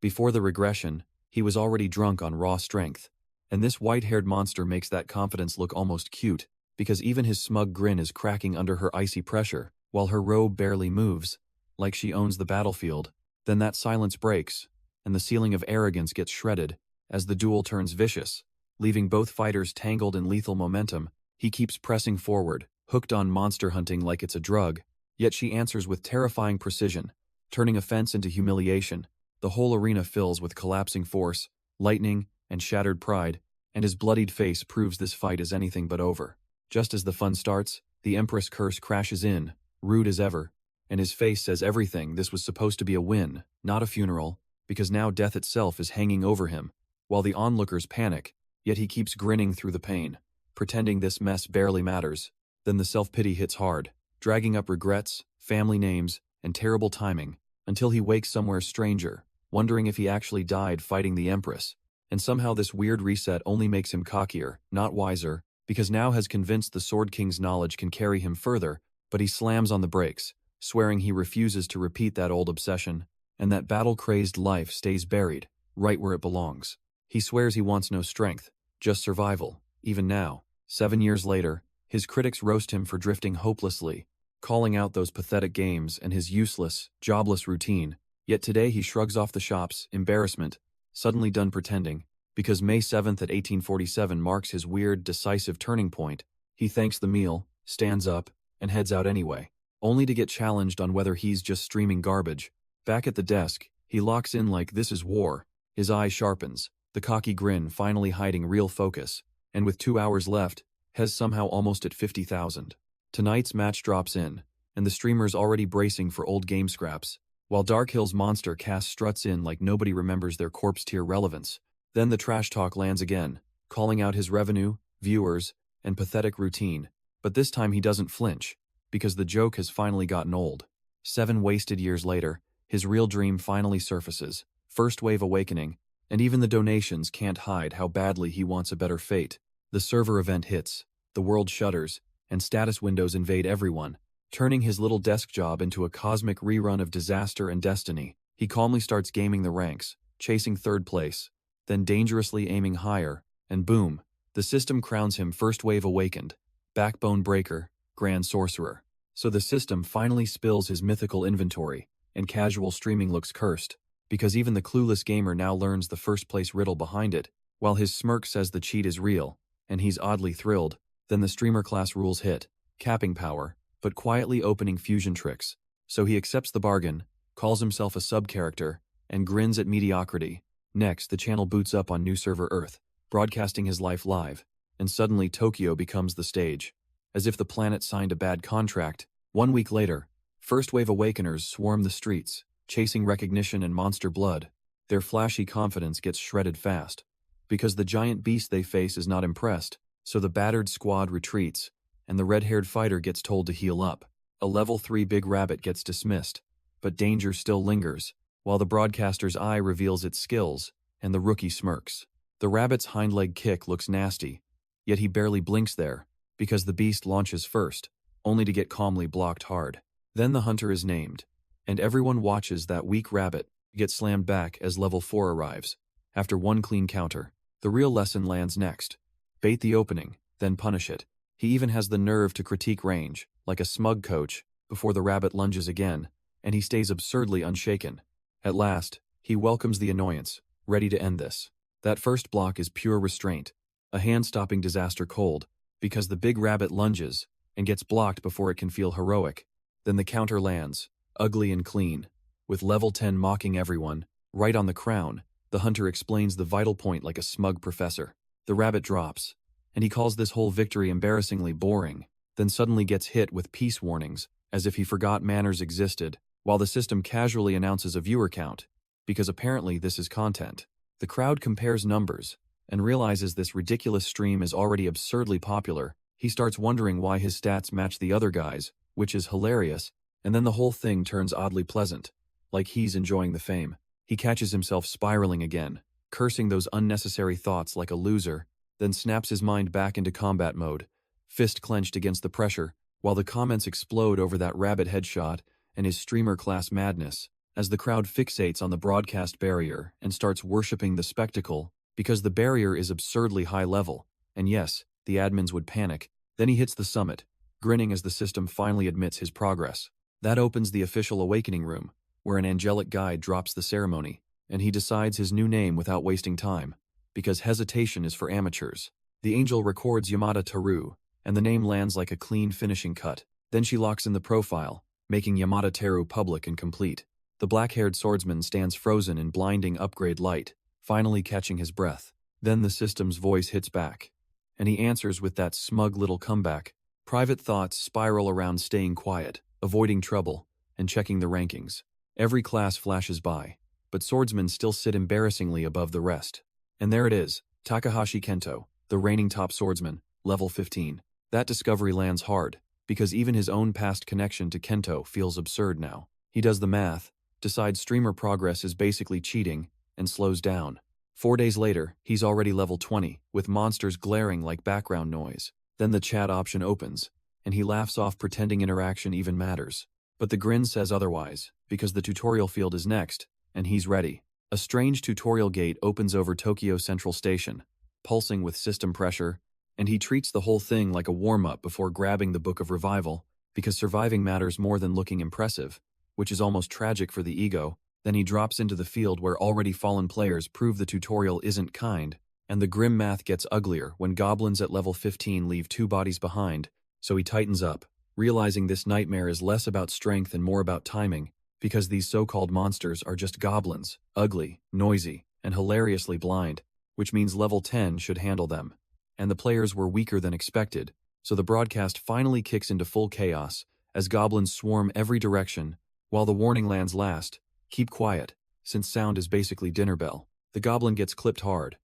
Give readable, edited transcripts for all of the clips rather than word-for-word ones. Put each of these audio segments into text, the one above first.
Before the regression, he was already drunk on raw strength. And this white-haired monster makes that confidence look almost cute, because even his smug grin is cracking under her icy pressure, while her robe barely moves, like she owns the battlefield. Then that silence breaks, and the ceiling of arrogance gets shredded, as the duel turns vicious. Leaving both fighters tangled in lethal momentum, he keeps pressing forward, hooked on monster hunting like it's a drug, yet she answers with terrifying precision, turning offense into humiliation. The whole arena fills with collapsing force, lightning, and shattered pride, and his bloodied face proves this fight is anything but over. Just as the fun starts, the Empress curse crashes in, rude as ever, and his face says everything. This was supposed to be a win, not a funeral, because now death itself is hanging over him, while the onlookers panic, yet he keeps grinning through the pain, pretending this mess barely matters. Then the self-pity hits hard, dragging up regrets, family names, and terrible timing, until he wakes somewhere stranger, wondering if he actually died fighting the Empress. And somehow this weird reset only makes him cockier, not wiser, because now has convinced the Sword King's knowledge can carry him further, but he slams on the brakes, swearing he refuses to repeat that old obsession, and that battle-crazed life stays buried, right where it belongs. He swears he wants no strength, just survival. Even now, 7 years later, his critics roast him for drifting hopelessly, calling out those pathetic games and his useless, jobless routine. Yet today he shrugs off the shop's embarrassment, suddenly done pretending, because May 7th at 1847 marks his weird, decisive turning point. He thanks the meal, stands up, and heads out anyway, only to get challenged on whether he's just streaming garbage. Back at the desk, he locks in like this is war. His eye sharpens, the cocky grin finally hiding real focus, and with 2 hours left, has somehow almost at 50,000. Tonight's match drops in, and the streamer's already bracing for old game scraps, while Darkhill's monster cast struts in like nobody remembers their corpse-tier relevance. Then the trash talk lands again, calling out his revenue, viewers, and pathetic routine. But this time he doesn't flinch, because the joke has finally gotten old. 7 wasted years later, his real dream finally surfaces, first wave awakening, and even the donations can't hide how badly he wants a better fate. The server event hits, the world shudders, and status windows invade everyone, turning his little desk job into a cosmic rerun of disaster and destiny. He calmly starts gaming the ranks, chasing third place, then dangerously aiming higher, and boom, the system crowns him first wave awakened, backbone breaker, grand sorcerer. So the system finally spills his mythical inventory, and casual streaming looks cursed, because even the clueless gamer now learns the first place riddle behind it, while his smirk says the cheat is real, and he's oddly thrilled. Then the streamer class rules hit, capping power, but quietly opening fusion tricks. So he accepts the bargain, calls himself a sub-character, and grins at mediocrity. Next, the channel boots up on new server Earth, broadcasting his life live, and suddenly Tokyo becomes the stage. As if the planet signed a bad contract, 1 week later, first wave awakeners swarm the streets, chasing recognition and monster blood. Their flashy confidence gets shredded fast, because the giant beast they face is not impressed, so the battered squad retreats, and the red-haired fighter gets told to heal up. A level 3 big rabbit gets dismissed, but danger still lingers, while the broadcaster's eye reveals its skills, and the rookie smirks. The rabbit's hind leg kick looks nasty, yet he barely blinks there, because the beast launches first, only to get calmly blocked hard. Then the hunter is named, and everyone watches that weak rabbit get slammed back as level 4 arrives. After one clean counter, the real lesson lands next. Bait the opening, then punish it. He even has the nerve to critique range, like a smug coach, before the rabbit lunges again, and he stays absurdly unshaken. At last, he welcomes the annoyance, ready to end this. That first block is pure restraint, a hand-stopping disaster cold, because the big rabbit lunges, and gets blocked before it can feel heroic. Then the counter lands, ugly and clean, with level 10 mocking everyone, right on the crown. The hunter explains the vital point like a smug professor. The rabbit drops, and he calls this whole victory embarrassingly boring, then suddenly gets hit with peace warnings, as if he forgot manners existed, while the system casually announces a viewer count, because apparently this is content. The crowd compares numbers, and realizes this ridiculous stream is already absurdly popular. He starts wondering why his stats match the other guys, which is hilarious, and then the whole thing turns oddly pleasant, like he's enjoying the fame. He catches himself spiraling again, cursing those unnecessary thoughts like a loser, then snaps his mind back into combat mode, fist clenched against the pressure, while the comments explode over that rabbit headshot and his streamer class madness. as the crowd fixates on the broadcast barrier and starts worshipping the spectacle because the barrier is absurdly high level, and yes, the admins would panic. Then he hits the summit, grinning as the system finally admits his progress. That opens the official awakening room, where an angelic guide drops the ceremony, and he decides his new name without wasting time, because hesitation is for amateurs. The angel records Yamada Teru, and the name lands like a clean finishing cut. Then she locks in the profile, making Yamada Teru public and complete. The black-haired swordsman stands frozen in blinding upgrade light, finally catching his breath. Then the system's voice hits back, and he answers with that smug little comeback. Private thoughts spiral around staying quiet, avoiding trouble, and checking the rankings. Every class flashes by, but swordsmen still sit embarrassingly above the rest. And there it is, Takahashi Kento, the reigning top swordsman, level 15. That discovery lands hard, because even his own past connection to Kento feels absurd now. He does the math, decides streamer progress is basically cheating, and slows down. 4 days later, he's already level 20, with monsters glaring like background noise. Then the chat option opens, and he laughs off pretending interaction even matters. But the grin says otherwise, because the tutorial field is next, and he's ready. A strange tutorial gate opens over Tokyo Central Station, pulsing with system pressure, and he treats the whole thing like a warm-up before grabbing the Book of Revival, because surviving matters more than looking impressive, which is almost tragic for the ego. Then he drops into the field where already fallen players prove the tutorial isn't kind, and the grim math gets uglier when goblins at level 15 leave 2 bodies behind, so he tightens up, realizing this nightmare is less about strength and more about timing, because these so-called monsters are just goblins, ugly, noisy, and hilariously blind, which means level 10 should handle them. And the players were weaker than expected, so the broadcast finally kicks into full chaos, as goblins swarm every direction, while the warning lands last, keep quiet, since sound is basically dinner bell. The goblin gets clipped hard,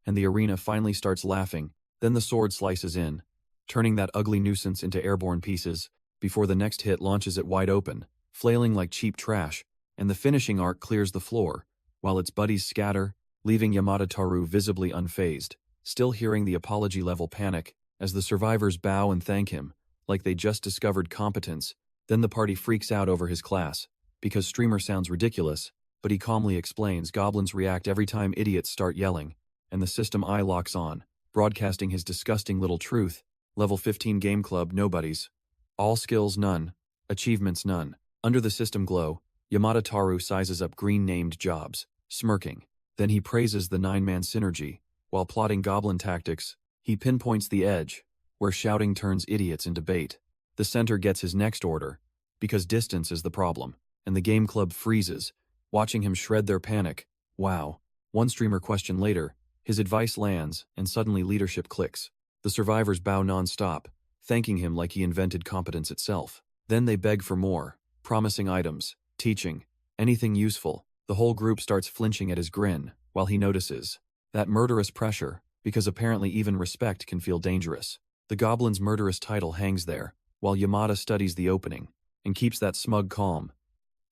and the arena finally starts laughing. Then the sword slices in, turning that ugly nuisance into airborne pieces, before the next hit launches it wide open, flailing like cheap trash, and the finishing arc clears the floor, while its buddies scatter, leaving Yamada Teru visibly unfazed, still hearing the apology-level panic, as the survivors bow and thank him, like they just discovered competence. Then the party freaks out over his class, because streamer sounds ridiculous, but he calmly explains goblins react every time idiots start yelling, and the system eye locks on, broadcasting his disgusting little truth. Level 15 game club, nobodies. All skills none, achievements none. Under the system glow, Yamada Teru sizes up green-named jobs, smirking. Then he praises the 9-man synergy. While plotting goblin tactics, he pinpoints the edge, where shouting turns idiots into bait. The center gets his next order, because distance is the problem, and the game club freezes, watching him shred their panic. Wow. One streamer question later, his advice lands, and suddenly leadership clicks. The survivors bow non-stop, thanking him like he invented competence itself. Then they beg for more, promising items, teaching, anything useful. The whole group starts flinching at his grin, while he notices that murderous pressure, because apparently even respect can feel dangerous. The goblin's murderous title hangs there, while Yamada studies the opening, and keeps that smug calm,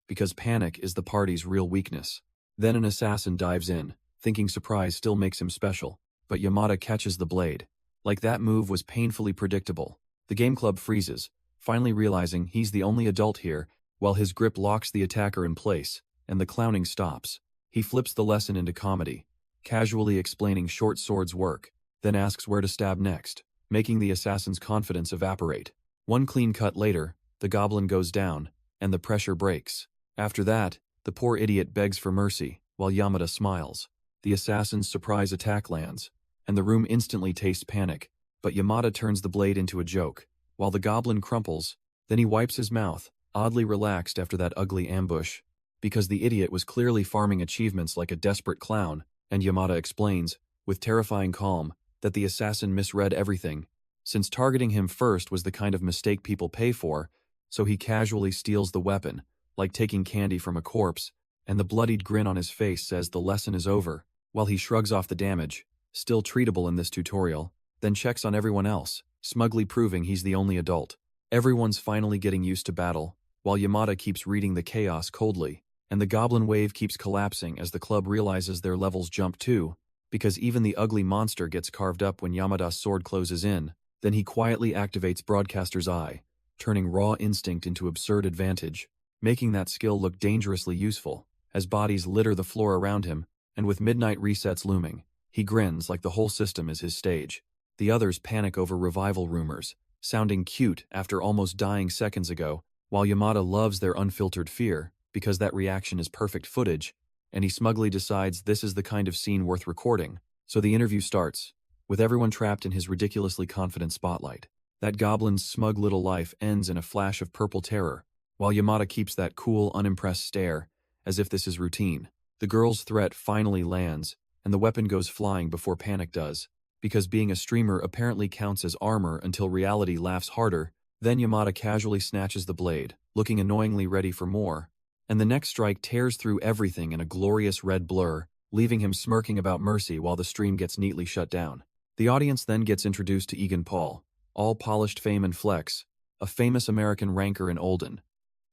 because panic is the party's real weakness. Then an assassin dives in, thinking surprise still makes him special, but Yamada catches the blade. Like that move was painfully predictable. The game club freezes, finally realizing he's the only adult here, while his grip locks the attacker in place, and the clowning stops. He flips the lesson into comedy, casually explaining short swords work, then asks where to stab next, making the assassin's confidence evaporate. One clean cut later, the goblin goes down, and the pressure breaks. After that, the poor idiot begs for mercy, while Yamada smiles. The assassin's surprise attack lands, and the room instantly tastes panic, but Yamada turns the blade into a joke, while the goblin crumples. Then he wipes his mouth, oddly relaxed after that ugly ambush, because the idiot was clearly farming achievements like a desperate clown, and Yamada explains, with terrifying calm, that the assassin misread everything, since targeting him first was the kind of mistake people pay for, so he casually steals the weapon, like taking candy from a corpse, and the bloodied grin on his face says the lesson is over, while he shrugs off the damage, still treatable in this tutorial, then checks on everyone else, smugly proving he's the only adult. Everyone's finally getting used to battle, while Yamada keeps reading the chaos coldly, and the goblin wave keeps collapsing as the club realizes their levels jump too, because even the ugly monster gets carved up when Yamada's sword closes in. Then he quietly activates Broadcaster's Eye, turning raw instinct into absurd advantage, making that skill look dangerously useful, as bodies litter the floor around him, and with midnight resets looming, he grins like the whole system is his stage. The others panic over revival rumors, sounding cute after almost dying seconds ago, while Yamada loves their unfiltered fear, because that reaction is perfect footage, and he smugly decides this is the kind of scene worth recording. So the interview starts, with everyone trapped in his ridiculously confident spotlight. That goblin's smug little life ends in a flash of purple terror, while Yamada keeps that cool, unimpressed stare, as if this is routine. The girl's threat finally lands, and the weapon goes flying before panic does, because being a streamer apparently counts as armor until reality laughs harder. Then Yamada casually snatches the blade, looking annoyingly ready for more, and the next strike tears through everything in a glorious red blur, leaving him smirking about mercy while the stream gets neatly shut down. The audience then gets introduced to Egan Paul, all polished fame and flex, a famous American ranker in Olden.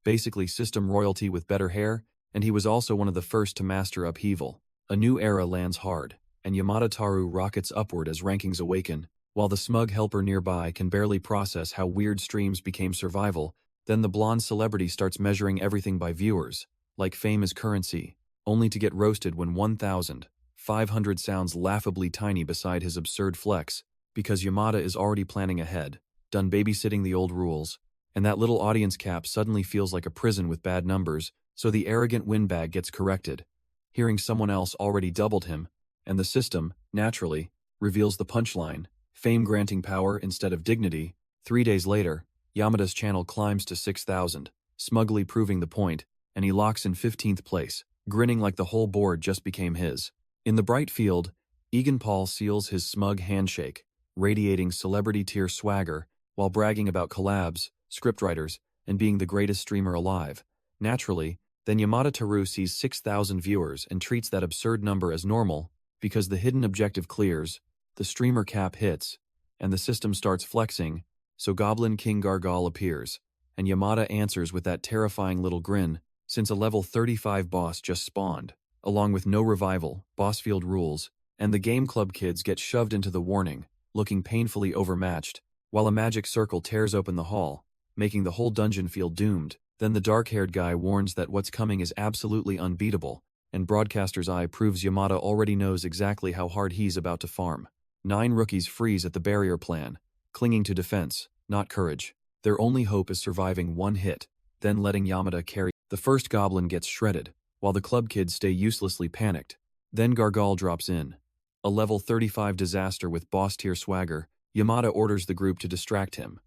Basically system royalty with better hair, and he was also one of the first to master upheaval. A new era lands hard, and Yamada Taru rockets upward as rankings awaken, while the smug helper nearby can barely process how weird streams became survival. Then the blonde celebrity starts measuring everything by viewers, like fame is currency, only to get roasted when 1,500 sounds laughably tiny beside his absurd flex, because Yamada is already planning ahead, done babysitting the old rules, and that little audience cap suddenly feels like a prison with bad numbers, so the arrogant windbag gets corrected, hearing someone else already doubled him, and the system, naturally, reveals the punchline, fame granting power instead of dignity. 3 days later, Yamada's channel climbs to 6,000, smugly proving the point, and he locks in 15th place, grinning like the whole board just became his. In the bright field, Egan Paul seals his smug handshake, radiating celebrity-tier swagger, while bragging about collabs, scriptwriters, and being the greatest streamer alive. Naturally, then Yamada Taru sees 6,000 viewers and treats that absurd number as normal, because the hidden objective clears, the streamer cap hits, and the system starts flexing, so Goblin King Gargal appears, and Yamada answers with that terrifying little grin, since a level 35 boss just spawned, along with no revival, boss field rules, and the game club kids get shoved into the warning, looking painfully overmatched, while a magic circle tears open the hall, making the whole dungeon feel doomed. Then the dark-haired guy warns that what's coming is absolutely unbeatable, and Broadcaster's Eye proves Yamada already knows exactly how hard he's about to farm. 9 rookies freeze at the barrier plan, clinging to defense, not courage. Their only hope is surviving one hit, then letting Yamada carry. The first goblin gets shredded, while the club kids stay uselessly panicked. Then Gargal drops in. A level 35 disaster with boss-tier swagger. Yamada orders the group to distract him.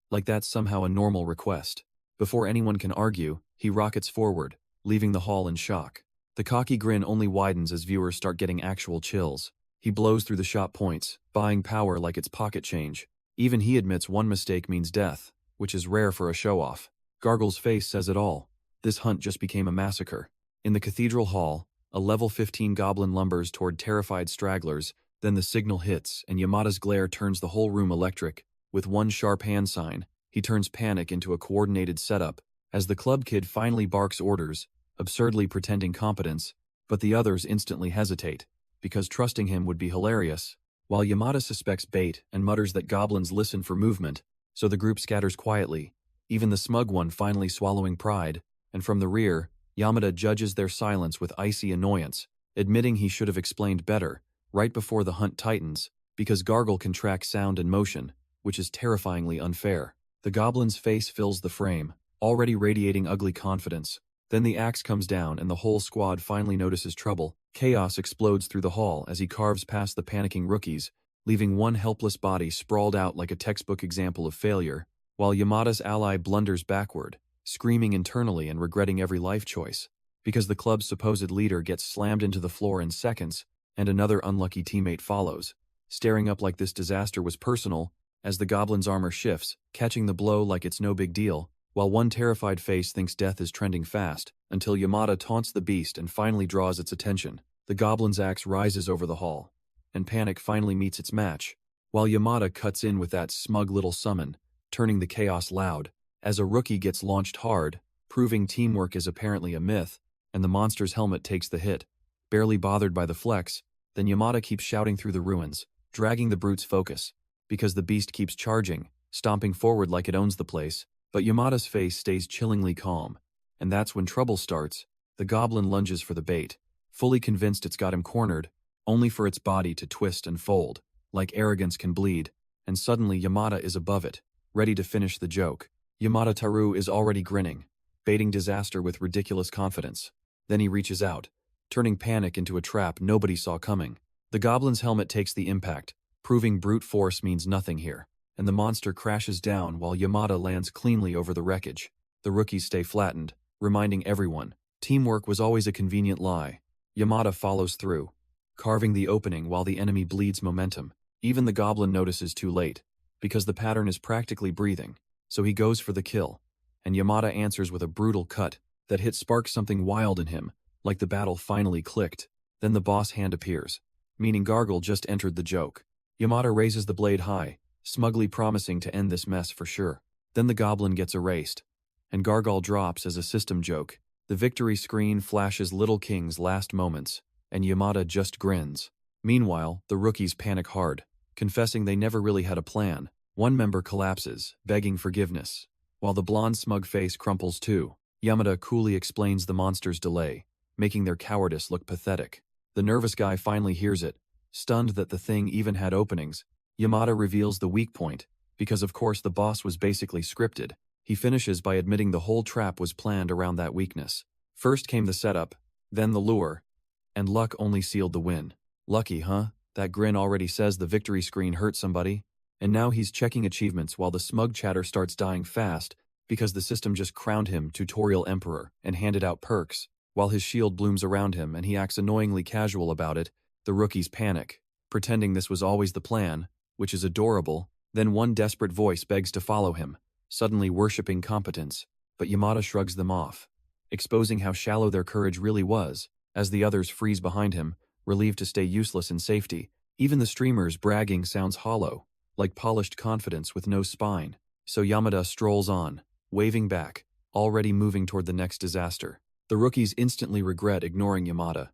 Like that's somehow a normal request. Before anyone can argue, he rockets forward, leaving the hall in shock. The cocky grin only widens as viewers start getting actual chills. He blows through the shot points, buying power like it's pocket change. Even he admits one mistake means death, which is rare for a show-off. Gargle's face says it all. This hunt just became a massacre. In the cathedral hall, a level 15 goblin lumbers toward terrified stragglers, then the signal hits and Yamada's glare turns the whole room electric. With one sharp hand sign, he turns panic into a coordinated setup, as the club kid finally barks orders, absurdly pretending competence, but the others instantly hesitate, because trusting him would be hilarious, while Yamada suspects bait and mutters that goblins listen for movement, so the group scatters quietly, even the smug one finally swallowing pride, and from the rear, Yamada judges their silence with icy annoyance, admitting he should have explained better, right before the hunt tightens, because Gargle can track sound and motion, which is terrifyingly unfair. The goblin's face fills the frame, already radiating ugly confidence. Then the axe comes down and the whole squad finally notices trouble. Chaos explodes through the hall as he carves past the panicking rookies, leaving one helpless body sprawled out like a textbook example of failure, while Yamada's ally blunders backward, screaming internally and regretting every life choice, because the club's supposed leader gets slammed into the floor in seconds, and another unlucky teammate follows, staring up like this disaster was personal, as the goblin's armor shifts, catching the blow like it's no big deal, while one terrified face thinks death is trending fast, until Yamada taunts the beast and finally draws its attention. The goblin's axe rises over the hall, and panic finally meets its match, while Yamada cuts in with that smug little summon, turning the chaos loud, as a rookie gets launched hard, proving teamwork is apparently a myth, and the monster's helmet takes the hit. Barely bothered by the flex, then Yamada keeps shouting through the ruins, dragging the brute's focus, because the beast keeps charging, stomping forward like it owns the place, but Yamada's face stays chillingly calm, And that's when trouble starts. The goblin lunges for the bait, fully convinced it's got him cornered, only for its body to twist and fold, like arrogance can bleed, and suddenly Yamada is above it, ready to finish the joke. Yamada Taru is already grinning, baiting disaster with ridiculous confidence. Then he reaches out, turning panic into a trap nobody saw coming. The goblin's helmet takes the impact, proving brute force means nothing here, and the monster crashes down while Yamada lands cleanly over the wreckage. The rookies stay flattened, reminding everyone, teamwork was always a convenient lie. Yamada follows through, carving the opening while the enemy bleeds momentum. Even the goblin notices too late, because the pattern is practically breathing, so he goes for the kill, and Yamada answers with a brutal cut that hit sparks something wild in him, like the battle finally clicked. Then the boss hand appears, meaning Gargle just entered the joke. Yamada raises the blade high, smugly promising to end this mess for sure. Then the goblin gets erased, and Gargle drops as a system joke. The victory screen flashes Little King's last moments, and Yamada just grins. Meanwhile, the rookies panic hard, confessing they never really had a plan. One member collapses, begging forgiveness, while the blonde smug face crumples too. Yamada coolly explains the monster's delay, making their cowardice look pathetic. The nervous guy finally hears it, stunned that the thing even had openings. Yamada reveals the weak point, because of course the boss was basically scripted. He finishes by admitting the whole trap was planned around that weakness. First came the setup, then the lure, and luck only sealed the win. Lucky, huh? That grin already says the victory screen hurt somebody. And now he's checking achievements while the smug chatter starts dying fast because the system just crowned him Tutorial Emperor and handed out perks. While his shield blooms around him and he acts annoyingly casual about it, the rookies panic, pretending this was always the plan, which is adorable. Then one desperate voice begs to follow him, suddenly worshipping competence, but Yamada shrugs them off, exposing how shallow their courage really was, as the others freeze behind him, relieved to stay useless in safety. Even the streamer's bragging sounds hollow, like polished confidence with no spine. So Yamada strolls on, waving back, already moving toward the next disaster. The rookies instantly regret ignoring Yamada,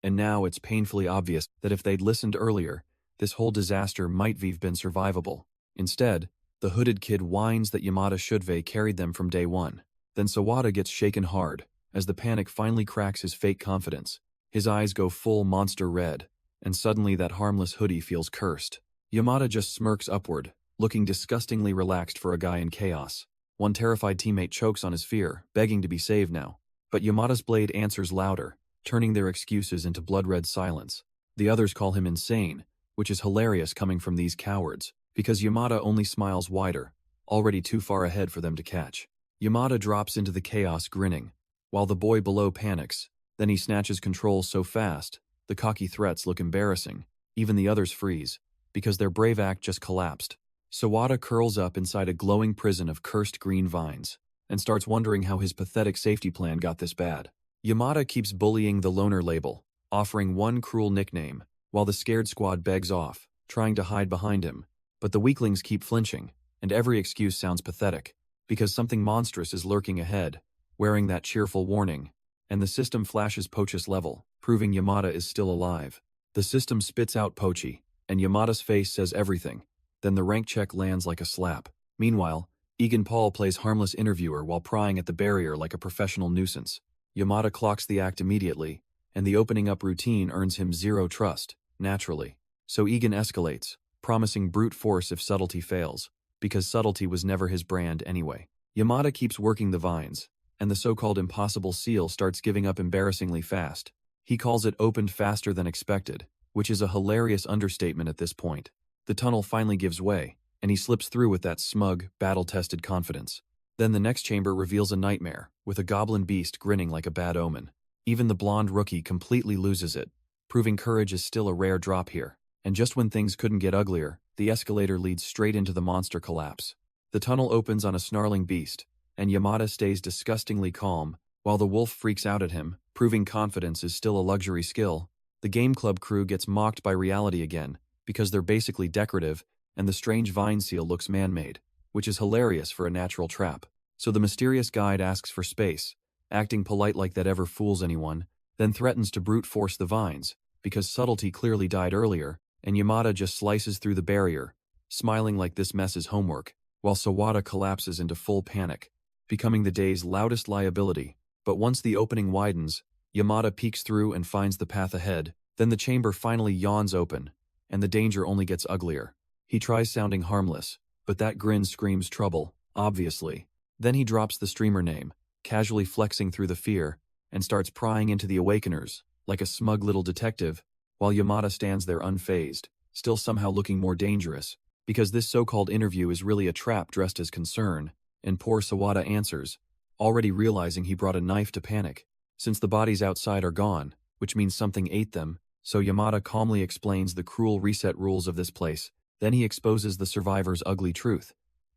and now it's painfully obvious that if they'd listened earlier, this whole disaster might have been survivable. Instead, the hooded kid whines that Yamada Shudve carried them from day one. Then Sawada gets shaken hard, as the panic finally cracks his fake confidence. His eyes go full monster red, and suddenly that harmless hoodie feels cursed. Yamada just smirks upward, looking disgustingly relaxed for a guy in chaos. One terrified teammate chokes on his fear, begging to be saved now. But Yamada's blade answers louder, turning their excuses into blood-red silence. The others call him insane, which is hilarious coming from these cowards, because Yamada only smiles wider, already too far ahead for them to catch. Yamada drops into the chaos grinning, while the boy below panics. Then he snatches control so fast, the cocky threats look embarrassing. Even the others freeze, because their brave act just collapsed. Sawada curls up inside a glowing prison of cursed green vines, and starts wondering how his pathetic safety plan got this bad. Yamada keeps bullying the loner label, offering one cruel nickname, while the scared squad begs off, trying to hide behind him. But the weaklings keep flinching, and every excuse sounds pathetic, because something monstrous is lurking ahead, wearing that cheerful warning. And the system flashes Poch's level, proving Yamada is still alive. The system spits out Pochi, and Yamada's face says everything. Then the rank check lands like a slap. Meanwhile, Egan Paul plays harmless interviewer while prying at the barrier like a professional nuisance. Yamada clocks the act immediately, and the opening up routine earns him zero trust, naturally. So Egan escalates, promising brute force if subtlety fails, because subtlety was never his brand anyway. Yamada keeps working the vines, and the so-called impossible seal starts giving up embarrassingly fast. He calls it opened faster than expected, which is a hilarious understatement at this point. The tunnel finally gives way, and he slips through with that smug, battle-tested confidence. Then the next chamber reveals a nightmare, with a goblin beast grinning like a bad omen. Even the blonde rookie completely loses it, proving courage is still a rare drop here. And just when things couldn't get uglier, the escalator leads straight into the monster collapse. The tunnel opens on a snarling beast, and Yamada stays disgustingly calm, while the wolf freaks out at him, proving confidence is still a luxury skill. The game club crew gets mocked by reality again, because they're basically decorative, and the strange vine seal looks man-made, which is hilarious for a natural trap. So the mysterious guide asks for space, acting polite like that ever fools anyone, then threatens to brute force the vines, because subtlety clearly died earlier, and Yamada just slices through the barrier, smiling like this mess is homework, while Sawada collapses into full panic, becoming the day's loudest liability. But once the opening widens, Yamada peeks through and finds the path ahead. Then the chamber finally yawns open, and the danger only gets uglier. He tries sounding harmless, but that grin screams trouble, obviously. Then he drops the streamer name, casually flexing through the fear, and starts prying into the awakeners, like a smug little detective, while Yamada stands there unfazed, still somehow looking more dangerous, because this so-called interview is really a trap dressed as concern, and poor Sawada answers, already realizing he brought a knife to panic, since the bodies outside are gone, which means something ate them. So Yamada calmly explains the cruel reset rules of this place. Then he exposes the survivors' ugly truth.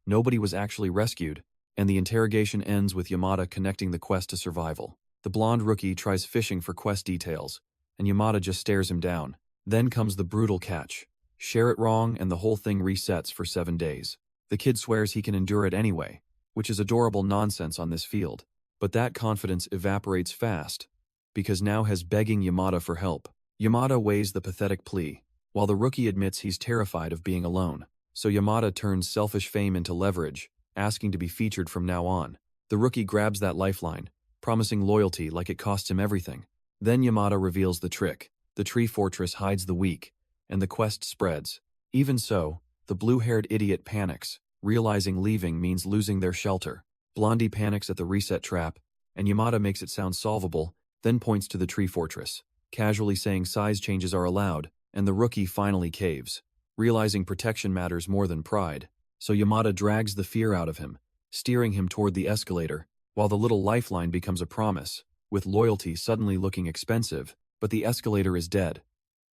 Nobody was actually rescued, and the interrogation ends with Yamada connecting the quest to survival. The blonde rookie tries fishing for quest details, and Yamada just stares him down. Then comes the brutal catch. Share it wrong and the whole thing resets for 7 days. The kid swears he can endure it anyway, which is adorable nonsense on this field. But that confidence evaporates fast, because now has begging Yamada for help. Yamada weighs the pathetic plea, while the rookie admits he's terrified of being alone. So Yamada turns selfish fame into leverage, asking to be featured from now on. The rookie grabs that lifeline, promising loyalty like it costs him everything. Then Yamada reveals the trick. The tree fortress hides the weak, and the quest spreads. Even so, the blue-haired idiot panics, realizing leaving means losing their shelter. Blondie panics at the reset trap, and Yamada makes it sound solvable, then points to the tree fortress, casually saying size changes are allowed, and the rookie finally caves, realizing protection matters more than pride. So Yamada drags the fear out of him, steering him toward the escalator, while the little lifeline becomes a promise, with loyalty suddenly looking expensive, but the escalator is dead.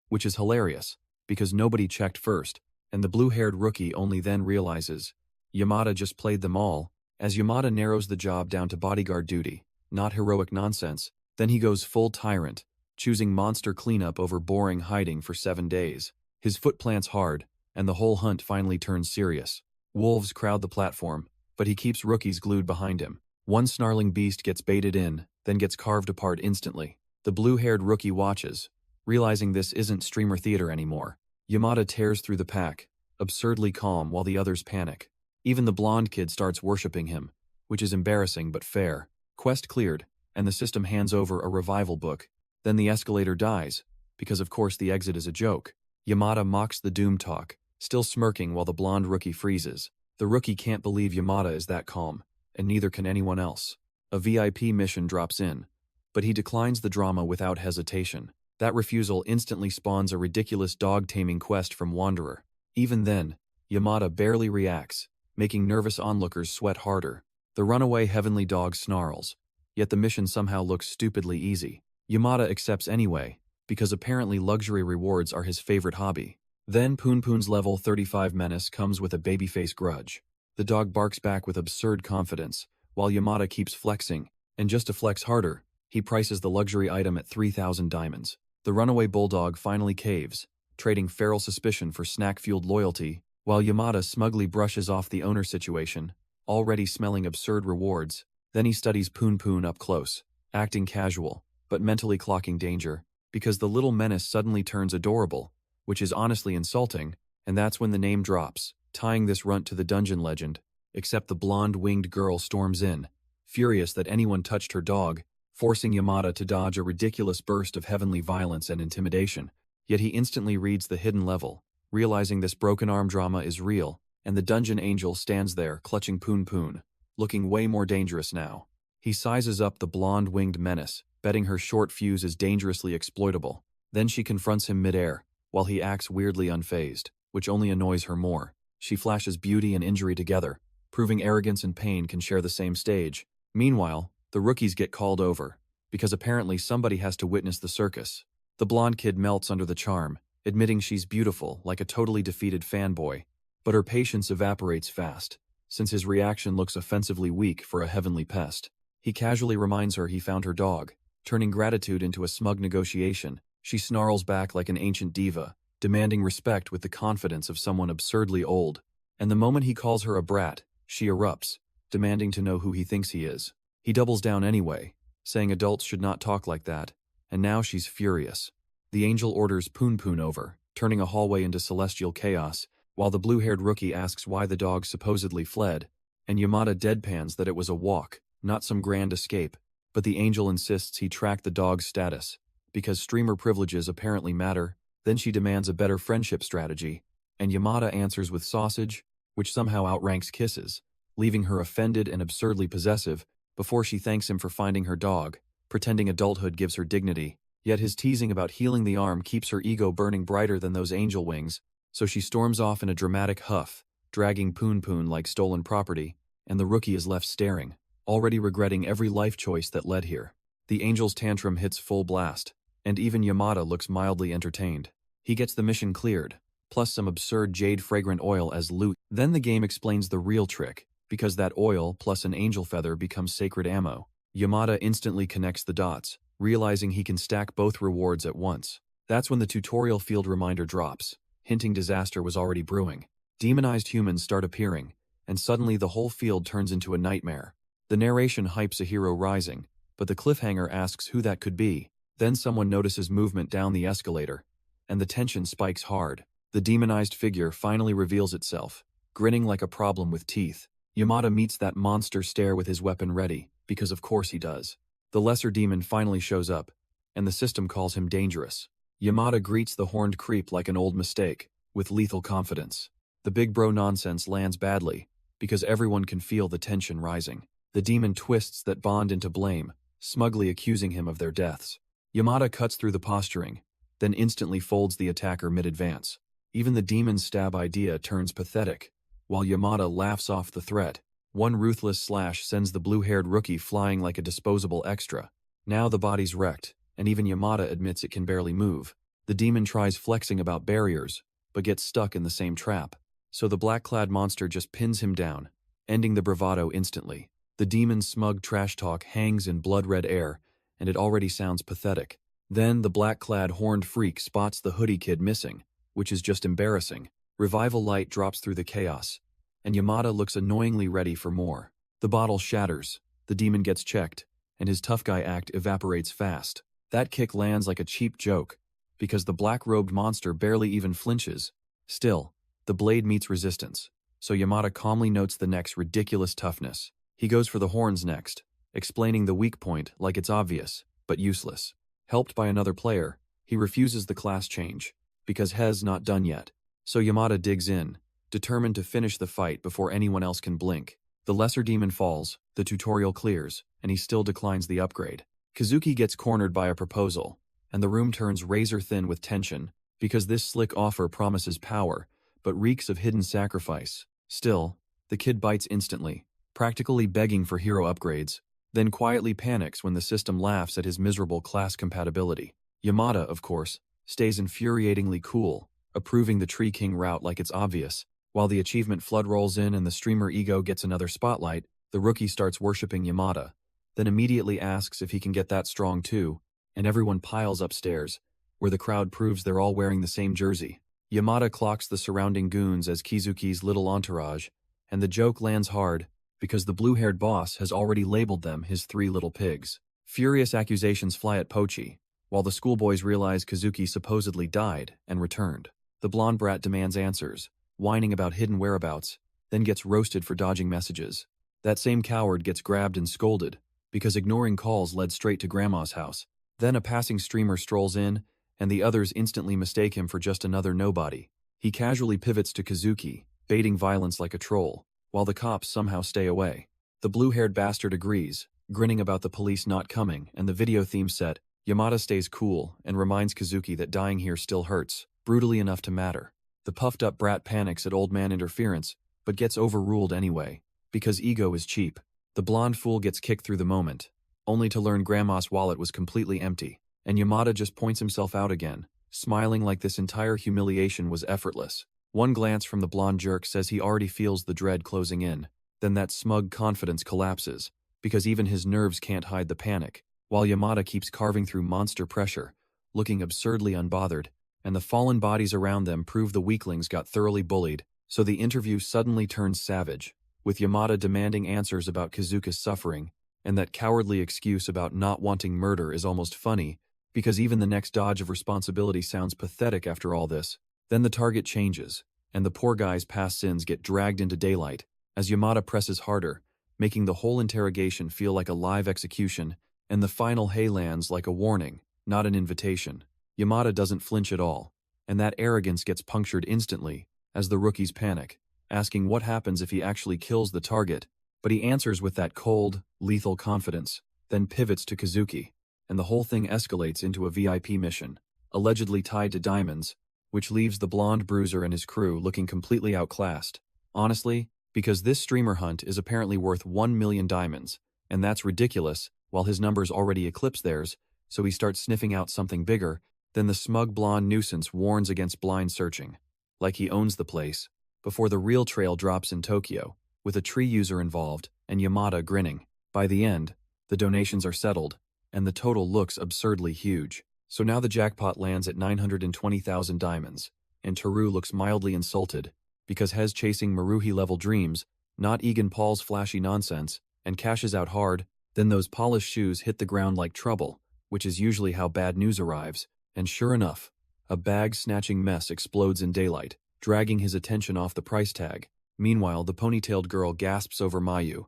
Which is hilarious, because nobody checked first, and the blue-haired rookie only then realizes Yamada just played them all. As Yamada narrows the job down to bodyguard duty, not heroic nonsense, then he goes full tyrant, choosing monster cleanup over boring hiding for 7 days. His foot plants hard, and the whole hunt finally turns serious. Wolves crowd the platform, but he keeps rookies glued behind him. One snarling beast gets baited in, then gets carved apart instantly. The blue-haired rookie watches, realizing this isn't streamer theater anymore. Yamada tears through the pack, absurdly calm while the others panic. Even the blonde kid starts worshipping him, which is embarrassing but fair. Quest cleared, and the system hands over a revival book. Then the escalator dies, because of course the exit is a joke. Yamada mocks the doom talk, still smirking while the blonde rookie freezes. The rookie can't believe Yamada is that calm, and neither can anyone else. A VIP mission drops in, but he declines the drama without hesitation. That refusal instantly spawns a ridiculous dog-taming quest from Wanderer. Even then, Yamada barely reacts, making nervous onlookers sweat harder. The runaway heavenly dog snarls, yet the mission somehow looks stupidly easy. Yamada accepts anyway, because apparently luxury rewards are his favorite hobby. Then Poon Poon's level 35 menace comes with a babyface grudge. The dog barks back with absurd confidence, while Yamada keeps flexing, and just to flex harder, he prices the luxury item at 3,000 diamonds. The runaway bulldog finally caves, trading feral suspicion for snack-fueled loyalty, while Yamada smugly brushes off the owner situation, already smelling absurd rewards. Then he studies Poon Poon up close, acting casual, but mentally clocking danger, because the little menace suddenly turns adorable, which is honestly insulting, and that's when the name drops, tying this runt to the dungeon legend. Except the blonde-winged girl storms in, furious that anyone touched her dog, forcing Yamada to dodge a ridiculous burst of heavenly violence and intimidation. Yet he instantly reads the hidden level, realizing this broken arm drama is real, and the dungeon angel stands there clutching Poon Poon, looking way more dangerous now. He sizes up the blonde-winged menace, betting her short fuse is dangerously exploitable. Then she confronts him mid-air, while he acts weirdly unfazed, which only annoys her more. She flashes beauty and injury together, proving arrogance and pain can share the same stage. Meanwhile, the rookies get called over, because apparently somebody has to witness the circus. The blonde kid melts under the charm, admitting she's beautiful like a totally defeated fanboy, but her patience evaporates fast, since his reaction looks offensively weak for a heavenly pest. He casually reminds her he found her dog, turning gratitude into a smug negotiation. She snarls back like an ancient diva, demanding respect with the confidence of someone absurdly old. And the moment he calls her a brat, she erupts, demanding to know who he thinks he is. He doubles down anyway, saying adults should not talk like that, and now she's furious. The angel orders Poon Poon over, turning a hallway into celestial chaos, while the blue-haired rookie asks why the dog supposedly fled, and Yamada deadpans that it was a walk, not some grand escape. but the angel insists he track the dog's status. Because streamer privileges apparently matter, then she demands a better friendship strategy, and Yamada answers with sausage, which somehow outranks kisses, leaving her offended and absurdly possessive before she thanks him for finding her dog, pretending adulthood gives her dignity. Yet his teasing about healing the arm keeps her ego burning brighter than those angel wings, so she storms off in a dramatic huff, dragging Poon Poon like stolen property, and the rookie is left staring, already regretting every life choice that led here. The angel's tantrum hits full blast, and even Yamada looks mildly entertained. He gets the mission cleared, plus some absurd jade fragrant oil as loot. Then the game explains the real trick, because that oil plus an angel feather becomes sacred ammo. Yamada instantly connects the dots, realizing he can stack both rewards at once. That's when the tutorial field reminder drops, hinting disaster was already brewing. Demonized humans start appearing, and suddenly the whole field turns into a nightmare. The narration hypes a hero rising, but the cliffhanger asks who that could be. Then someone notices movement down the escalator, and the tension spikes hard. The demonized figure finally reveals itself, grinning like a problem with teeth. Yamada meets that monster stare with his weapon ready, because of course he does. The lesser demon finally shows up, and the system calls him dangerous. Yamada greets the horned creep like an old mistake, with lethal confidence. The big bro nonsense lands badly, because everyone can feel the tension rising. The demon twists that bond into blame, smugly accusing him of their deaths. Yamada cuts through the posturing, then instantly folds the attacker mid-advance. Even the demon's stab idea turns pathetic, while Yamada laughs off the threat. One ruthless slash sends the blue-haired rookie flying like a disposable extra. Now the body's wrecked, and even Yamada admits it can barely move. The demon tries flexing about barriers, but gets stuck in the same trap. So the black-clad monster just pins him down, ending the bravado instantly. The demon's smug trash talk hangs in blood-red air, and it already sounds pathetic. Then the black-clad horned freak spots the hoodie kid missing, which is just embarrassing. Revival light drops through the chaos, and Yamada looks annoyingly ready for more. The bottle shatters, the demon gets checked, and his tough guy act evaporates fast. That kick lands like a cheap joke, because the black-robed monster barely even flinches. Still, the blade meets resistance, so Yamada calmly notes the neck's ridiculous toughness. He goes for the horns next, explaining the weak point like it's obvious, but useless. Helped by another player, he refuses the class change, because He's not done yet. So Yamada digs in, determined to finish the fight before anyone else can blink. The lesser demon falls, the tutorial clears, and he still declines the upgrade. Kazuki gets cornered by a proposal, and the room turns razor-thin with tension, because this slick offer promises power, but reeks of hidden sacrifice. Still, the kid bites instantly, practically begging for hero upgrades, then quietly panics when the system laughs at his miserable class compatibility. Yamada, of course, stays infuriatingly cool, approving the Tree King route like it's obvious. While the achievement flood rolls in and the streamer ego gets another spotlight, the rookie starts worshipping Yamada, then immediately asks if he can get that strong too, and everyone piles upstairs, where the crowd proves they're all wearing the same jersey. Yamada clocks the surrounding goons as Kizuki's little entourage, and the joke lands hard, because the blue-haired boss has already labeled them his three little pigs. Furious accusations fly at Pochi, while the schoolboys realize Kazuki supposedly died and returned. The blonde brat demands answers, whining about hidden whereabouts, then gets roasted for dodging messages. That same coward gets grabbed and scolded, because ignoring calls led straight to Grandma's house. Then a passing streamer strolls in, and the others instantly mistake him for just another nobody. He casually pivots to Kazuki, baiting violence like a troll, while the cops somehow stay away. The blue-haired bastard agrees, grinning about the police not coming and the video theme set. Yamada stays cool and reminds Kazuki that dying here still hurts, brutally enough to matter. The puffed-up brat panics at old man interference, but gets overruled anyway, because ego is cheap. The blonde fool gets kicked through the moment, only to learn Grandma's wallet was completely empty, and Yamada just points himself out again, smiling like this entire humiliation was effortless. One glance from the blonde jerk says he already feels the dread closing in, then that smug confidence collapses, because even his nerves can't hide the panic, while Yamada keeps carving through monster pressure, looking absurdly unbothered, and the fallen bodies around them prove the weaklings got thoroughly bullied, so the interview suddenly turns savage, with Yamada demanding answers about Kazuka's suffering, and that cowardly excuse about not wanting murder is almost funny, because even the next dodge of responsibility sounds pathetic after all this. Then the target changes, and the poor guy's past sins get dragged into daylight, as Yamada presses harder, making the whole interrogation feel like a live execution, And the final hey lands like a warning, not an invitation. Yamada doesn't flinch at all, and that arrogance gets punctured instantly as the rookies panic, asking what happens if he actually kills the target, but he answers with that cold, lethal confidence, then pivots to Kazuki, and the whole thing escalates into a VIP mission, allegedly tied to diamonds, which leaves the blonde bruiser and his crew looking completely outclassed. Honestly, because this streamer hunt is apparently worth 1 million diamonds, and that's ridiculous, while his numbers already eclipse theirs, so he starts sniffing out something bigger. Then the smug blonde nuisance warns against blind searching, like he owns the place, before the real trail drops in Tokyo, with a tree user involved, and Yamada grinning. By the end, the donations are settled, and the total looks absurdly huge. So now the jackpot lands at 920,000 diamonds, and Teru looks mildly insulted, because Hez chasing Maruhi-level dreams, not Egan Paul's flashy nonsense, and cashes out hard. Then those polished shoes hit the ground like trouble, which is usually how bad news arrives, and sure enough, a bag-snatching mess explodes in daylight, dragging his attention off the price tag. Meanwhile, the ponytailed girl gasps over Mayu,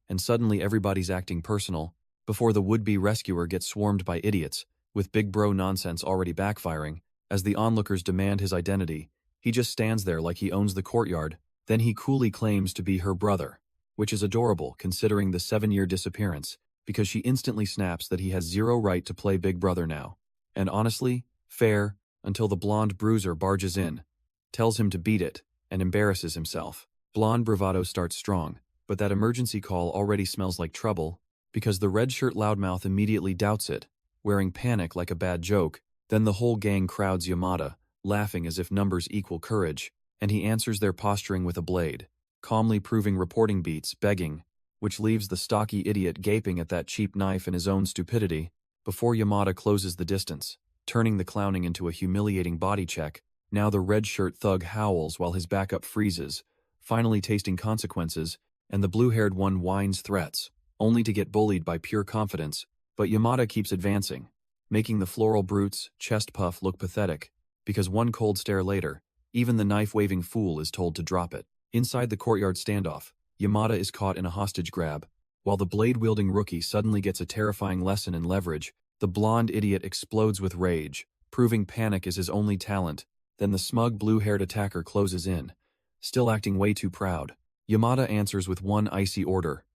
and suddenly everybody's acting personal, before the would-be rescuer gets swarmed by idiots, with big bro nonsense already backfiring. As the onlookers demand his identity, he just stands there like he owns the courtyard. Then he coolly claims to be her brother, which is adorable considering the 7-year disappearance, because she instantly snaps that he has zero right to play big brother now. And honestly, fair, until the blonde bruiser barges in, tells him to beat it, and embarrasses himself. Blonde bravado starts strong, but that emergency call already smells like trouble, because the red shirt loudmouth immediately doubts it, wearing panic like a bad joke. Then the whole gang crowds Yamada, laughing as if numbers equal courage, and he answers their posturing with a blade, calmly proving reporting beats, begging, which leaves the stocky idiot gaping at that cheap knife and his own stupidity, before Yamada closes the distance, turning the clowning into a humiliating body check. Now the red shirt thug howls while his backup freezes, finally tasting consequences, and the blue-haired one whines threats, only to get bullied by pure confidence. But Yamada keeps advancing, making the floral brute's chest puff look pathetic, because one cold stare later, even the knife-waving fool is told to drop it. Inside the courtyard standoff, Yamada is caught in a hostage grab. While the blade-wielding rookie suddenly gets a terrifying lesson in leverage, the blonde idiot explodes with rage, proving panic is his only talent. Then the smug blue-haired attacker closes in, still acting way too proud. Yamada answers with one icy order,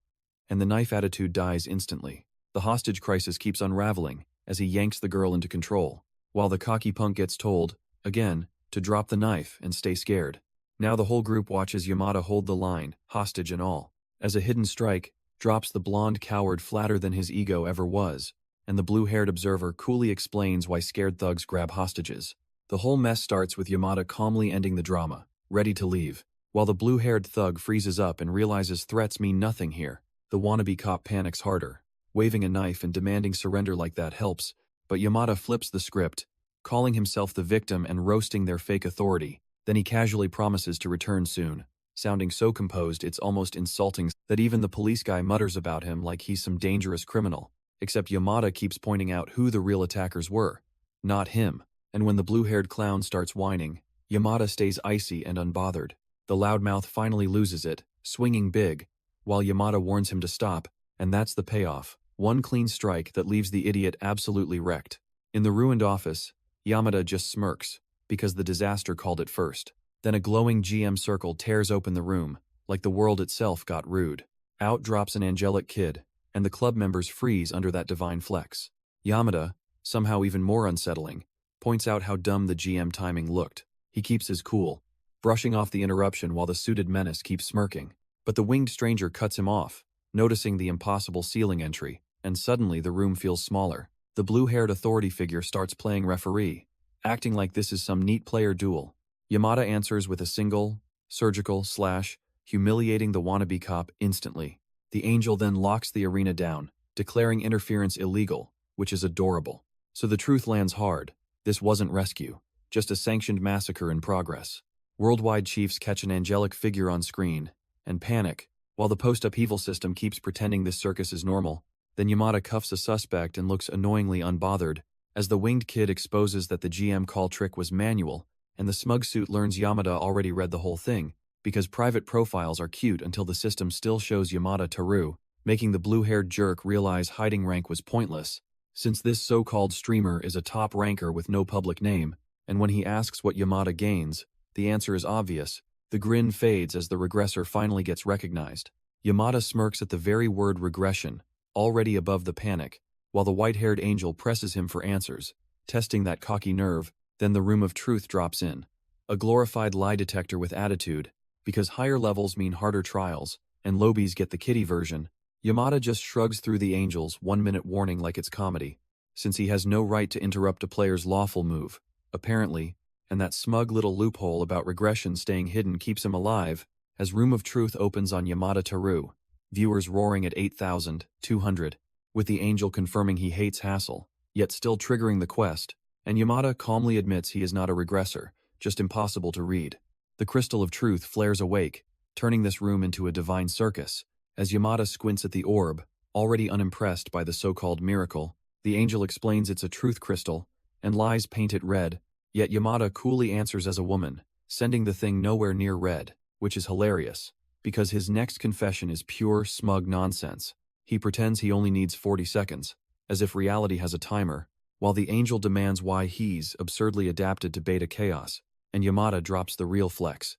and the knife attitude dies instantly. The hostage crisis keeps unraveling as he yanks the girl into control, while the cocky punk gets told, again, to drop the knife and stay scared. Now the whole group watches Yamada hold the line, hostage and all, as a hidden strike drops the blonde coward flatter than his ego ever was, and the blue-haired observer coolly explains why scared thugs grab hostages. The whole mess starts with Yamada calmly ending the drama, ready to leave, while the blue-haired thug freezes up and realizes threats mean nothing here. The wannabe cop panics harder, waving a knife and demanding surrender like that helps, but Yamada flips the script, calling himself the victim and roasting their fake authority. Then he casually promises to return soon, sounding so composed it's almost insulting that even the police guy mutters about him like he's some dangerous criminal, except Yamada keeps pointing out who the real attackers were, not him. And when the blue-haired clown starts whining, Yamada stays icy and unbothered. The loudmouth finally loses it, swinging big, while Yamada warns him to stop, and that's the payoff. One clean strike that leaves the idiot absolutely wrecked. In the ruined office, Yamada just smirks, because the disaster called it first. Then a glowing GM circle tears open the room, like the world itself got rude. Out drops an angelic kid, and the club members freeze under that divine flex. Yamada, somehow even more unsettling, points out how dumb the GM timing looked. He keeps his cool, brushing off the interruption while the suited menace keeps smirking. But the winged stranger cuts him off, noticing the impossible ceiling entry, and suddenly the room feels smaller. The blue-haired authority figure starts playing referee, acting like this is some neat player duel. Yamada answers with a single, surgical slash, humiliating the wannabe cop instantly. The angel then locks the arena down, declaring interference illegal, which is adorable. So the truth lands hard. This wasn't rescue, just a sanctioned massacre in progress. Worldwide chiefs catch an angelic figure on screen, and panic, while the post-upheaval system keeps pretending this circus is normal. Then Yamada cuffs a suspect and looks annoyingly unbothered, as the winged kid exposes that the GM call trick was manual, and the smug suit learns Yamada already read the whole thing, because private profiles are cute until the system still shows Yamada Teru, making the blue-haired jerk realize hiding rank was pointless, since this so-called streamer is a top ranker with no public name, and when he asks what Yamada gains, the answer is obvious. The grin fades as the regressor finally gets recognized. Yamada smirks at the very word regression, already above the panic, while the white-haired angel presses him for answers, testing that cocky nerve. Then the room of truth drops in. A glorified lie detector with attitude, because higher levels mean harder trials, and lobies get the kiddie version. Yamada just shrugs through the angel's 1-minute warning like it's comedy, since he has no right to interrupt a player's lawful move, apparently, and that smug little loophole about regression staying hidden keeps him alive, as Room of Truth opens on Yamada Taru, viewers roaring at 8,200, with the angel confirming he hates hassle, yet still triggering the quest, and Yamada calmly admits he is not a regressor, just impossible to read. The crystal of truth flares awake, turning this room into a divine circus. As Yamada squints at the orb, already unimpressed by the so-called miracle, the angel explains it's a truth crystal, and lies paint it red, yet Yamada coolly answers as a woman, sending the thing nowhere near red, which is hilarious, because his next confession is pure, smug nonsense. He pretends he only needs 40 seconds, as if reality has a timer, while the angel demands why he's absurdly adapted to beta chaos, and Yamada drops the real flex,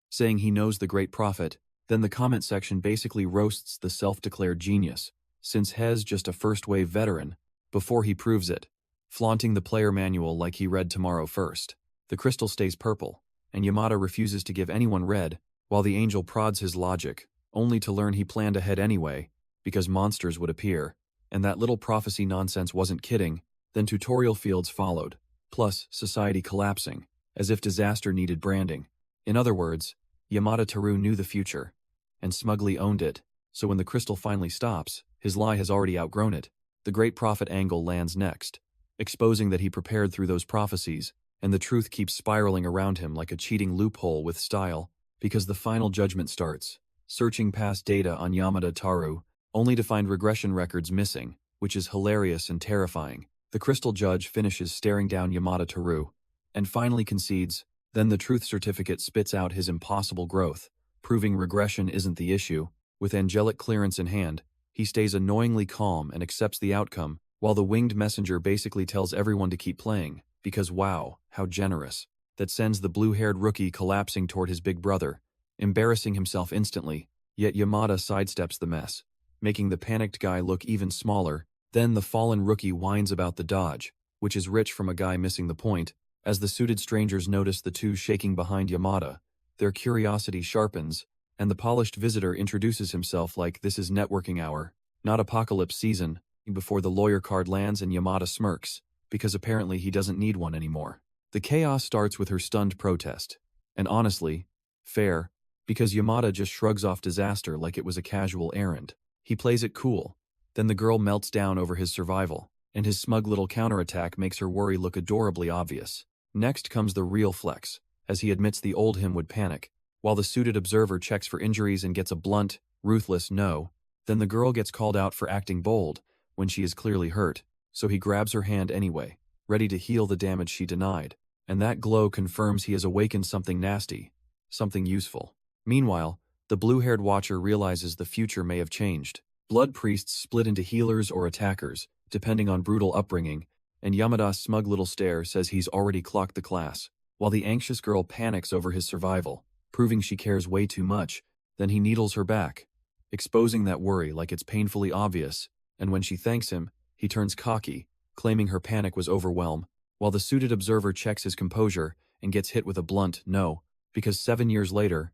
saying he knows the great prophet. Then the comment section basically roasts the self-declared genius, since Hez just a first-wave veteran, before he proves it, flaunting the player manual like he read Tomorrow first. The crystal stays purple, and Yamada refuses to give anyone red, while the angel prods his logic, only to learn he planned ahead anyway, because monsters would appear, and that little prophecy nonsense wasn't kidding. Then tutorial fields followed, plus society collapsing, as if disaster needed branding. In other words, Yamada Taru knew the future, and smugly owned it, so when the crystal finally stops, his lie has already outgrown it. The great prophet angle lands next, exposing that he prepared through those prophecies, and the truth keeps spiraling around him like a cheating loophole with style, because the final judgment starts, searching past data on Yamada Taru, only to find regression records missing, which is hilarious and terrifying. The crystal judge finishes staring down Yamada Taru, and finally concedes. Then the truth certificate spits out his impossible growth, proving regression isn't the issue. With angelic clearance in hand, he stays annoyingly calm and accepts the outcome, while the winged messenger basically tells everyone to keep playing, because wow, how generous. That sends the blue-haired rookie collapsing toward his big brother, embarrassing himself instantly, yet Yamada sidesteps the mess, making the panicked guy look even smaller. Then the fallen rookie whines about the dodge, which is rich from a guy missing the point. As the suited strangers notice the two shaking behind Yamada, their curiosity sharpens, and the polished visitor introduces himself like this is networking hour, not apocalypse season, before the lawyer card lands and Yamada smirks, because apparently he doesn't need one anymore. The chaos starts with her stunned protest, and honestly, fair, because Yamada just shrugs off disaster like it was a casual errand. He plays it cool, then the girl melts down over his survival, and his smug little counterattack makes her worry look adorably obvious. Next comes the real flex, as he admits the old him would panic, while the suited observer checks for injuries and gets a blunt, ruthless no. Then the girl gets called out for acting bold, when she is clearly hurt, so he grabs her hand anyway, ready to heal the damage she denied, and that glow confirms he has awakened something nasty, something useful. Meanwhile, the blue-haired watcher realizes the future may have changed. Blood priests split into healers or attackers, depending on brutal upbringing, and Yamada's smug little stare says he's already clocked the class, while the anxious girl panics over his survival, proving she cares way too much. Then he needles her back, exposing that worry like it's painfully obvious, and when she thanks him, he turns cocky, claiming her panic was overwhelmed, while the suited observer checks his composure and gets hit with a blunt no, because 7 years later,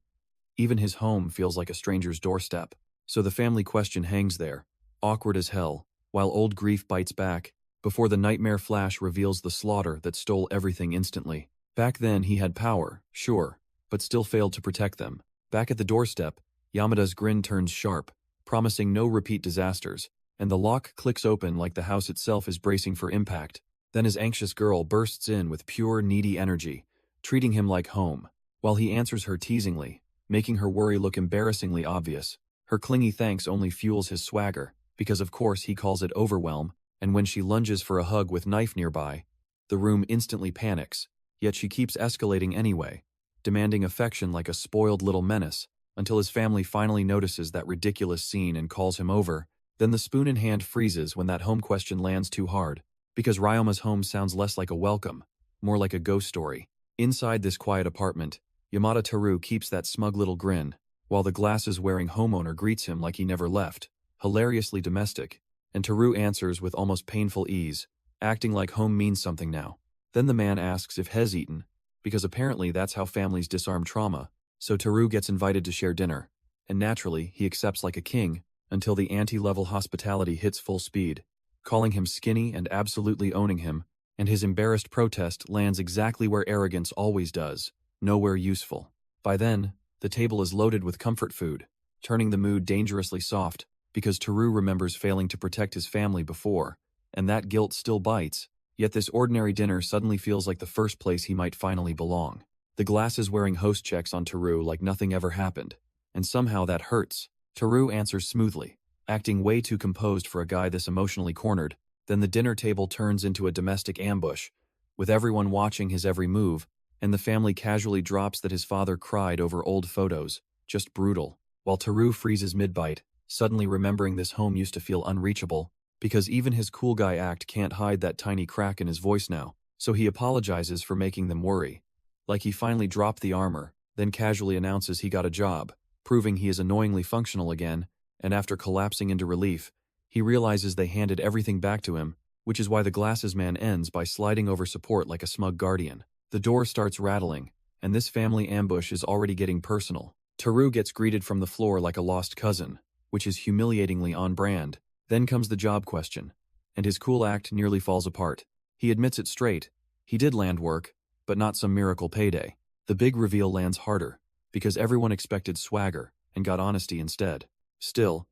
even his home feels like a stranger's doorstep. So the family question hangs there, awkward as hell, while old grief bites back, before the nightmare flash reveals the slaughter that stole everything instantly. Back then he had power, sure, but still failed to protect them. Back at the doorstep, Yamada's grin turns sharp, promising no repeat disasters, and the lock clicks open like the house itself is bracing for impact. Then his anxious girl bursts in with pure needy energy, treating him like home, while he answers her teasingly, making her worry look embarrassingly obvious. Her clingy thanks only fuels his swagger, because of course he calls it overwhelm, and when she lunges for a hug with knife nearby, the room instantly panics, yet she keeps escalating anyway, demanding affection like a spoiled little menace. until his family finally notices that ridiculous scene and calls him over. Then the spoon in hand freezes when that home question lands too hard, because Ryoma's home sounds less like a welcome, more like a ghost story. Inside this quiet apartment, Yamada Teru keeps that smug little grin, while the glasses-wearing homeowner greets him like he never left, hilariously domestic, and Teru answers with almost painful ease, acting like home means something now. Then the man asks if he's eaten, because apparently that's how families disarm trauma, so Teru gets invited to share dinner, and naturally he accepts like a king, until the ante-level hospitality hits full speed, calling him skinny and absolutely owning him, and his embarrassed protest lands exactly where arrogance always does, nowhere useful. By then, the table is loaded with comfort food, turning the mood dangerously soft, because Teru remembers failing to protect his family before, and that guilt still bites, yet this ordinary dinner suddenly feels like the first place he might finally belong. The glasses-wearing host checks on Teru like nothing ever happened, and somehow that hurts. Teru answers smoothly, acting way too composed for a guy this emotionally cornered. Then the dinner table turns into a domestic ambush, with everyone watching his every move, and the family casually drops that his father cried over old photos, just brutal, while Teru freezes mid-bite, suddenly remembering this home used to feel unreachable, because even his cool guy act can't hide that tiny crack in his voice now, so he apologizes for making them worry. Like he finally dropped the armor, then casually announces he got a job, proving he is annoyingly functional again, and after collapsing into relief, he realizes they handed everything back to him, which is why the glasses man ends by sliding over support like a smug guardian. The door starts rattling, and this family ambush is already getting personal. Teru gets greeted from the floor like a lost cousin, which is humiliatingly on brand. Then comes the job question, and his cool act nearly falls apart. He admits it straight. He did land work, but not some miracle payday. The big reveal lands harder, because everyone expected swagger and got honesty instead. Still,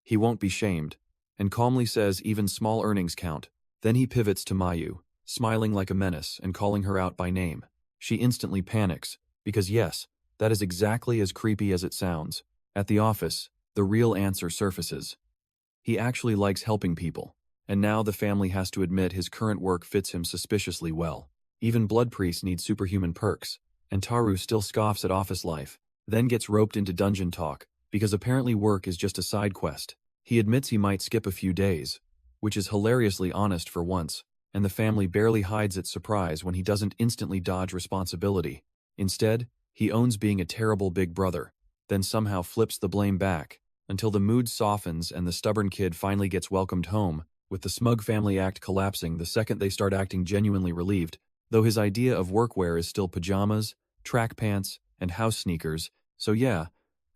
he won't be shamed, and calmly says even small earnings count. Then he pivots to Mayu, smiling like a menace and calling her out by name. She instantly panics, because yes, that is exactly as creepy as it sounds. At the office, the real answer surfaces. He actually likes helping people, and now the family has to admit his current work fits him suspiciously well. Even blood priests need superhuman perks, and Taru still scoffs at office life, then gets roped into dungeon talk, because apparently work is just a side quest. He admits he might skip a few days, which is hilariously honest for once, and the family barely hides its surprise when he doesn't instantly dodge responsibility. Instead, he owns being a terrible big brother, then somehow flips the blame back, until the mood softens and the stubborn kid finally gets welcomed home, with the smug family act collapsing the second they start acting genuinely relieved, though his idea of workwear is still pajamas, track pants, and house sneakers, so yeah,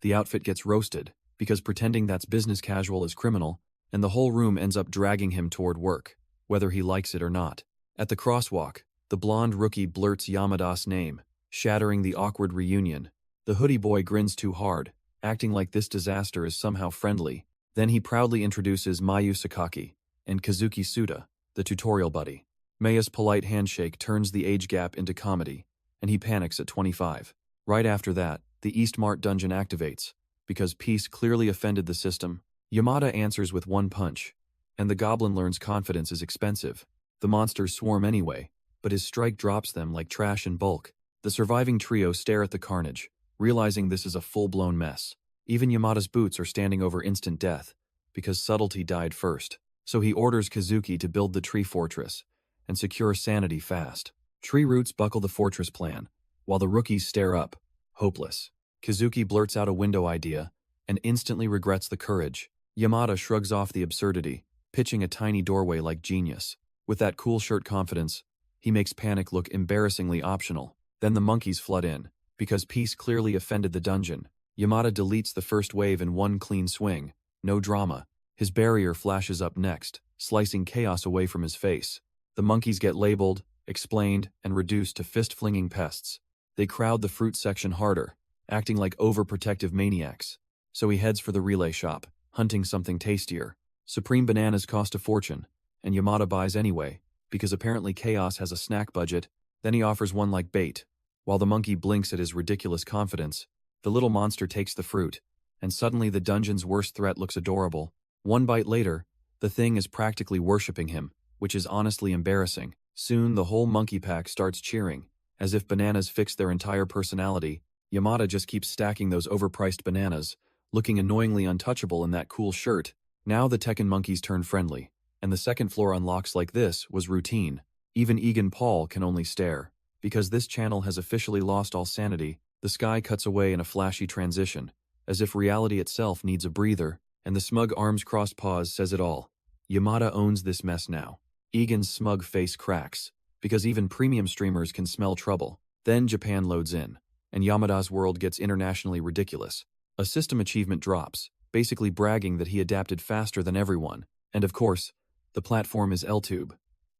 the outfit gets roasted, because pretending that's business casual is criminal, and the whole room ends up dragging him toward work, whether he likes it or not. At the crosswalk, the blonde rookie blurts Yamada's name, shattering the awkward reunion. The hoodie boy grins too hard, acting like this disaster is somehow friendly. Then he proudly introduces Mayu Sakaki and Kazuki Suda, the tutorial buddy. Meia's polite handshake turns the age gap into comedy, and he panics at 25. Right after that, the East Mart dungeon activates, because peace clearly offended the system. Yamada answers with one punch, and the goblin learns confidence is expensive. The monsters swarm anyway, but his strike drops them like trash in bulk. The surviving trio stare at the carnage, realizing this is a full-blown mess. Even Yamada's boots are standing over instant death, because subtlety died first. So he orders Kazuki to build the tree fortress and secure sanity fast. Tree roots buckle the fortress plan, while the rookies stare up, hopeless. Kazuki blurts out a window idea and instantly regrets the courage. Yamada shrugs off the absurdity, pitching a tiny doorway like genius. With that cool shirt confidence, he makes panic look embarrassingly optional. Then the monkeys flood in. Because peace clearly offended the dungeon, Yamada deletes the first wave in one clean swing. No drama. His barrier flashes up next, slicing chaos away from his face. The monkeys get labeled, explained, and reduced to fist-flinging pests. They crowd the fruit section harder, acting like overprotective maniacs. So he heads for the relay shop, hunting something tastier. Supreme bananas cost a fortune, and Yamada buys anyway, because apparently chaos has a snack budget. Then he offers one like bait. While the monkey blinks at his ridiculous confidence, the little monster takes the fruit, and suddenly the dungeon's worst threat looks adorable. One bite later, the thing is practically worshipping him, which is honestly embarrassing. Soon the whole monkey pack starts cheering, as if bananas fix their entire personality, Yamada just keeps stacking those overpriced bananas, looking annoyingly untouchable in that cool shirt. Now the Tekken monkeys turn friendly, and the second floor unlocks like this was routine. Even Egan Paul can only stare. Because this channel has officially lost all sanity, the sky cuts away in a flashy transition, as if reality itself needs a breather, and the smug arms-crossed pause says it all. Yamada owns this mess now. Egan's smug face cracks, because even premium streamers can smell trouble. Then Japan loads in, and Yamada's world gets internationally ridiculous. A system achievement drops, basically bragging that he adapted faster than everyone, and of course, the platform is LTube.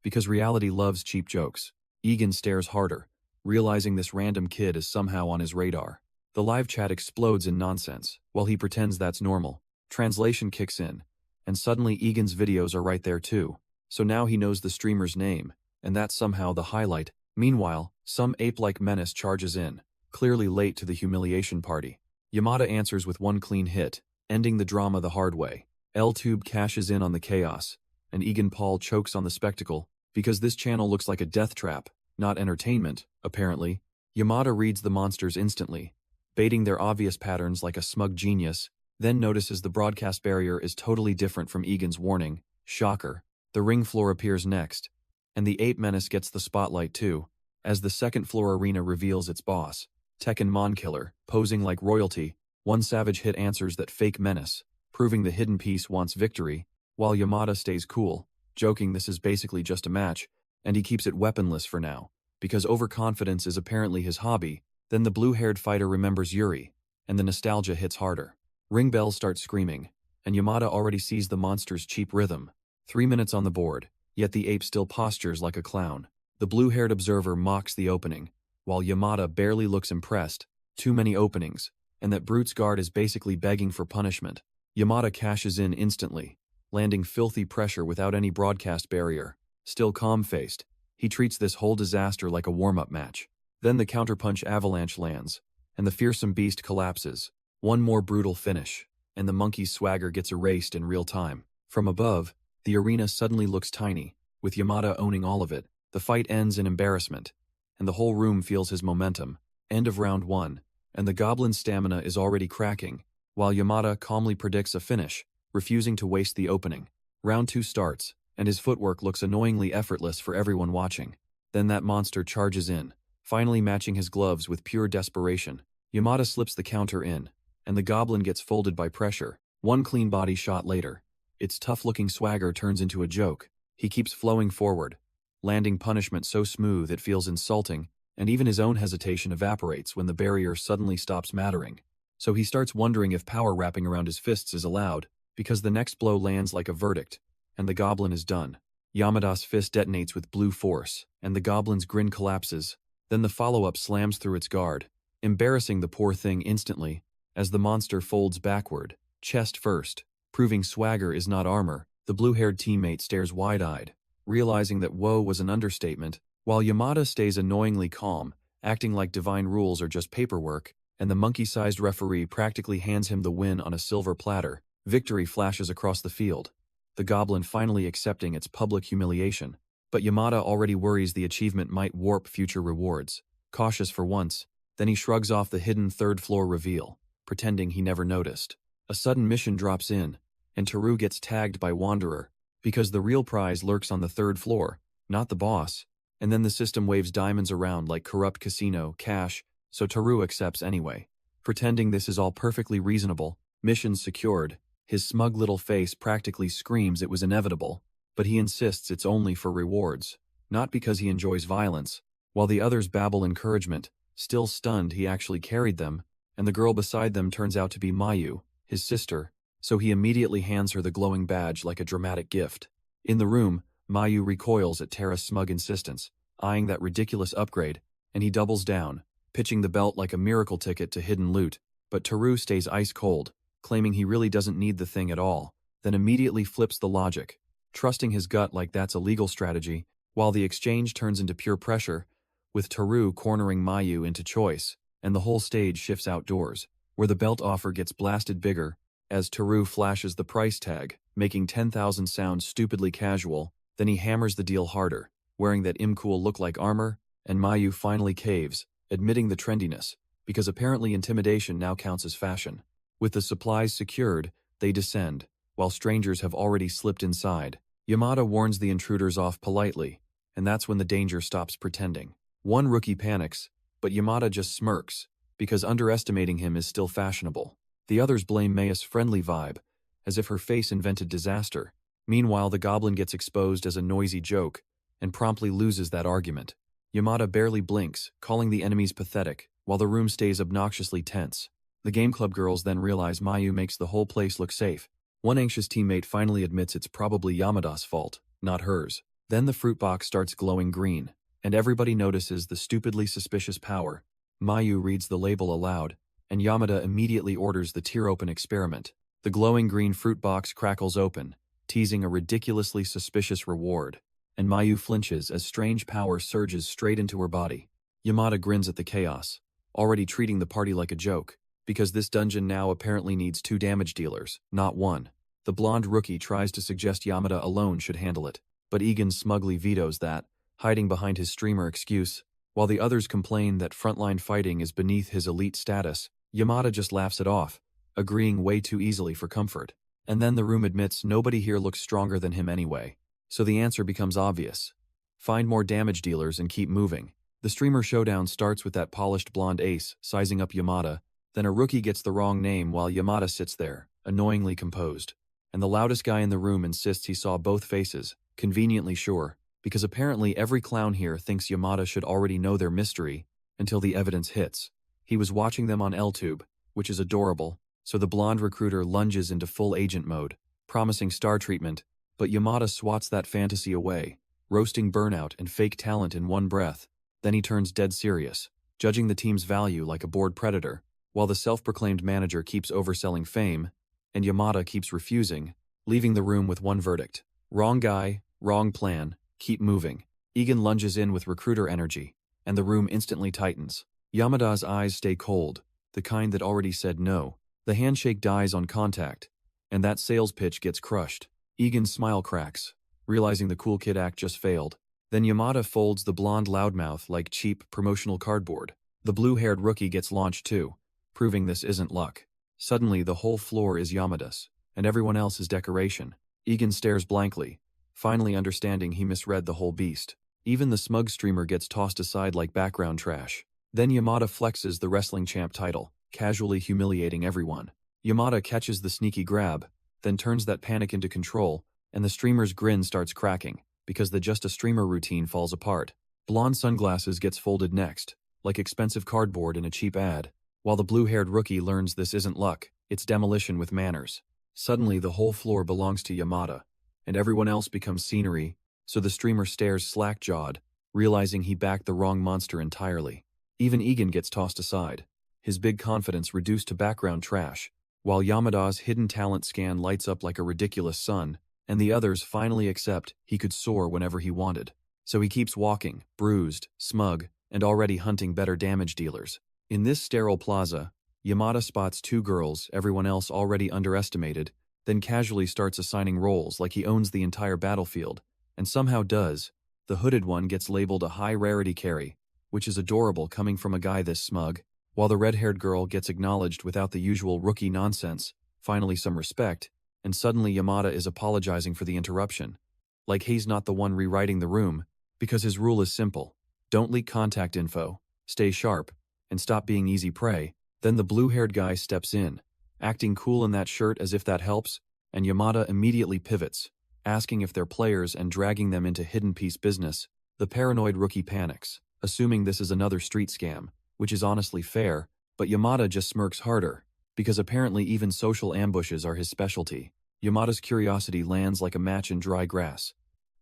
Because reality loves cheap jokes. Egan stares harder, realizing this random kid is somehow on his radar. The live chat explodes in nonsense, while he pretends that's normal. Translation kicks in, and suddenly Egan's videos are right there too. So now he knows the streamer's name, and that's somehow the highlight. Meanwhile, some ape-like menace charges in, clearly late to the humiliation party. Yamada answers with one clean hit, ending the drama the hard way. LTube cashes in on the chaos, and Egan Paul chokes on the spectacle, because this channel looks like a death trap, not entertainment, apparently. Yamada reads the monsters instantly, baiting their obvious patterns like a smug genius, then notices the broadcast barrier is totally different from Egan's warning. Shocker. The ring floor appears next, and the ape menace gets the spotlight too, as the second floor arena reveals its boss, Tekken Monkiller, posing like royalty. One savage hit answers that fake menace, proving the hidden piece wants victory, while Yamada stays cool, joking this is basically just a match, and he keeps it weaponless for now, because overconfidence is apparently his hobby. Then the blue-haired fighter remembers Yuri, and the nostalgia hits harder. Ring bells start screaming, and Yamada already sees the monster's cheap rhythm. 3 minutes on the board, yet the ape still postures like a clown. The blue-haired observer mocks the opening, while Yamada barely looks impressed. Too many openings, and that brute's guard is basically begging for punishment. Yamada cashes in instantly, landing filthy pressure without any broadcast barrier. Still calm-faced, he treats this whole disaster like a warm-up match. Then the counterpunch avalanche lands, and the fearsome beast collapses. One more brutal finish, and the monkey's swagger gets erased in real time. From above, the arena suddenly looks tiny, with Yamada owning all of it. The fight ends in embarrassment, and the whole room feels his momentum. End of round 1, and the goblin's stamina is already cracking, while Yamada calmly predicts a finish, refusing to waste the opening. Round 2 starts, and his footwork looks annoyingly effortless for everyone watching. Then that monster charges in, finally matching his gloves with pure desperation. Yamada slips the counter in, and the goblin gets folded by pressure. One clean body shot later, its tough-looking swagger turns into a joke. He keeps flowing forward, landing punishment so smooth it feels insulting, and even his own hesitation evaporates when the barrier suddenly stops mattering. So he starts wondering if power wrapping around his fists is allowed, because the next blow lands like a verdict, and the goblin is done. Yamada's fist detonates with blue force, and the goblin's grin collapses. Then the follow-up slams through its guard, embarrassing the poor thing instantly, as the monster folds backward, chest first. Proving swagger is not armor, the blue-haired teammate stares wide-eyed, realizing that woe was an understatement, while Yamada stays annoyingly calm, acting like divine rules are just paperwork, and the monkey-sized referee practically hands him the win on a silver platter. Victory flashes across the field, the goblin finally accepting its public humiliation. But Yamada already worries the achievement might warp future rewards. Cautious for once, then he shrugs off the hidden third-floor reveal, pretending he never noticed. A sudden mission drops in, and Teru gets tagged by Wanderer, because the real prize lurks on the third floor, not the boss. And then the system waves diamonds around like corrupt casino cash, so Teru accepts anyway. Pretending this is all perfectly reasonable, mission secured, his smug little face practically screams it was inevitable, but he insists it's only for rewards, not because he enjoys violence. While the others babble encouragement, still stunned he actually carried them, and the girl beside them turns out to be Mayu, his sister, so he immediately hands her the glowing badge like a dramatic gift. In the room, Mayu recoils at Terra's smug insistence, eyeing that ridiculous upgrade, and he doubles down, pitching the belt like a miracle ticket to hidden loot. But Teru stays ice cold, claiming he really doesn't need the thing at all, then immediately flips the logic, trusting his gut like that's a legal strategy, while the exchange turns into pure pressure, with Teru cornering Mayu into choice, and the whole stage shifts outdoors, where the belt offer gets blasted bigger, as Teru flashes the price tag, making 10,000 sound stupidly casual. Then he hammers the deal harder, wearing that imcool look like armor, and Mayu finally caves, admitting the trendiness, because apparently intimidation now counts as fashion. With the supplies secured, they descend, while strangers have already slipped inside. Yamada warns the intruders off politely, and that's when the danger stops pretending. One rookie panics, but Yamada just smirks, because underestimating him is still fashionable. The others blame May's friendly vibe, as if her face invented disaster. Meanwhile, the goblin gets exposed as a noisy joke, and promptly loses that argument. Yamada barely blinks, calling the enemies pathetic, while the room stays obnoxiously tense. The game club girls then realize Mayu makes the whole place look safe. One anxious teammate finally admits it's probably Yamada's fault, not hers. Then the fruit box starts glowing green, and everybody notices the stupidly suspicious power. Mayu reads the label aloud, and Yamada immediately orders the tear-open experiment. The glowing green fruit box crackles open, teasing a ridiculously suspicious reward, and Mayu flinches as strange power surges straight into her body. Yamada grins at the chaos, already treating the party like a joke, because this dungeon now apparently needs 2 damage dealers, not 1. The blonde rookie tries to suggest Yamada alone should handle it, but Egan smugly vetoes that, hiding behind his streamer excuse. While the others complain that frontline fighting is beneath his elite status, Yamada just laughs it off, agreeing way too easily for comfort. And then the room admits nobody here looks stronger than him anyway. So the answer becomes obvious. Find more damage dealers and keep moving. The streamer showdown starts with that polished blonde ace sizing up Yamada, then a rookie gets the wrong name while Yamada sits there, annoyingly composed. And the loudest guy in the room insists he saw both faces, conveniently sure, because apparently every clown here thinks Yamada should already know their mystery, until the evidence hits. He was watching them on L-Tube, which is adorable, so the blonde recruiter lunges into full agent mode, promising star treatment, but Yamada swats that fantasy away, roasting burnout and fake talent in one breath. Then he turns dead serious, judging the team's value like a bored predator, while the self-proclaimed manager keeps overselling fame, and Yamada keeps refusing, leaving the room with one verdict. Wrong guy, wrong plan, keep moving. Egan lunges in with recruiter energy, and the room instantly tightens. Yamada's eyes stay cold, the kind that already said no. The handshake dies on contact, and that sales pitch gets crushed. Egan's smile cracks, realizing the cool kid act just failed. Then Yamada folds the blonde loudmouth like cheap promotional cardboard. The blue-haired rookie gets launched too, proving this isn't luck. Suddenly the whole floor is Yamada's, and everyone else is decoration. Egan stares blankly, finally understanding he misread the whole beast. Even the smug streamer gets tossed aside like background trash. Then Yamada flexes the wrestling champ title, casually humiliating everyone. Yamada catches the sneaky grab, then turns that panic into control, and the streamer's grin starts cracking, because the just a streamer routine falls apart. Blonde sunglasses gets folded next, like expensive cardboard in a cheap ad, while the blue-haired rookie learns this isn't luck, it's demolition with manners. Suddenly the whole floor belongs to Yamada, and everyone else becomes scenery, so the streamer stares slack-jawed, realizing he backed the wrong monster entirely. Even Egan gets tossed aside, his big confidence reduced to background trash, while Yamada's hidden talent scan lights up like a ridiculous sun, and the others finally accept he could soar whenever he wanted. So he keeps walking, bruised, smug, and already hunting better damage dealers. In this sterile plaza, Yamada spots 2 girls everyone else already underestimated, then casually starts assigning roles like he owns the entire battlefield, and somehow does. The hooded one gets labeled a high-rarity carry, which is adorable coming from a guy this smug, while the red-haired girl gets acknowledged without the usual rookie nonsense, finally some respect, and suddenly Yamada is apologizing for the interruption. Like he's not the one rewriting the room, because his rule is simple. Don't leak contact info, stay sharp, and stop being easy prey. Then the blue-haired guy steps in, acting cool in that shirt as if that helps, and Yamada immediately pivots, asking if they're players and dragging them into hidden piece business. The paranoid rookie panics, assuming this is another street scam, which is honestly fair, but Yamada just smirks harder, because apparently even social ambushes are his specialty. Yamada's curiosity lands like a match in dry grass,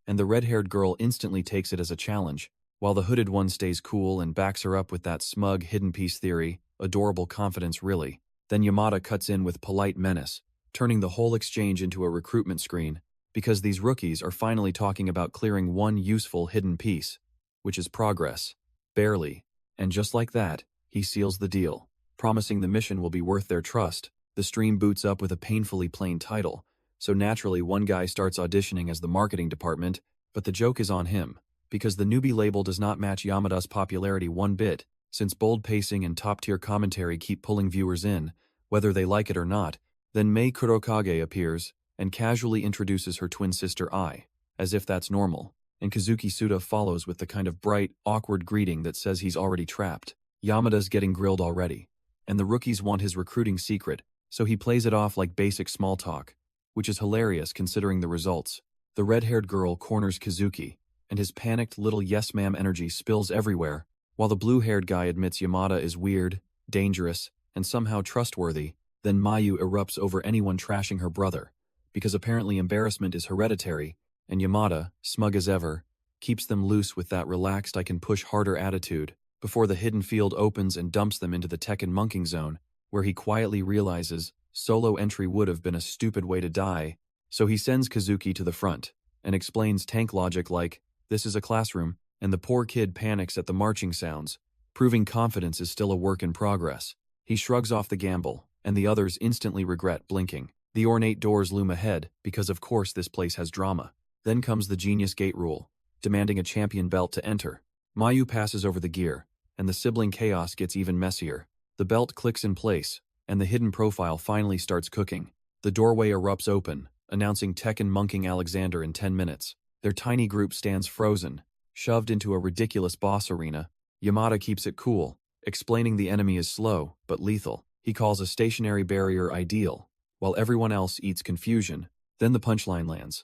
and the red-haired girl instantly takes it as a challenge, while the hooded one stays cool and backs her up with that smug hidden piece theory, adorable confidence really. Then Yamada cuts in with polite menace, turning the whole exchange into a recruitment screen, because these rookies are finally talking about clearing one useful hidden piece, which is progress. Barely. And just like that, he seals the deal, promising the mission will be worth their trust. The stream boots up with a painfully plain title, so naturally one guy starts auditioning as the marketing department, but the joke is on him, because the newbie label does not match Yamada's popularity one bit, Since bold pacing and top-tier commentary keep pulling viewers in, whether they like it or not, then Mei Kurokage appears and casually introduces her twin sister Ai, as if that's normal, and Kazuki Suda follows with the kind of bright, awkward greeting that says he's already trapped. Yamada's getting grilled already, and the rookies want his recruiting secret, so he plays it off like basic small talk, which is hilarious considering the results. The red-haired girl corners Kazuki, and his panicked little yes ma'am energy spills everywhere, while the blue-haired guy admits Yamada is weird, dangerous, and somehow trustworthy. Then Mayu erupts over anyone trashing her brother, because apparently embarrassment is hereditary, and Yamada, smug as ever, keeps them loose with that relaxed I can push harder attitude, before the hidden field opens and dumps them into the Tekken monking zone, where he quietly realizes solo entry would have been a stupid way to die, so he sends Kazuki to the front, and explains tank logic like, this is a classroom, and the poor kid panics at the marching sounds, proving confidence is still a work in progress. He shrugs off the gamble, and the others instantly regret blinking. The ornate doors loom ahead, because of course this place has drama. Then comes the genius gate rule, demanding a champion belt to enter. Mayu passes over the gear, and the sibling chaos gets even messier. The belt clicks in place, and the hidden profile finally starts cooking. The doorway erupts open, announcing Tekken monking Alexander in 10 minutes. Their tiny group stands frozen, shoved into a ridiculous boss arena. Yamada keeps it cool, explaining the enemy is slow, but lethal. He calls a stationary barrier ideal, while everyone else eats confusion. Then the punchline lands.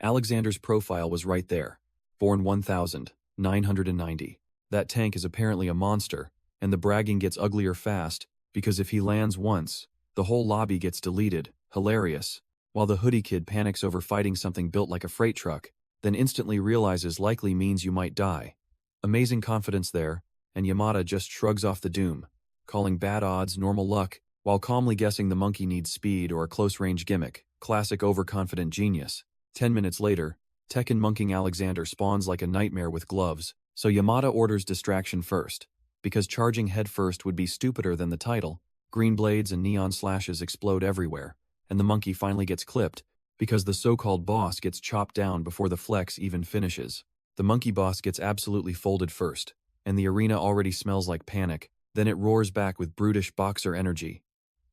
Alexander's profile was right there. Born 1990. That tank is apparently a monster, and the bragging gets uglier fast, because if he lands once, the whole lobby gets deleted. Hilarious. While the hoodie kid panics over fighting something built like a freight truck, then instantly realizes likely means you might die. Amazing confidence there, and Yamada just shrugs off the doom, calling bad odds normal luck, while calmly guessing the monkey needs speed or a close-range gimmick. Classic overconfident genius. 10 minutes later, Tekken monking Alexander spawns like a nightmare with gloves, so Yamada orders distraction first, because charging headfirst would be stupider than the title. Green blades and neon slashes explode everywhere, and the monkey finally gets clipped, because the so-called boss gets chopped down before the flex even finishes. The monkey boss gets absolutely folded first, and the arena already smells like panic. Then it roars back with brutish boxer energy.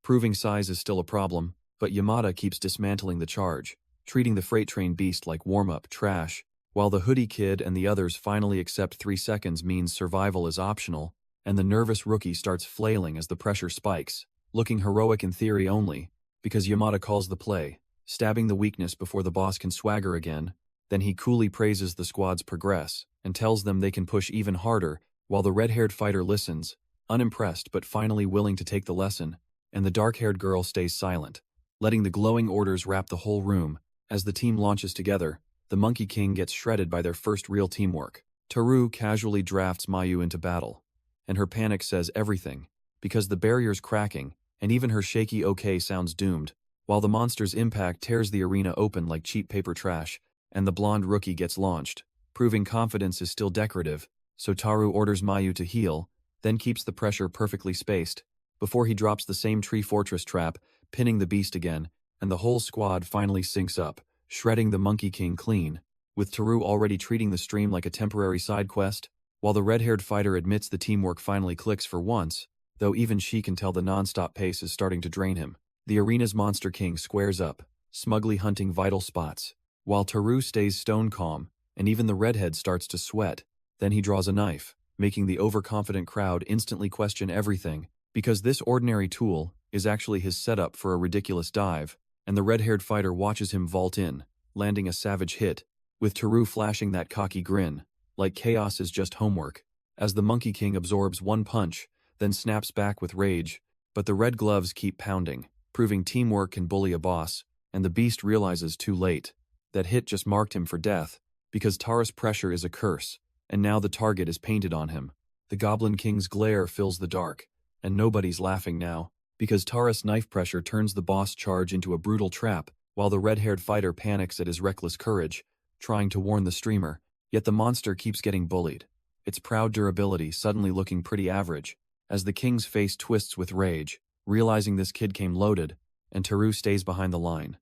Proving size is still a problem, but Yamada keeps dismantling the charge, treating the freight train beast like warm-up trash, while the hoodie kid and the others finally accept 3 seconds means survival is optional, and the nervous rookie starts flailing as the pressure spikes, looking heroic in theory only, because Yamada calls the play, stabbing the weakness before the boss can swagger again. Then he coolly praises the squad's progress, and tells them they can push even harder, while the red-haired fighter listens, unimpressed but finally willing to take the lesson, and the dark-haired girl stays silent, letting the glowing orders wrap the whole room. As the team launches together, the Monkey King gets shredded by their first real teamwork. Taru casually drafts Mayu into battle, and her panic says everything, because the barrier's cracking, and even her shaky okay sounds doomed, while the monster's impact tears the arena open like cheap paper trash, and the blonde rookie gets launched, proving confidence is still decorative, so Taru orders Mayu to heal, then keeps the pressure perfectly spaced, before he drops the same tree fortress trap, pinning the beast again, and the whole squad finally syncs up, shredding the Monkey King clean, with Taru already treating the stream like a temporary side quest, while the red-haired fighter admits the teamwork finally clicks for once, though even she can tell the non-stop pace is starting to drain him. The arena's Monster King squares up, smugly hunting vital spots, while Taru stays stone calm, and even the redhead starts to sweat. Then he draws a knife, making the overconfident crowd instantly question everything, because this ordinary tool is actually his setup for a ridiculous dive, and the red-haired fighter watches him vault in, landing a savage hit, with Taru flashing that cocky grin, like chaos is just homework, as the Monkey King absorbs one punch, then snaps back with rage, but the red gloves keep pounding, proving teamwork can bully a boss, and the beast realizes too late that hit just marked him for death, because Taurus pressure is a curse, and now the target is painted on him. The Goblin King's glare fills the dark, and nobody's laughing now, because Taurus knife pressure turns the boss charge into a brutal trap, while the red-haired fighter panics at his reckless courage, trying to warn the streamer, yet the monster keeps getting bullied, its proud durability suddenly looking pretty average, as the king's face twists with rage, realizing this kid came loaded, and Taru stays behind the line,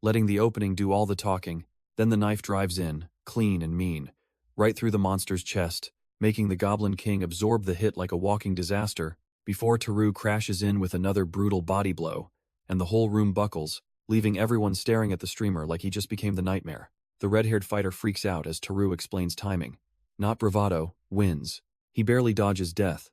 letting the opening do all the talking. Then the knife drives in, clean and mean, right through the monster's chest, making the Goblin King absorb the hit like a walking disaster, before Teru crashes in with another brutal body blow, and the whole room buckles, leaving everyone staring at the streamer like he just became the nightmare. The red-haired fighter freaks out as Teru explains timing. Not bravado, wins. He barely dodges death,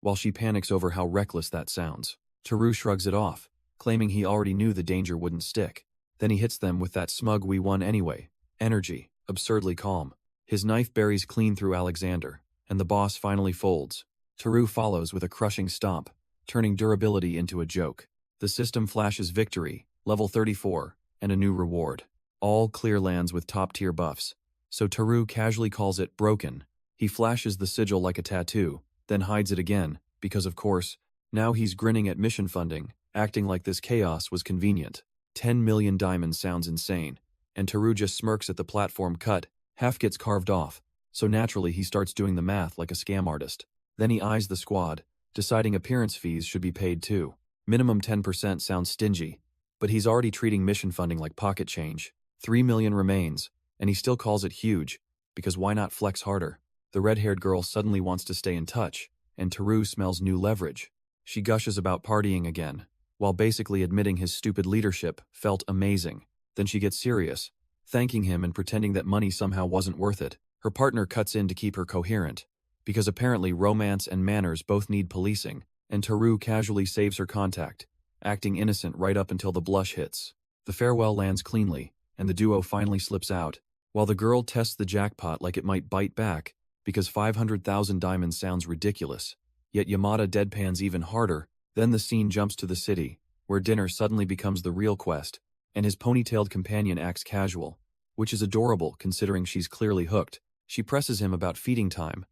while she panics over how reckless that sounds. Teru shrugs it off, claiming he already knew the danger wouldn't stick. Then he hits them with that smug "we won anyway" energy, absurdly calm. His knife buries clean through Alexander, and the boss finally folds. Teru follows with a crushing stomp, turning durability into a joke. The system flashes victory, level 34, and a new reward. All clear lands with top-tier buffs, so Teru casually calls it broken. He flashes the sigil like a tattoo, then hides it again, because of course, now he's grinning at mission funding, acting like this chaos was convenient. 10 million diamonds sounds insane, and Teru just smirks at the platform cut. Half gets carved off, so naturally he starts doing the math like a scam artist. Then he eyes the squad, deciding appearance fees should be paid too. Minimum 10% sounds stingy, but he's already treating mission funding like pocket change. 3 million remains, and he still calls it huge, because why not flex harder? The red-haired girl suddenly wants to stay in touch, and Teru smells new leverage. She gushes about partying again, while basically admitting his stupid leadership felt amazing. Then she gets serious, thanking him and pretending that money somehow wasn't worth it. Her partner cuts in to keep her coherent, because apparently romance and manners both need policing, and Teru casually saves her contact, acting innocent right up until the blush hits. The farewell lands cleanly, and the duo finally slips out, while the girl tests the jackpot like it might bite back, because 500,000 diamonds sounds ridiculous. Yet Yamada deadpans even harder. Then the scene jumps to the city, where dinner suddenly becomes the real quest, and his ponytailed companion acts casual, which is adorable considering she's clearly hooked. She presses him about feeding time,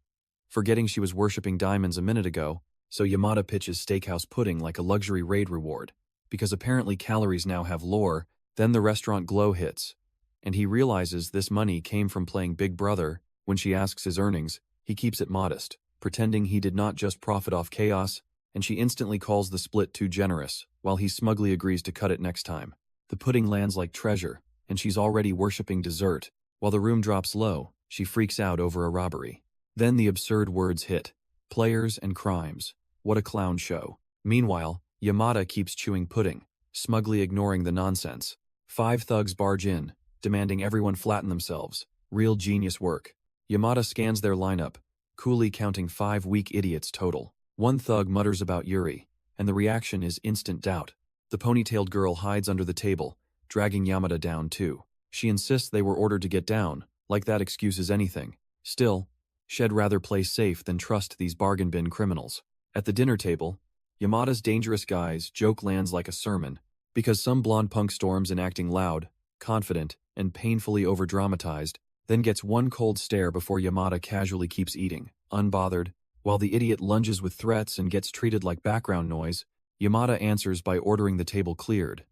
forgetting she was worshipping diamonds a minute ago, so Yamada pitches steakhouse pudding like a luxury raid reward, because apparently calories now have lore. Then the restaurant glow hits, and he realizes this money came from playing Big Brother. When she asks his earnings, he keeps it modest, pretending he did not just profit off chaos, and she instantly calls the split too generous, while he smugly agrees to cut it next time. The pudding lands like treasure, and she's already worshipping dessert. While the room drops low, she freaks out over a robbery. Then the absurd words hit. Players and crimes. What a clown show. Meanwhile, Yamada keeps chewing pudding, smugly ignoring the nonsense. 5 thugs barge in, demanding everyone flatten themselves. Real genius work. Yamada scans their lineup, coolly counting 5 weak idiots total. One thug mutters about Yuri, and the reaction is instant doubt. The ponytailed girl hides under the table, dragging Yamada down too. She insists they were ordered to get down, like that excuses anything. Still, she'd rather play safe than trust these bargain bin criminals. At the dinner table, Yamada's dangerous guys joke lands like a sermon, because some blonde punk storms in acting loud, confident, and painfully overdramatized, then gets one cold stare before Yamada casually keeps eating, unbothered. While the idiot lunges with threats and gets treated like background noise, Yamada answers by ordering the table cleared,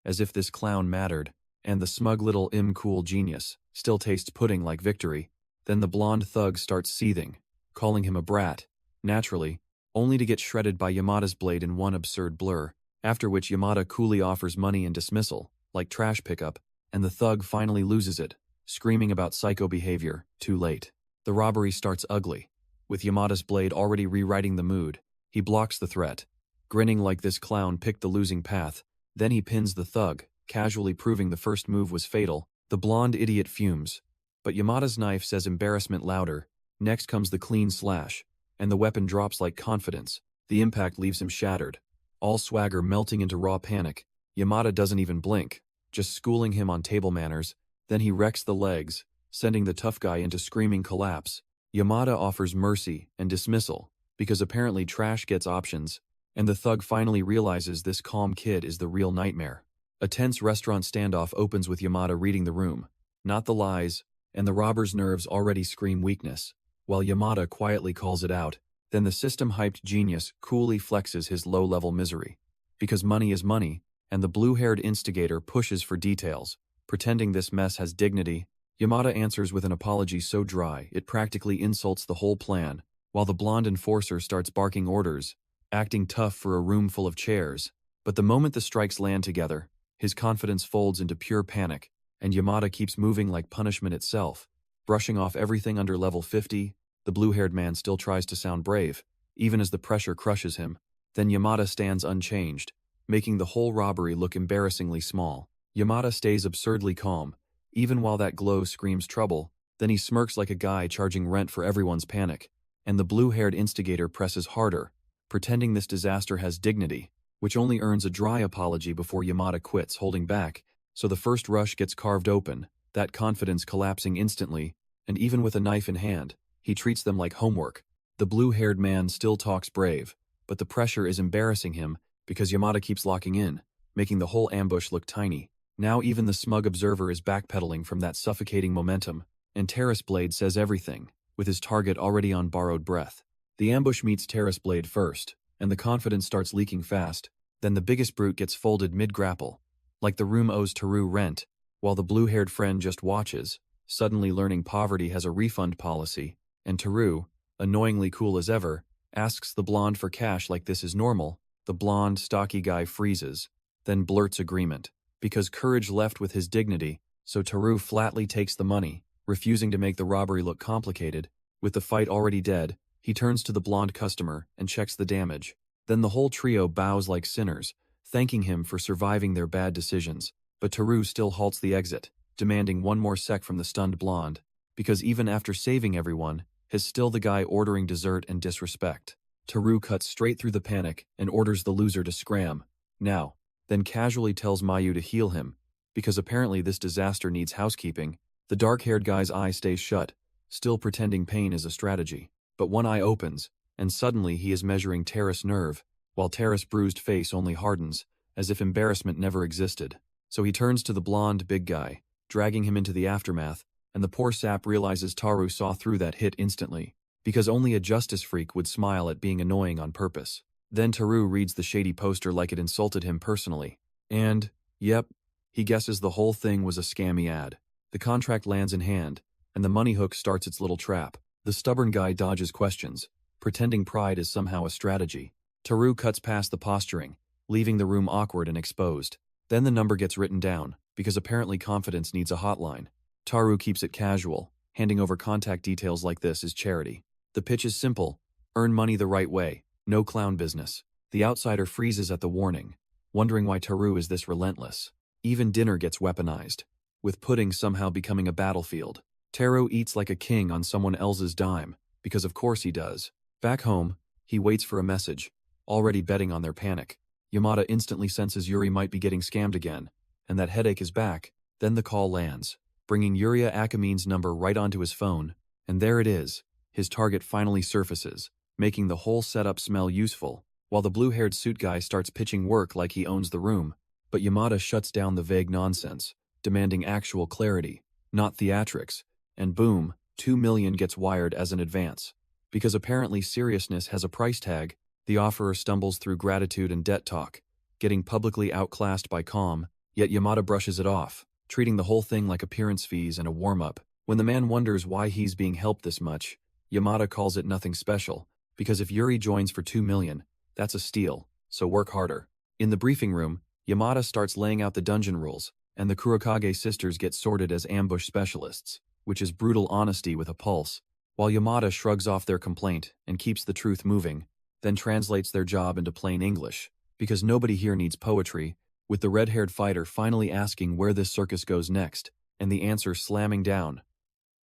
as if this clown mattered, and the smug little cool genius still tastes pudding like victory. Then the blonde thug starts seething, calling him a brat, naturally, only to get shredded by Yamada's blade in one absurd blur, after which Yamada coolly offers money and dismissal, like trash pickup, and the thug finally loses it, screaming about psycho behavior, too late. The robbery starts ugly, with Yamada's blade already rewriting the mood. He blocks the threat, grinning like this clown picked the losing path. Then he pins the thug, casually proving the first move was fatal. The blonde idiot fumes, but Yamada's knife says embarrassment louder. Next comes the clean slash, and the weapon drops like confidence. The impact leaves him shattered, all swagger melting into raw panic. Yamada doesn't even blink, just schooling him on table manners. Then he wrecks the legs, sending the tough guy into screaming collapse. Yamada offers mercy and dismissal, because apparently trash gets options, and the thug finally realizes this calm kid is the real nightmare. A tense restaurant standoff opens with Yamada reading the room, not the lies, and the robber's nerves already scream weakness, while Yamada quietly calls it out. Then the system-hyped genius coolly flexes his low-level misery, because money is money, and the blue-haired instigator pushes for details, pretending this mess has dignity. Yamada answers with an apology so dry it practically insults the whole plan, while the blonde enforcer starts barking orders, acting tough for a room full of chairs. But the moment the strikes land together, his confidence folds into pure panic, and Yamada keeps moving like punishment itself, brushing off everything under level 50. The blue-haired man still tries to sound brave, even as the pressure crushes him. Then Yamada stands unchanged, making the whole robbery look embarrassingly small. Yamada stays absurdly calm, even while that glow screams trouble. Then he smirks like a guy charging rent for everyone's panic. And the blue-haired instigator presses harder, pretending this disaster has dignity, which only earns a dry apology before Yamada quits holding back. So the first rush gets carved open, that confidence collapsing instantly, and even with a knife in hand, he treats them like homework. The blue-haired man still talks brave, but the pressure is embarrassing him because Yamada keeps locking in, making the whole ambush look tiny. Now even the smug observer is backpedaling from that suffocating momentum, and Terrace Blade says everything, with his target already on borrowed breath. The ambush meets Terrace Blade first, and the confidence starts leaking fast. Then the biggest brute gets folded mid-grapple, like the room owes Taru rent, while the blue-haired friend just watches, suddenly learning poverty has a refund policy, and Taru, annoyingly cool as ever, asks the blonde for cash like this is normal. The blonde, stocky guy freezes, then blurts agreement, because courage left with his dignity, so Taru flatly takes the money, refusing to make the robbery look complicated. With the fight already dead, he turns to the blonde customer and checks the damage. Then the whole trio bows like sinners, thanking him for surviving their bad decisions, but Taru still halts the exit, demanding one more sec from the stunned blonde, because even after saving everyone, he's still the guy ordering dessert and disrespect. Taru cuts straight through the panic and orders the loser to scram, now, then casually tells Mayu to heal him, because apparently this disaster needs housekeeping. The dark-haired guy's eye stays shut, still pretending pain is a strategy, but one eye opens, and suddenly he is measuring Terrace's nerve, while Terrace's bruised face only hardens, as if embarrassment never existed. So he turns to the blonde big guy, dragging him into the aftermath, and the poor sap realizes Taru saw through that hit instantly, because only a justice freak would smile at being annoying on purpose. Then Taru reads the shady poster like it insulted him personally. And, yep, he guesses the whole thing was a scammy ad. The contract lands in hand, and the money hook starts its little trap. The stubborn guy dodges questions, pretending pride is somehow a strategy. Taru cuts past the posturing, leaving the room awkward and exposed. Then the number gets written down, because apparently confidence needs a hotline. Taru keeps it casual, handing over contact details like this is charity. The pitch is simple: earn money the right way, no clown business. The outsider freezes at the warning, wondering why Taru is this relentless. Even dinner gets weaponized, with pudding somehow becoming a battlefield. Taru eats like a king on someone else's dime, because of course he does. Back home, he waits for a message, already betting on their panic. Yamada instantly senses Yuri might be getting scammed again, and that headache is back. Then the call lands, bringing Yuria Akamine's number right onto his phone, and there it is. His target finally surfaces, making the whole setup smell useful, while the blue-haired suit guy starts pitching work like he owns the room. But Yamada shuts down the vague nonsense, demanding actual clarity, not theatrics, and boom, 2 million gets wired as an advance. Because apparently seriousness has a price tag, the offerer stumbles through gratitude and debt talk, getting publicly outclassed by calm, yet Yamada brushes it off, treating the whole thing like appearance fees and a warm-up. When the man wonders why he's being helped this much, Yamada calls it nothing special, because if Yuri joins for 2 million, that's a steal, so work harder. In the briefing room, Yamada starts laying out the dungeon rules, and the Kurokage sisters get sorted as ambush specialists, which is brutal honesty with a pulse, while Yamada shrugs off their complaint and keeps the truth moving, then translates their job into plain English, because nobody here needs poetry, with the red-haired fighter finally asking where this circus goes next, and the answer slamming down.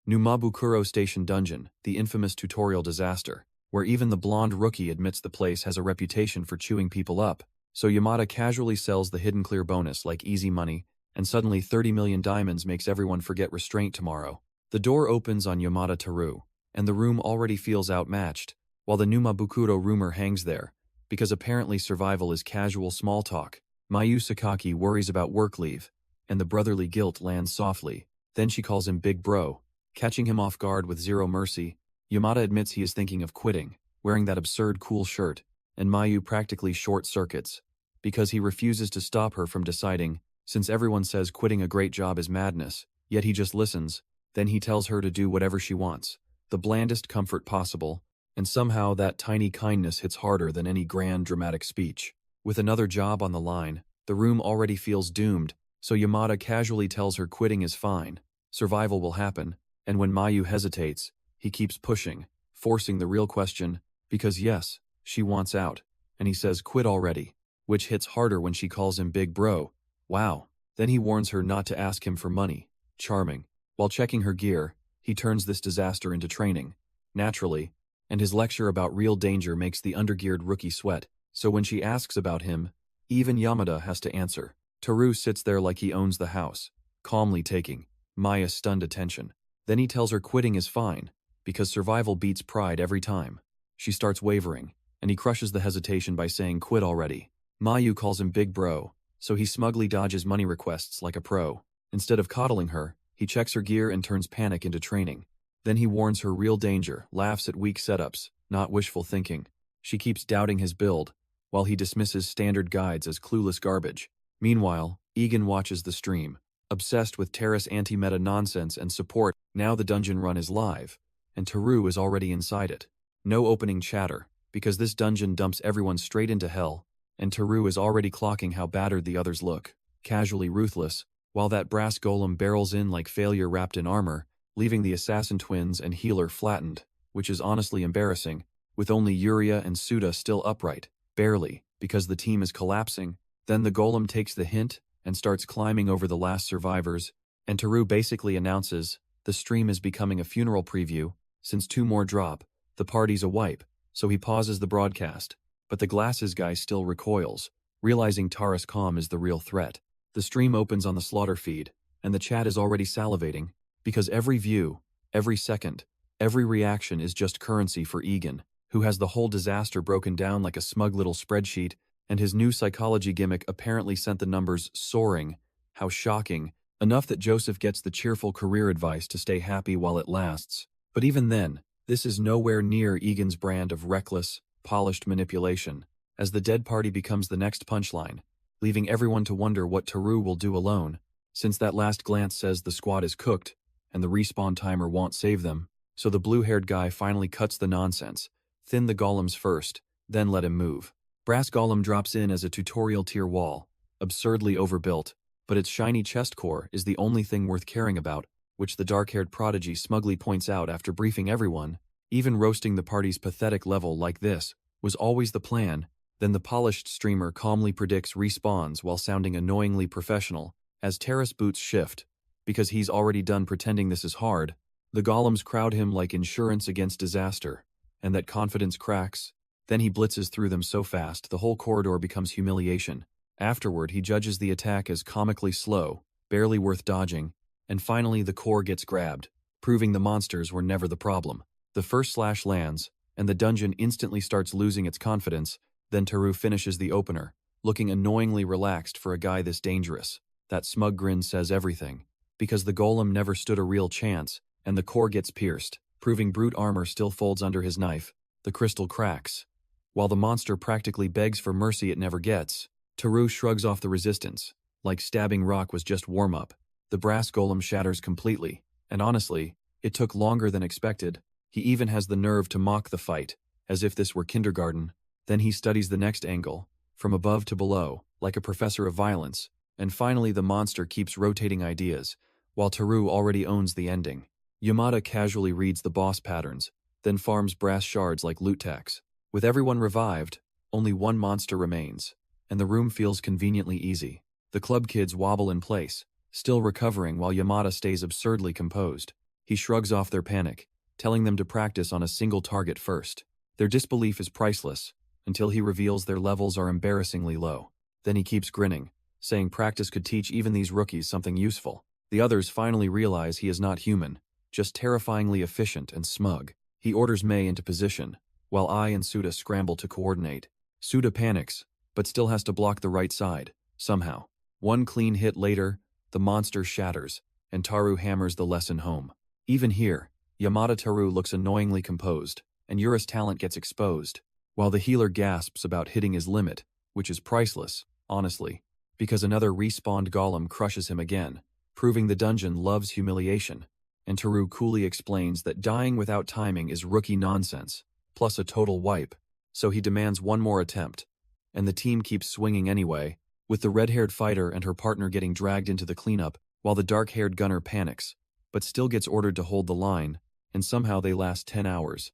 Numabukuro Station Dungeon, the infamous tutorial disaster, where even the blonde rookie admits the place has a reputation for chewing people up, so Yamada casually sells the hidden clear bonus like easy money, and suddenly 30 million diamonds makes everyone forget restraint tomorrow. The door opens on Yamada Taru, and the room already feels outmatched, while the Numabukuro rumor hangs there, because apparently survival is casual small talk. Mayu Sakaki worries about work leave, and the brotherly guilt lands softly. Then she calls him Big Bro, catching him off guard with zero mercy. Yamada admits he is thinking of quitting, wearing that absurd cool shirt, and Mayu practically short-circuits, because he refuses to stop her from deciding, since everyone says quitting a great job is madness, yet he just listens. Then he tells her to do whatever she wants, the blandest comfort possible, and somehow that tiny kindness hits harder than any grand dramatic speech. With another job on the line, the room already feels doomed, so Yamada casually tells her quitting is fine, survival will happen, and when Mayu hesitates, he keeps pushing, forcing the real question, because yes, she wants out, and he says quit already, which hits harder when she calls him big bro. Wow. Then he warns her not to ask him for money. Charming. While checking her gear, he turns this disaster into training. Naturally, and his lecture about real danger makes the undergeared rookie sweat, so when she asks about him, even Yamada has to answer. Teru sits there like he owns the house, calmly taking Maya's stunned attention. Then he tells her quitting is fine, because survival beats pride every time. She starts wavering, and he crushes the hesitation by saying quit already. Mayu calls him big bro, so he smugly dodges money requests like a pro. Instead of coddling her, he checks her gear and turns panic into training. Then he warns her real danger, laughs at weak setups, not wishful thinking. She keeps doubting his build, while he dismisses standard guides as clueless garbage. Meanwhile, Egan watches the stream, obsessed with Terrace anti-meta nonsense and support. Now the dungeon run is live, and Teru is already inside it. No opening chatter, because this dungeon dumps everyone straight into hell, and Teru is already clocking how battered the others look, casually ruthless, while that brass golem barrels in like failure wrapped in armor, leaving the assassin twins and healer flattened, which is honestly embarrassing, with only Yuria and Suda still upright, barely, because the team is collapsing. Then the golem takes the hint and starts climbing over the last survivors, and Teru basically announces, the stream is becoming a funeral preview, since 2 more drop, the party's a wipe, so he pauses the broadcast, but the glasses guy still recoils, realizing Taurus Calm is the real threat. The stream opens on the slaughter feed, and the chat is already salivating, because every view, every second, every reaction is just currency for Egan, who has the whole disaster broken down like a smug little spreadsheet, and his new psychology gimmick apparently sent the numbers soaring. How shocking. Enough that Joseph gets the cheerful career advice to stay happy while it lasts. But even then, this is nowhere near Egan's brand of reckless, polished manipulation, as the dead party becomes the next punchline, leaving everyone to wonder what Teru will do alone, since that last glance says the squad is cooked, and the respawn timer won't save them. So the blue-haired guy finally cuts the nonsense, thin the golems first, then let him move. Brass Golem drops in as a tutorial tier wall, absurdly overbuilt, but its shiny chest core is the only thing worth caring about, which the dark-haired prodigy smugly points out after briefing everyone. Even roasting the party's pathetic level like this was always the plan. Then the polished streamer calmly predicts respawns while sounding annoyingly professional, as Terrace boots shift, because he's already done pretending this is hard. The golems crowd him like insurance against disaster, and that confidence cracks. Then he blitzes through them so fast the whole corridor becomes humiliation. Afterward, he judges the attack as comically slow, barely worth dodging, and finally the core gets grabbed, proving the monsters were never the problem. The first slash lands, and the dungeon instantly starts losing its confidence. Then Teru finishes the opener, looking annoyingly relaxed for a guy this dangerous. That smug grin says everything, because the golem never stood a real chance, and the core gets pierced, proving brute armor still folds under his knife. The crystal cracks. While the monster practically begs for mercy it never gets, Teru shrugs off the resistance, like stabbing rock was just warm-up. The brass golem shatters completely, and honestly, it took longer than expected. He even has the nerve to mock the fight, as if this were kindergarten. Then he studies the next angle, from above to below, like a professor of violence, and finally the monster keeps rotating ideas, while Teru already owns the ending. Yamada casually reads the boss patterns, then farms brass shards like loot tax. With everyone revived, only one monster remains, and the room feels conveniently easy. The club kids wobble in place, still recovering while Yamada stays absurdly composed. He shrugs off their panic, telling them to practice on a single target first. Their disbelief is priceless, until he reveals their levels are embarrassingly low. Then he keeps grinning, saying practice could teach even these rookies something useful. The others finally realize he is not human, just terrifyingly efficient and smug. He orders Mei into position, while I and Suda scramble to coordinate. Suda panics, but still has to block the right side, somehow. One clean hit later, the monster shatters, and Taru hammers the lesson home. Even here, Yamada Teru looks annoyingly composed, and Yura's talent gets exposed, while the healer gasps about hitting his limit, which is priceless, honestly, because another respawned golem crushes him again, proving the dungeon loves humiliation, and Teru coolly explains that dying without timing is rookie nonsense, plus a total wipe, so he demands one more attempt, and the team keeps swinging anyway, with the red-haired fighter and her partner getting dragged into the cleanup, while the dark-haired gunner panics, but still gets ordered to hold the line, and somehow they last 10 hours.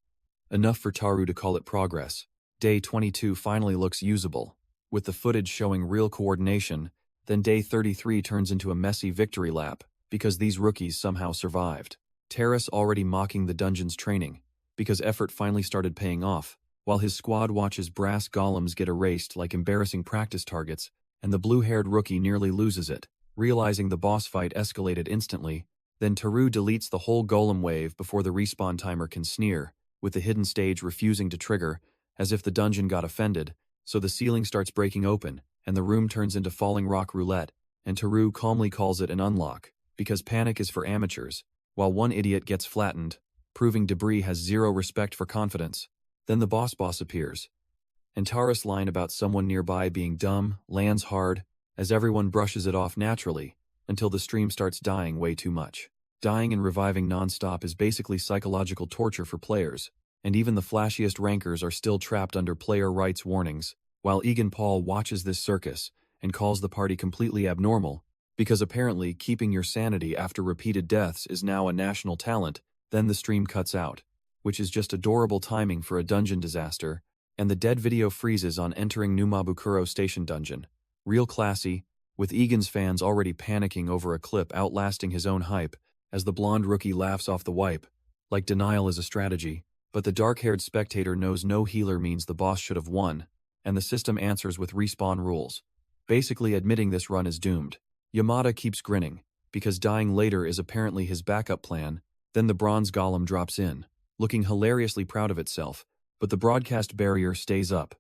Enough for Taru to call it progress. Day 22 finally looks usable, with the footage showing real coordination. Then day 33 turns into a messy victory lap, because these rookies somehow survived. Terrace already mocking the dungeon's training, because effort finally started paying off, while his squad watches brass golems get erased like embarrassing practice targets, and the blue-haired rookie nearly loses it, realizing the boss fight escalated instantly. Then Taru deletes the whole golem wave before the respawn timer can sneer, with the hidden stage refusing to trigger, as if the dungeon got offended, so the ceiling starts breaking open, and the room turns into falling rock roulette, and Taru calmly calls it an unlock, because panic is for amateurs, while one idiot gets flattened, proving debris has zero respect for confidence. Then the boss appears, and Taurus' line about someone nearby being dumb lands hard, as everyone brushes it off naturally, until the stream starts dying way too much. Dying and reviving non-stop is basically psychological torture for players, and even the flashiest rankers are still trapped under player rights warnings, while Egan Paul watches this circus and calls the party completely abnormal, because apparently keeping your sanity after repeated deaths is now a national talent. Then the stream cuts out, which is just adorable timing for a dungeon disaster, and the dead video freezes on entering Numabukuro Station Dungeon. Real classy, with Egan's fans already panicking over a clip outlasting his own hype, as the blonde rookie laughs off the wipe, like denial is a strategy, but the dark-haired spectator knows no healer means the boss should have won, and the system answers with respawn rules, basically admitting this run is doomed. Yamada keeps grinning, because dying later is apparently his backup plan. Then the bronze golem drops in, looking hilariously proud of itself, but the broadcast barrier stays up,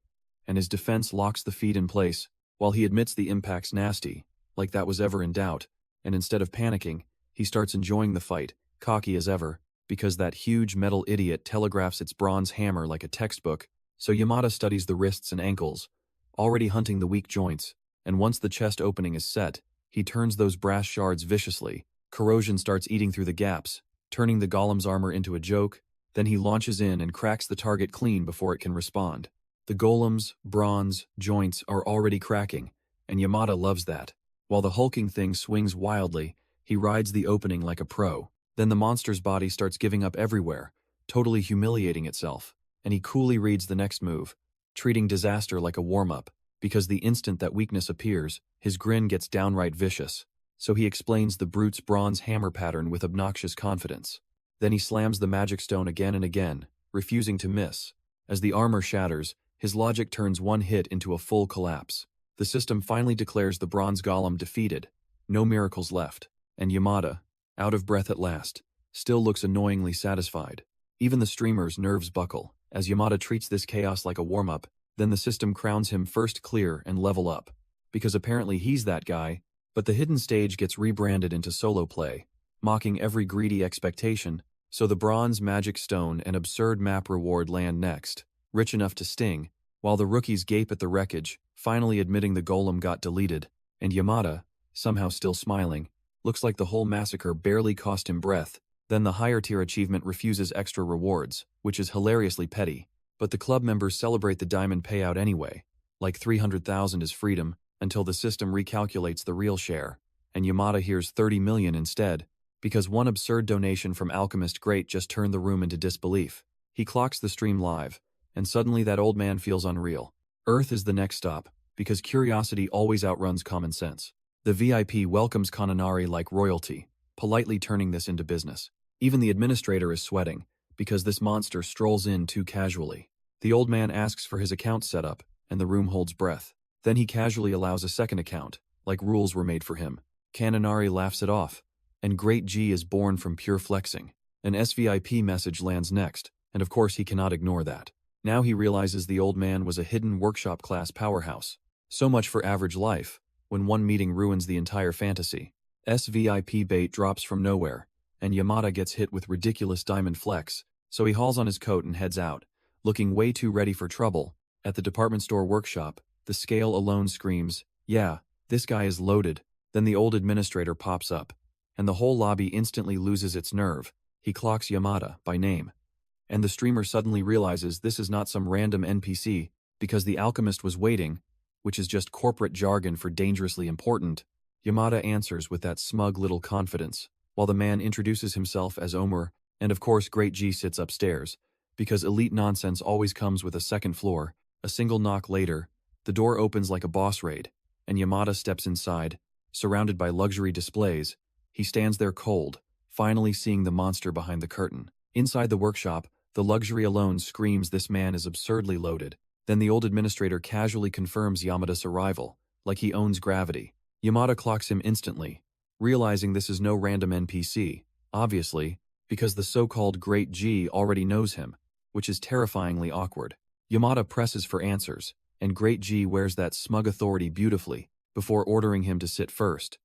and his defense locks the feed in place, while he admits the impact's nasty, like that was ever in doubt, and instead of panicking, he starts enjoying the fight, cocky as ever, because that huge metal idiot telegraphs its bronze hammer like a textbook, so Yamada studies the wrists and ankles, already hunting the weak joints, and once the chest opening is set, he turns those brass shards viciously. Corrosion starts eating through the gaps, turning the golem's armor into a joke. Then he launches in and cracks the target clean before it can respond. The golem's bronze joints are already cracking, and Yamada loves that. While the hulking thing swings wildly, he rides the opening like a pro. Then the monster's body starts giving up everywhere, totally humiliating itself, and he coolly reads the next move, treating disaster like a warm-up, because the instant that weakness appears, his grin gets downright vicious. So he explains the brute's bronze hammer pattern with obnoxious confidence. Then he slams the magic stone again and again, refusing to miss. As the armor shatters, his logic turns one hit into a full collapse. The system finally declares the bronze golem defeated. No miracles left. And Yamada, out of breath at last, still looks annoyingly satisfied. Even the streamer's nerves buckle, as Yamada treats this chaos like a warm-up. Then the system crowns him first clear and level up, because apparently he's that guy, but the hidden stage gets rebranded into solo play, mocking every greedy expectation, so the bronze magic stone and absurd map reward land next, rich enough to sting, while the rookies gape at the wreckage, finally admitting the golem got deleted, and Yamada, somehow still smiling, looks like the whole massacre barely cost him breath. Then the higher tier achievement refuses extra rewards, which is hilariously petty. But the club members celebrate the diamond payout anyway, like 300,000 is freedom, until the system recalculates the real share, and Yamada hears 30 million instead, because one absurd donation from Alchemist Great just turned the room into disbelief. He clocks the stream live, and suddenly that old man feels unreal. Earth is the next stop, because curiosity always outruns common sense. The VIP welcomes Kananari like royalty, politely turning this into business. Even the administrator is sweating, because this monster strolls in too casually. The old man asks for his account setup, and the room holds breath. Then he casually allows a second account, like rules were made for him. Kananari laughs it off, and Great G is born from pure flexing. An SVIP message lands next, and of course he cannot ignore that. Now he realizes the old man was a hidden workshop class powerhouse. So much for average life, when one meeting ruins the entire fantasy. SVIP bait drops from nowhere, and Yamada gets hit with ridiculous diamond flex, so he hauls on his coat and heads out, looking way too ready for trouble. At the department store workshop, the scale alone screams, "Yeah, this guy is loaded." Then the old administrator pops up, and the whole lobby instantly loses its nerve. He clocks Yamada by name, and the streamer suddenly realizes this is not some random NPC, because the alchemist was waiting, which is just corporate jargon for dangerously important. Yamada answers with that smug little confidence, while the man introduces himself as Omer, and of course Great G sits upstairs, because elite nonsense always comes with a second floor. A single knock later, the door opens like a boss raid, and Yamada steps inside, surrounded by luxury displays. He stands there cold, finally seeing the monster behind the curtain. Inside the workshop, the luxury alone screams this man is absurdly loaded. Then the old administrator casually confirms Yamada's arrival, like he owns gravity. Yamada clocks him instantly, realizing this is no random NPC, obviously, because the so-called Great G already knows him, which is terrifyingly awkward. Yamada presses for answers, and Great G wears that smug authority beautifully, before ordering him to sit first.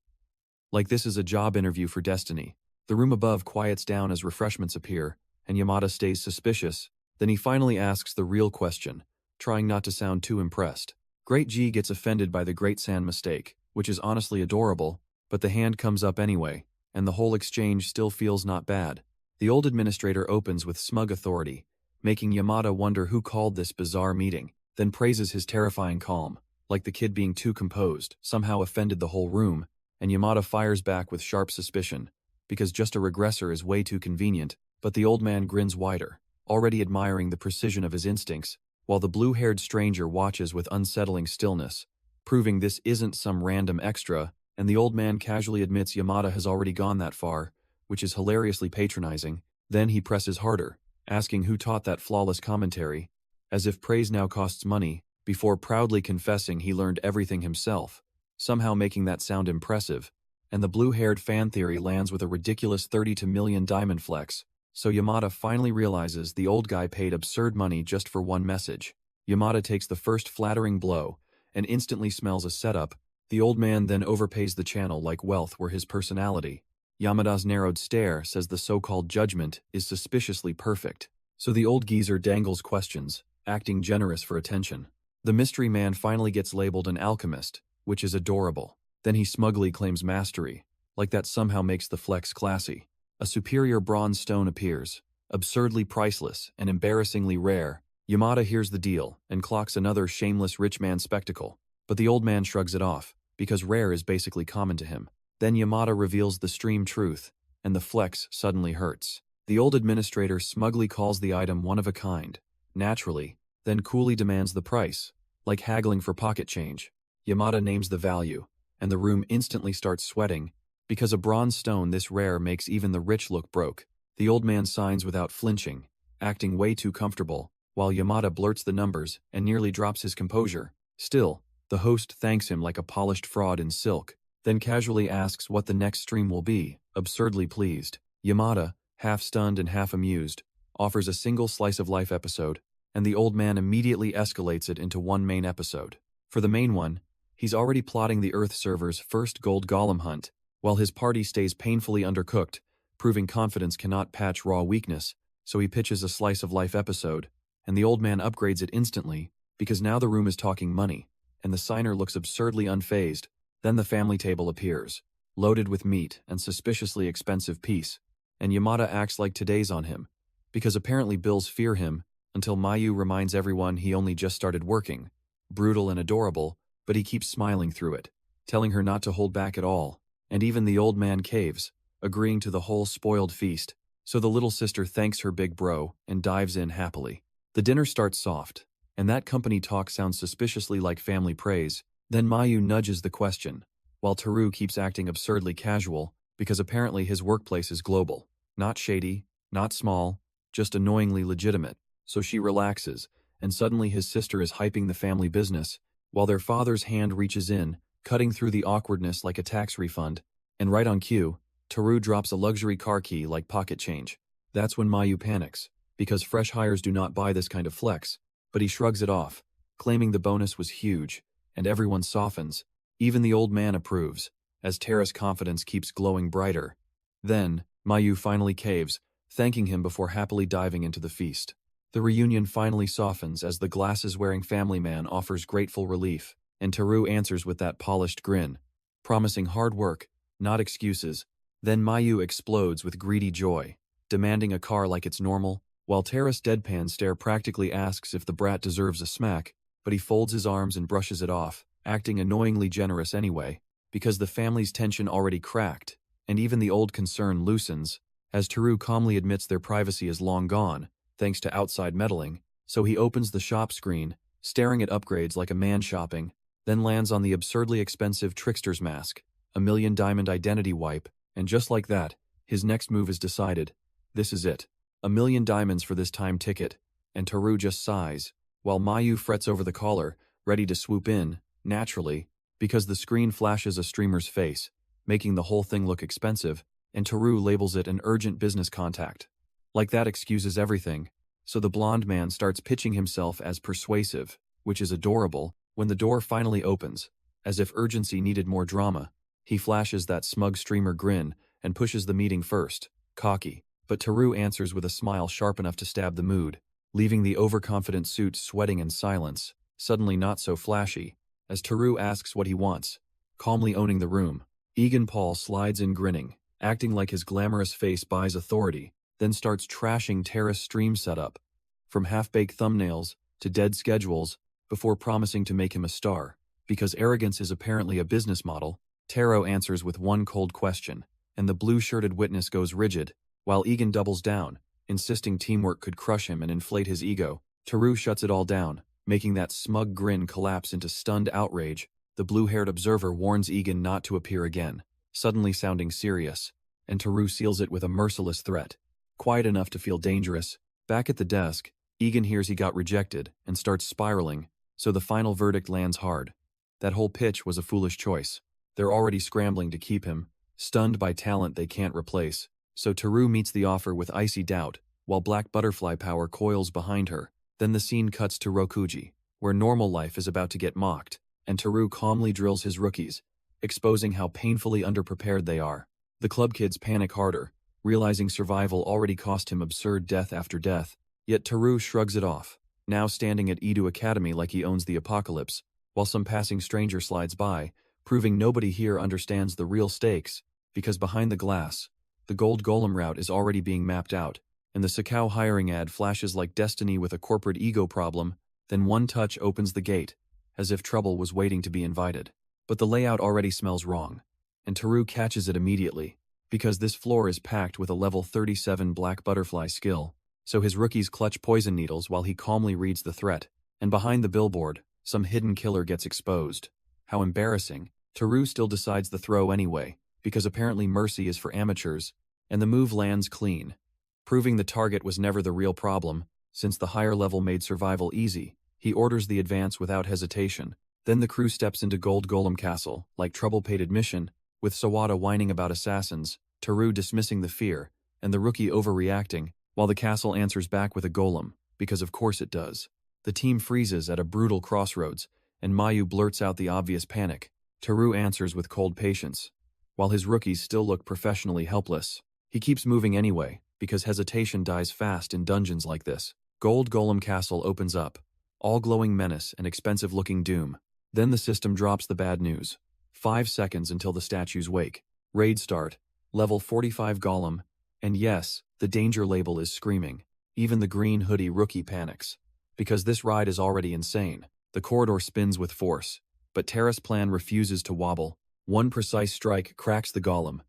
Like this is a job interview for destiny. The room above quiets down as refreshments appear, and Yamada stays suspicious. Then he finally asks the real question, trying not to sound too impressed. Great G gets offended by the Great San mistake, which is honestly adorable, but the hand comes up anyway, and the whole exchange still feels not bad. The old administrator opens with smug authority, making Yamada wonder who called this bizarre meeting, then praises his terrifying calm, like the kid being too composed somehow offended the whole room, and Yamada fires back with sharp suspicion, because just a regressor is way too convenient, but the old man grins wider, already admiring the precision of his instincts, while the blue-haired stranger watches with unsettling stillness, proving this isn't some random extra, and the old man casually admits Yamada has already gone that far, which is hilariously patronizing. Then he presses harder, asking who taught that flawless commentary, as if praise now costs money, before proudly confessing he learned everything himself, somehow making that sound impressive, and the blue-haired fan theory lands with a ridiculous 32 million diamond flex, so Yamada finally realizes the old guy paid absurd money just for one message. Yamada takes the first flattering blow, and instantly smells a setup. The old man then overpays the channel like wealth were his personality. Yamada's narrowed stare says the so-called judgment is suspiciously perfect, so the old geezer dangles questions, acting generous for attention. The mystery man finally gets labeled an alchemist, which is adorable. Then he smugly claims mastery, like that somehow makes the flex classy. A superior bronze stone appears, absurdly priceless and embarrassingly rare. Yamada hears the deal and clocks another shameless rich man spectacle, but the old man shrugs it off, because rare is basically common to him. Then Yamada reveals the stream truth, and the flex suddenly hurts. The old administrator smugly calls the item one of a kind, naturally, then coolly demands the price, like haggling for pocket change. Yamada names the value, and the room instantly starts sweating, because a bronze stone this rare makes even the rich look broke. The old man signs without flinching, acting way too comfortable, while Yamada blurts the numbers and nearly drops his composure. Still, the host thanks him like a polished fraud in silk, then casually asks what the next stream will be, absurdly pleased. Yamada, half stunned and half amused, offers a single slice of life episode, and the old man immediately escalates it into one main episode. For the main one, he's already plotting the Earth server's first gold golem hunt, while his party stays painfully undercooked, proving confidence cannot patch raw weakness, so he pitches a slice of life episode, and the old man upgrades it instantly, because now the room is talking money, and the signer looks absurdly unfazed. Then the family table appears, loaded with meat and suspiciously expensive peace, and Yamada acts like today's on him, because apparently bills fear him, until Mayu reminds everyone he only just started working. Brutal and adorable, but he keeps smiling through it, telling her not to hold back at all, and even the old man caves, agreeing to the whole spoiled feast, so the little sister thanks her big bro and dives in happily. The dinner starts soft, and that company talk sounds suspiciously like family praise. Then Mayu nudges the question, while Teru keeps acting absurdly casual, because apparently his workplace is global. Not shady, not small, just annoyingly legitimate. So she relaxes, and suddenly his sister is hyping the family business, while their father's hand reaches in, cutting through the awkwardness like a tax refund, and right on cue, Teru drops a luxury car key like pocket change. That's when Mayu panics, because fresh hires do not buy this kind of flex, but he shrugs it off, claiming the bonus was huge, and everyone softens. Even the old man approves, as Terra's confidence keeps glowing brighter. Then, Mayu finally caves, thanking him before happily diving into the feast. The reunion finally softens as the glasses-wearing family man offers grateful relief, and Teru answers with that polished grin, promising hard work, not excuses. Then Mayu explodes with greedy joy, demanding a car like it's normal, while Terra's deadpan stare practically asks if the brat deserves a smack, but he folds his arms and brushes it off, acting annoyingly generous anyway, because the family's tension already cracked, and even the old concern loosens, as Teru calmly admits their privacy is long gone, thanks to outside meddling, so he opens the shop screen, staring at upgrades like a man shopping, then lands on the absurdly expensive trickster's mask, a million diamond identity wipe, and just like that, his next move is decided. This is it. 1,000,000 diamonds for this time ticket, and Taru just sighs, while Mayu frets over the collar, ready to swoop in, naturally, because the screen flashes a streamer's face, making the whole thing look expensive, and Taru labels it an urgent business contact. Like that excuses everything, so the blonde man starts pitching himself as persuasive, which is adorable, when the door finally opens, as if urgency needed more drama. He flashes that smug streamer grin and pushes the meeting first, cocky, but Taru answers with a smile sharp enough to stab the mood, leaving the overconfident suit sweating in silence, suddenly not so flashy, as Taru asks what he wants, calmly owning the room. Egan Paul slides in grinning, acting like his glamorous face buys authority, then starts trashing Terra's stream setup, from half-baked thumbnails to dead schedules, before promising to make him a star. Because arrogance is apparently a business model, Taro answers with one cold question, and the blue-shirted witness goes rigid, while Egan doubles down, insisting teamwork could crush him and inflate his ego. Taru shuts it all down, making that smug grin collapse into stunned outrage. The blue-haired observer warns Egan not to appear again, suddenly sounding serious, and Taru seals it with a merciless threat. Quiet enough to feel dangerous. Back at the desk, Egan hears he got rejected and starts spiraling, so the final verdict lands hard. That whole pitch was a foolish choice. They're already scrambling to keep him, stunned by talent they can't replace. So Taru meets the offer with icy doubt, while black butterfly power coils behind her. Then the scene cuts to Rokuji, where normal life is about to get mocked, and Taru calmly drills his rookies, exposing how painfully underprepared they are. The club kids panic harder, realizing survival already cost him absurd death after death, yet Taru shrugs it off, now standing at Edo Academy like he owns the apocalypse, while some passing stranger slides by, proving nobody here understands the real stakes, because behind the glass, the gold golem route is already being mapped out, and the Sakao hiring ad flashes like destiny with a corporate ego problem. Then one touch opens the gate, as if trouble was waiting to be invited. But the layout already smells wrong, and Taru catches it immediately, because this floor is packed with a level 37 black butterfly skill, so his rookies clutch poison needles while he calmly reads the threat, and behind the billboard, some hidden killer gets exposed. How embarrassing. Taru still decides the throw anyway, because apparently mercy is for amateurs, and the move lands clean, proving the target was never the real problem, since the higher level made survival easy. He orders the advance without hesitation. Then the crew steps into Gold Golem Castle, like trouble-paid admission, with Sawada whining about assassins, Taru dismissing the fear, and the rookie overreacting, while the castle answers back with a golem, because of course it does. The team freezes at a brutal crossroads, and Mayu blurts out the obvious panic. Taru answers with cold patience, while his rookies still look professionally helpless. He keeps moving anyway, because hesitation dies fast in dungeons like this. Gold Golem Castle opens up, all glowing menace and expensive-looking doom. Then the system drops the bad news. 5 seconds until the statues wake. Raid start, level 45 golem, and yes, the danger label is screaming. Even the green hoodie rookie panics, because this ride is already insane. The corridor spins with force, but Terra's plan refuses to wobble. One precise strike cracks the golem,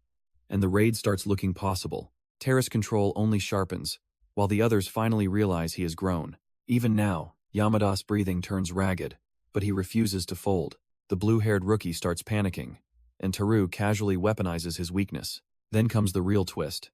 and the raid starts looking possible. Terra's control only sharpens, while the others finally realize he has grown. Even now, Yamada's breathing turns ragged, but he refuses to fold. The blue-haired rookie starts panicking, and Taru casually weaponizes his weakness. Then comes the real twist.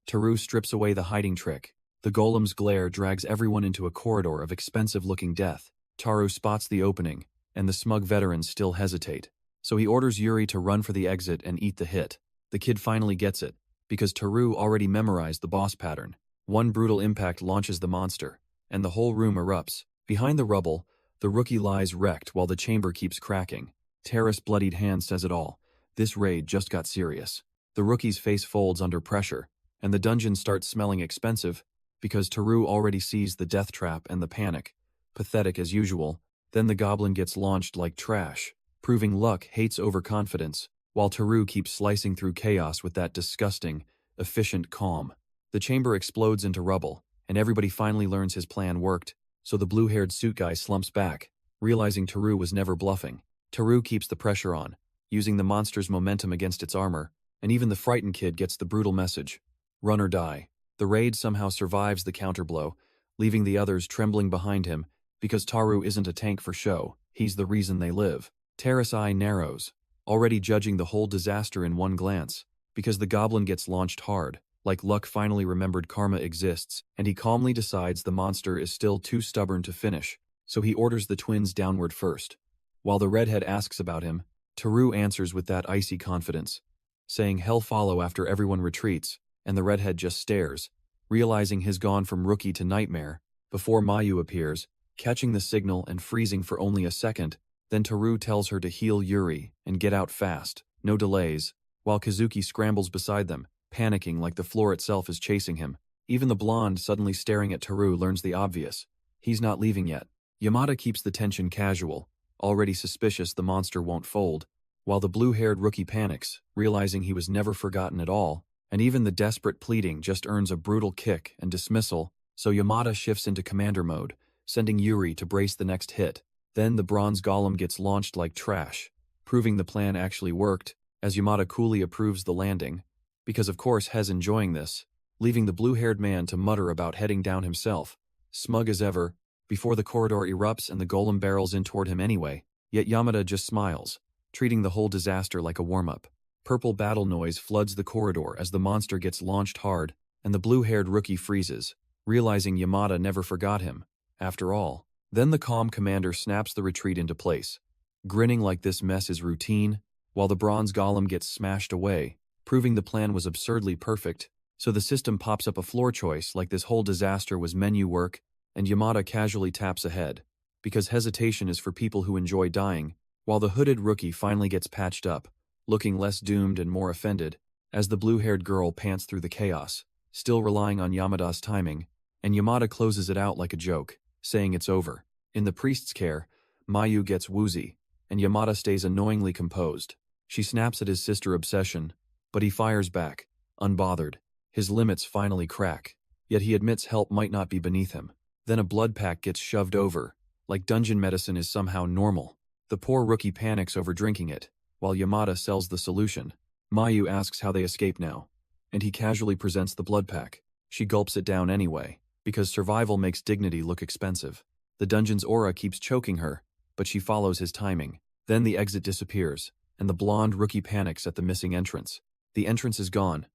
Taru strips away the hiding trick. The golem's glare drags everyone into a corridor of expensive-looking death. Taru spots the opening, and the smug veterans still hesitate. So he orders Yuri to run for the exit and eat the hit. The kid finally gets it, because Taru already memorized the boss pattern. One brutal impact launches the monster, and the whole room erupts. Behind the rubble, the rookie lies wrecked while the chamber keeps cracking. Terra's bloodied hand says it all. This raid just got serious. The rookie's face folds under pressure, and the dungeon starts smelling expensive, because Taru already sees the death trap and the panic. Pathetic as usual. Then the goblin gets launched like trash, proving luck hates overconfidence, while Taru keeps slicing through chaos with that disgusting, efficient calm. The chamber explodes into rubble, and everybody finally learns his plan worked, so the blue-haired suit guy slumps back, realizing Taru was never bluffing. Taru keeps the pressure on, using the monster's momentum against its armor, and even the frightened kid gets the brutal message. Run or die. The raid somehow survives the counterblow, leaving the others trembling behind him, because Taru isn't a tank for show, he's the reason they live. Terra's eye narrows, already judging the whole disaster in one glance, because the goblin gets launched hard, like luck finally remembered karma exists, and he calmly decides the monster is still too stubborn to finish, so he orders the twins downward first. While the redhead asks about him, Taru answers with that icy confidence, saying hell follow after everyone retreats, and the redhead just stares, realizing he's gone from rookie to nightmare, before Mayu appears, catching the signal and freezing for only a second. Then Taru tells her to heal Yuri and get out fast, no delays, while Kazuki scrambles beside them, panicking like the floor itself is chasing him. Even the blonde suddenly staring at Taru learns the obvious. He's not leaving yet. Yamada keeps the tension casual, already suspicious the monster won't fold, while the blue-haired rookie panics, realizing he was never forgotten at all, and even the desperate pleading just earns a brutal kick and dismissal, so Yamada shifts into commander mode, sending Yuri to brace the next hit. Then the bronze golem gets launched like trash, proving the plan actually worked, as Yamada coolly approves the landing, because of course Hez enjoying this, leaving the blue-haired man to mutter about heading down himself, smug as ever, before the corridor erupts and the golem barrels in toward him anyway, yet Yamada just smiles, treating the whole disaster like a warm-up. Purple battle noise floods the corridor as the monster gets launched hard, and the blue-haired rookie freezes, realizing Yamada never forgot him, after all. Then the calm commander snaps the retreat into place, grinning like this mess is routine, while the bronze golem gets smashed away, proving the plan was absurdly perfect, so the system pops up a floor choice like this whole disaster was menu work, and Yamada casually taps ahead, because hesitation is for people who enjoy dying, while the hooded rookie finally gets patched up, looking less doomed and more offended, as the blue-haired girl pants through the chaos, still relying on Yamada's timing, and Yamada closes it out like a joke, saying it's over. In the priest's care, Mayu gets woozy, and Yamada stays annoyingly composed. She snaps at his sister obsession, but he fires back, unbothered. His limits finally crack, yet he admits help might not be beneath him. Then a blood pack gets shoved over, like dungeon medicine is somehow normal. The poor rookie panics over drinking it, while Yamada sells the solution. Mayu asks how they escape now, and he casually presents the blood pack. She gulps it down anyway, because survival makes dignity look expensive. The dungeon's aura keeps choking her, but she follows his timing. Then the exit disappears, and the blonde rookie panics at the missing entrance. The entrance is gone,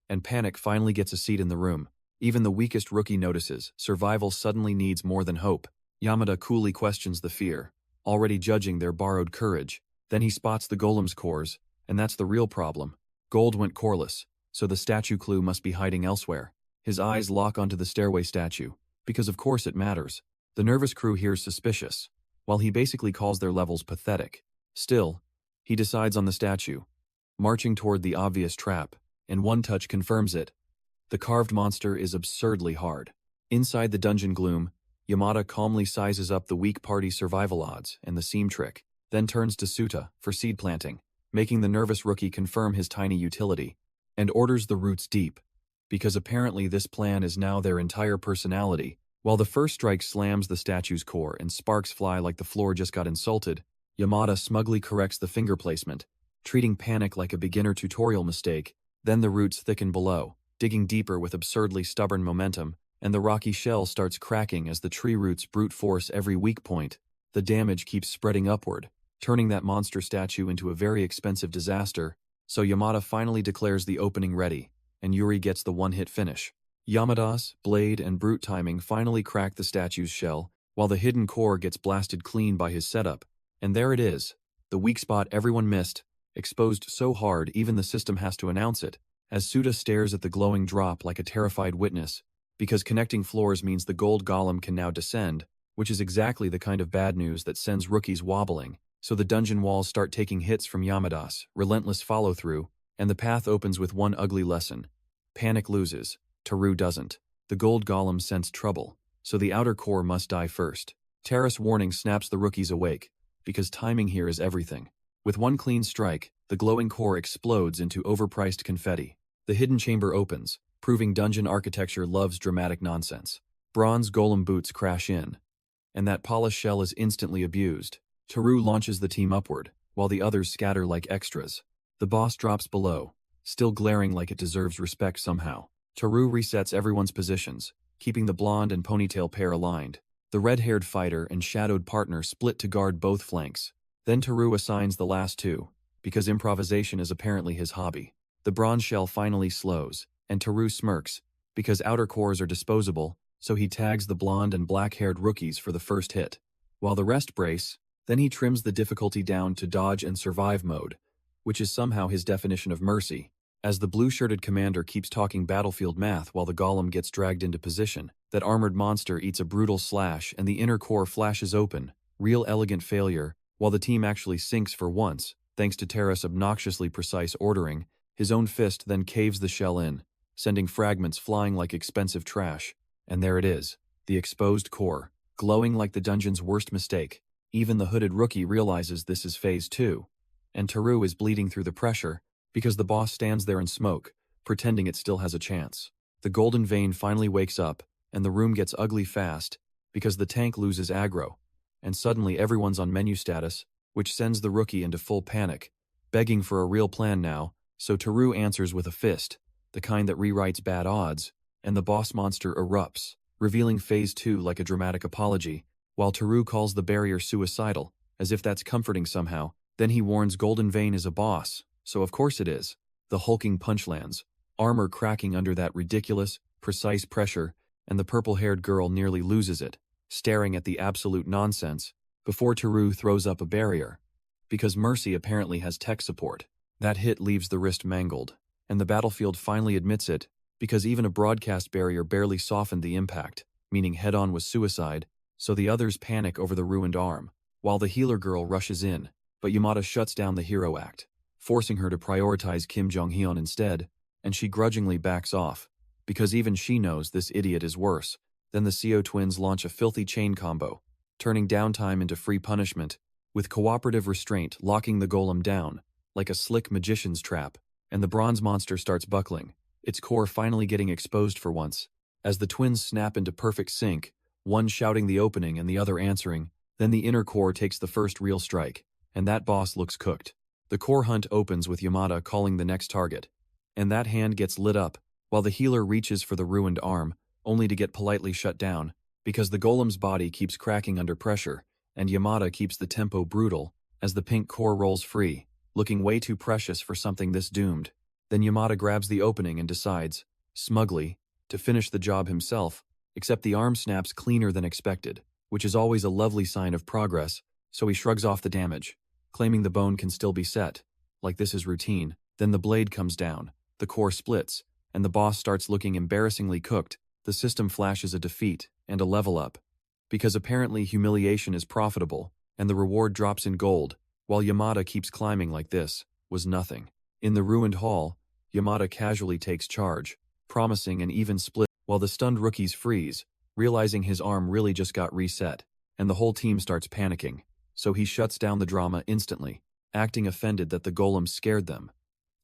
and panic finally gets a seat in the room. Even the weakest rookie notices survival suddenly needs more than hope. Yamada coolly questions the fear, already judging their borrowed courage. Then he spots the golem's cores, and that's the real problem. Gold went coreless, so the statue clue must be hiding elsewhere. His eyes lock onto the stairway statue, because of course it matters. The nervous crew hears suspicious, while he basically calls their levels pathetic. Still, he decides on the statue, marching toward the obvious trap, and one touch confirms it. The carved monster is absurdly hard. Inside the dungeon gloom, Yamada calmly sizes up the weak party survival odds and the seam trick, then turns to Suta for seed planting, making the nervous rookie confirm his tiny utility, and orders the roots deep, because apparently this plan is now their entire personality. While the first strike slams the statue's core and sparks fly like the floor just got insulted, Yamada smugly corrects the finger placement, treating panic like a beginner tutorial mistake. Then the roots thicken below, digging deeper with absurdly stubborn momentum, and the rocky shell starts cracking as the tree roots brute force every weak point. The damage keeps spreading upward, turning that monster statue into a very expensive disaster, so Yamada finally declares the opening ready, and Yuri gets the one-hit finish. Yamada's blade and brute timing finally crack the statue's shell, while the hidden core gets blasted clean by his setup. And there it is, the weak spot everyone missed, exposed so hard even the system has to announce it, as Suda stares at the glowing drop like a terrified witness, because connecting floors means the gold golem can now descend, which is exactly the kind of bad news that sends rookies wobbling. So the dungeon walls start taking hits from Yamada's relentless follow-through, and the path opens with one ugly lesson. Panic loses. Taru doesn't. The gold golem sensed trouble, so the outer core must die first. Terra's warning snaps the rookies awake, because timing here is everything. With one clean strike, the glowing core explodes into overpriced confetti. The hidden chamber opens, proving dungeon architecture loves dramatic nonsense. Bronze golem boots crash in, and that polished shell is instantly abused. Taru launches the team upward, while the others scatter like extras. The boss drops below, still glaring like it deserves respect somehow. Taru resets everyone's positions, keeping the blonde and ponytail pair aligned. The red-haired fighter and shadowed partner split to guard both flanks. Then Teru assigns the last two, because improvisation is apparently his hobby. The bronze shell finally slows, and Teru smirks, because outer cores are disposable, so he tags the blonde and black-haired rookies for the first hit. While the rest brace, then he trims the difficulty down to dodge and survive mode, which is somehow his definition of mercy. As the blue-shirted commander keeps talking battlefield math while the golem gets dragged into position, that armored monster eats a brutal slash and the inner core flashes open, real elegant failure, while the team actually sinks for once, thanks to Terra's obnoxiously precise ordering. His own fist then caves the shell in, sending fragments flying like expensive trash. And there it is, the exposed core, glowing like the dungeon's worst mistake. Even the hooded rookie realizes this is phase 2. And Teru is bleeding through the pressure, because the boss stands there in smoke, pretending it still has a chance. The golden vein finally wakes up, and the room gets ugly fast, because the tank loses aggro, and suddenly everyone's on menu status, which sends the rookie into full panic, begging for a real plan now, so Teru answers with a fist, the kind that rewrites bad odds, and the boss monster erupts, revealing phase 2 like a dramatic apology, while Teru calls the barrier suicidal, as if that's comforting somehow. Then he warns Golden Vein is a boss, so of course it is. The hulking punch lands, armor cracking under that ridiculous, precise pressure, and the purple-haired girl nearly loses it, staring at the absolute nonsense, before Teru throws up a barrier. Because Mercy apparently has tech support. That hit leaves the wrist mangled, and the battlefield finally admits it, because even a broadcast barrier barely softened the impact, meaning head-on was suicide, so the others panic over the ruined arm, while the healer girl rushes in, but Yamada shuts down the hero act, forcing her to prioritize Kim Jong-hyun instead, and she grudgingly backs off, because even she knows this idiot is worse. Then the CO twins launch a filthy chain combo, turning downtime into free punishment, with cooperative restraint locking the golem down, like a slick magician's trap, and the bronze monster starts buckling, its core finally getting exposed for once. As the twins snap into perfect sync, one shouting the opening and the other answering, then the inner core takes the first real strike, and that boss looks cooked. The core hunt opens with Yamada calling the next target, and that hand gets lit up, while the healer reaches for the ruined arm, only to get politely shut down, because the golem's body keeps cracking under pressure, and Yamada keeps the tempo brutal, as the pink core rolls free, looking way too precious for something this doomed. Then Yamada grabs the opening and decides, smugly, to finish the job himself, except the arm snaps cleaner than expected, which is always a lovely sign of progress, so he shrugs off the damage, claiming the bone can still be set, like this is routine. Then the blade comes down, the core splits, and the boss starts looking embarrassingly cooked. The system flashes a defeat and a level up, because apparently humiliation is profitable, and the reward drops in gold, while Yamada keeps climbing like this was nothing. In the ruined hall, Yamada casually takes charge, promising an even split, while the stunned rookies freeze, realizing his arm really just got reset, and the whole team starts panicking, so he shuts down the drama instantly, acting offended that the golem scared them,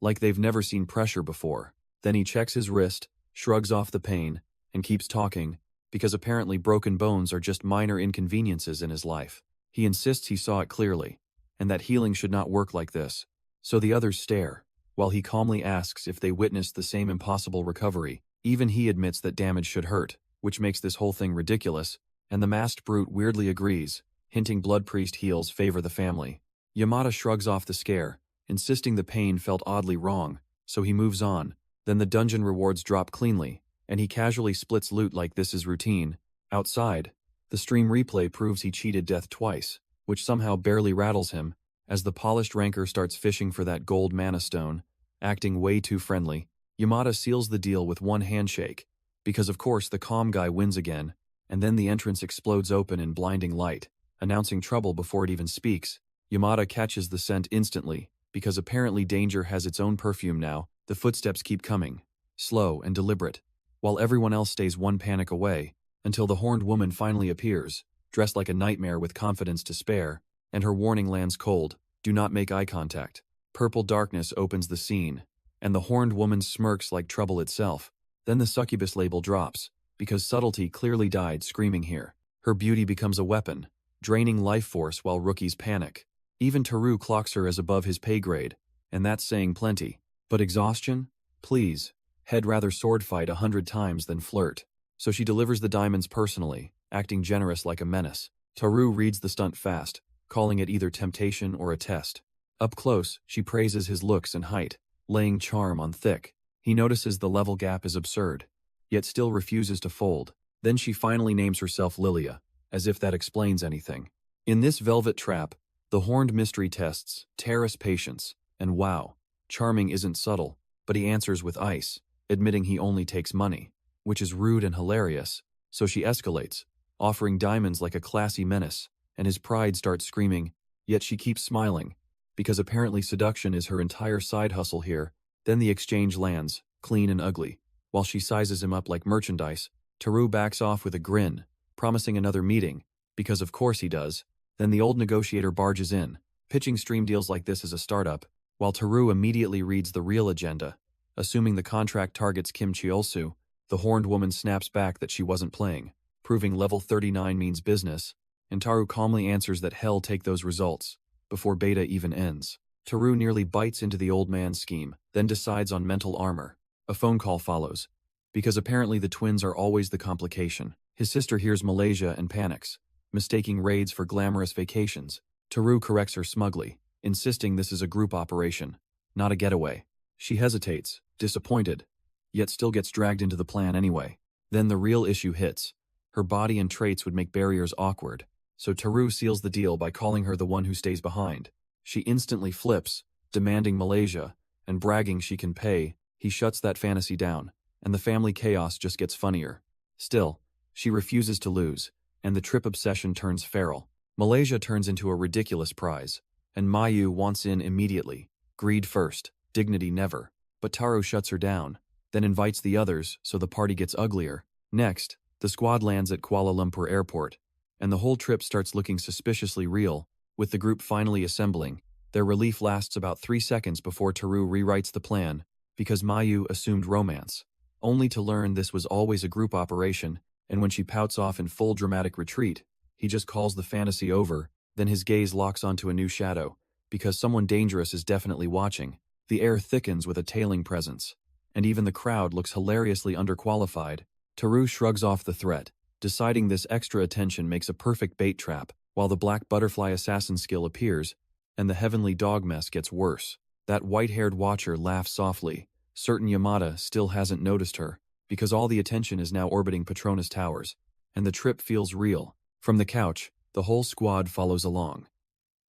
like they've never seen pressure before. Then he checks his wrist, shrugs off the pain, and keeps talking, because apparently broken bones are just minor inconveniences in his life. He insists he saw it clearly, and that healing should not work like this, so the others stare, while he calmly asks if they witnessed the same impossible recovery. Even he admits that damage should hurt, which makes this whole thing ridiculous, and the masked brute weirdly agrees, hinting blood priest heals favor the family. Yamada shrugs off the scare, insisting the pain felt oddly wrong, so he moves on. Then the dungeon rewards drop cleanly, and he casually splits loot like this is routine. Outside, the stream replay proves he cheated death twice, which somehow barely rattles him, as the polished ranker starts fishing for that gold mana stone, acting way too friendly. Yamada seals the deal with one handshake, because of course the calm guy wins again, and then the entrance explodes open in blinding light, announcing trouble before it even speaks. Yamada catches the scent instantly, because apparently danger has its own perfume now. The footsteps keep coming, slow and deliberate, while everyone else stays one panic away, until the horned woman finally appears, dressed like a nightmare with confidence to spare, and her warning lands cold: do not make eye contact. Purple darkness opens the scene, and the horned woman smirks like trouble itself. Then the succubus label drops, because subtlety clearly died screaming here. Her beauty becomes a weapon, draining life force while rookies panic. Even Teru clocks her as above his pay grade, and that's saying plenty. But exhaustion? Please. He'd rather sword fight 100 times than flirt. so she delivers the diamonds personally, acting generous like a menace. Taru reads the stunt fast, calling it either temptation or a test. Up close, she praises his looks and height, laying charm on thick. He notices the level gap is absurd, yet still refuses to fold. Then she finally names herself Lilia, as if that explains anything. In this velvet trap, the horned mystery tests Terrace patience, and wow, Charming isn't subtle, but he answers with ice, admitting he only takes money, which is rude and hilarious, so she escalates, offering diamonds like a classy menace, and his pride starts screaming, yet she keeps smiling, because apparently seduction is her entire side hustle here. Then the exchange lands, clean and ugly. While she sizes him up like merchandise, Taru backs off with a grin, promising another meeting, because of course he does. Then the old negotiator barges in, pitching stream deals like this as a startup, while Taru immediately reads the real agenda. Assuming the contract targets Kim Chiolsu, the horned woman snaps back that she wasn't playing, proving level 39 means business, and Taru calmly answers that hell take those results, before beta even ends. Taru nearly bites into the old man's scheme, then decides on mental armor. A phone call follows, because apparently the twins are always the complication. His sister hears Malaysia and panics, mistaking raids for glamorous vacations. Taru corrects her smugly, insisting this is a group operation, not a getaway. She hesitates, disappointed, yet still gets dragged into the plan anyway. Then the real issue hits. Her body and traits would make barriers awkward, so Taru seals the deal by calling her the one who stays behind. She instantly flips, demanding Malaysia, and bragging she can pay. He shuts that fantasy down, and the family chaos just gets funnier. Still, she refuses to lose, and the trip obsession turns feral. Malaysia turns into a ridiculous prize, and Mayu wants in immediately. Greed first, dignity never. But Taru shuts her down, then invites the others so the party gets uglier. Next, the squad lands at Kuala Lumpur Airport, and the whole trip starts looking suspiciously real. With the group finally assembling, their relief lasts about 3 seconds before Taru rewrites the plan, because Mayu assumed romance, only to learn this was always a group operation, and when she pouts off in full dramatic retreat, he just calls the fantasy over. Then his gaze locks onto a new shadow, because someone dangerous is definitely watching. The air thickens with a tailing presence, and even the crowd looks hilariously underqualified. Taru shrugs off the threat, deciding this extra attention makes a perfect bait trap, while the black butterfly assassin skill appears, and the heavenly dog mess gets worse. That white-haired watcher laughs softly, certain Yamada still hasn't noticed her, because all the attention is now orbiting Petronas Towers, and the trip feels real. From the couch, the whole squad follows along,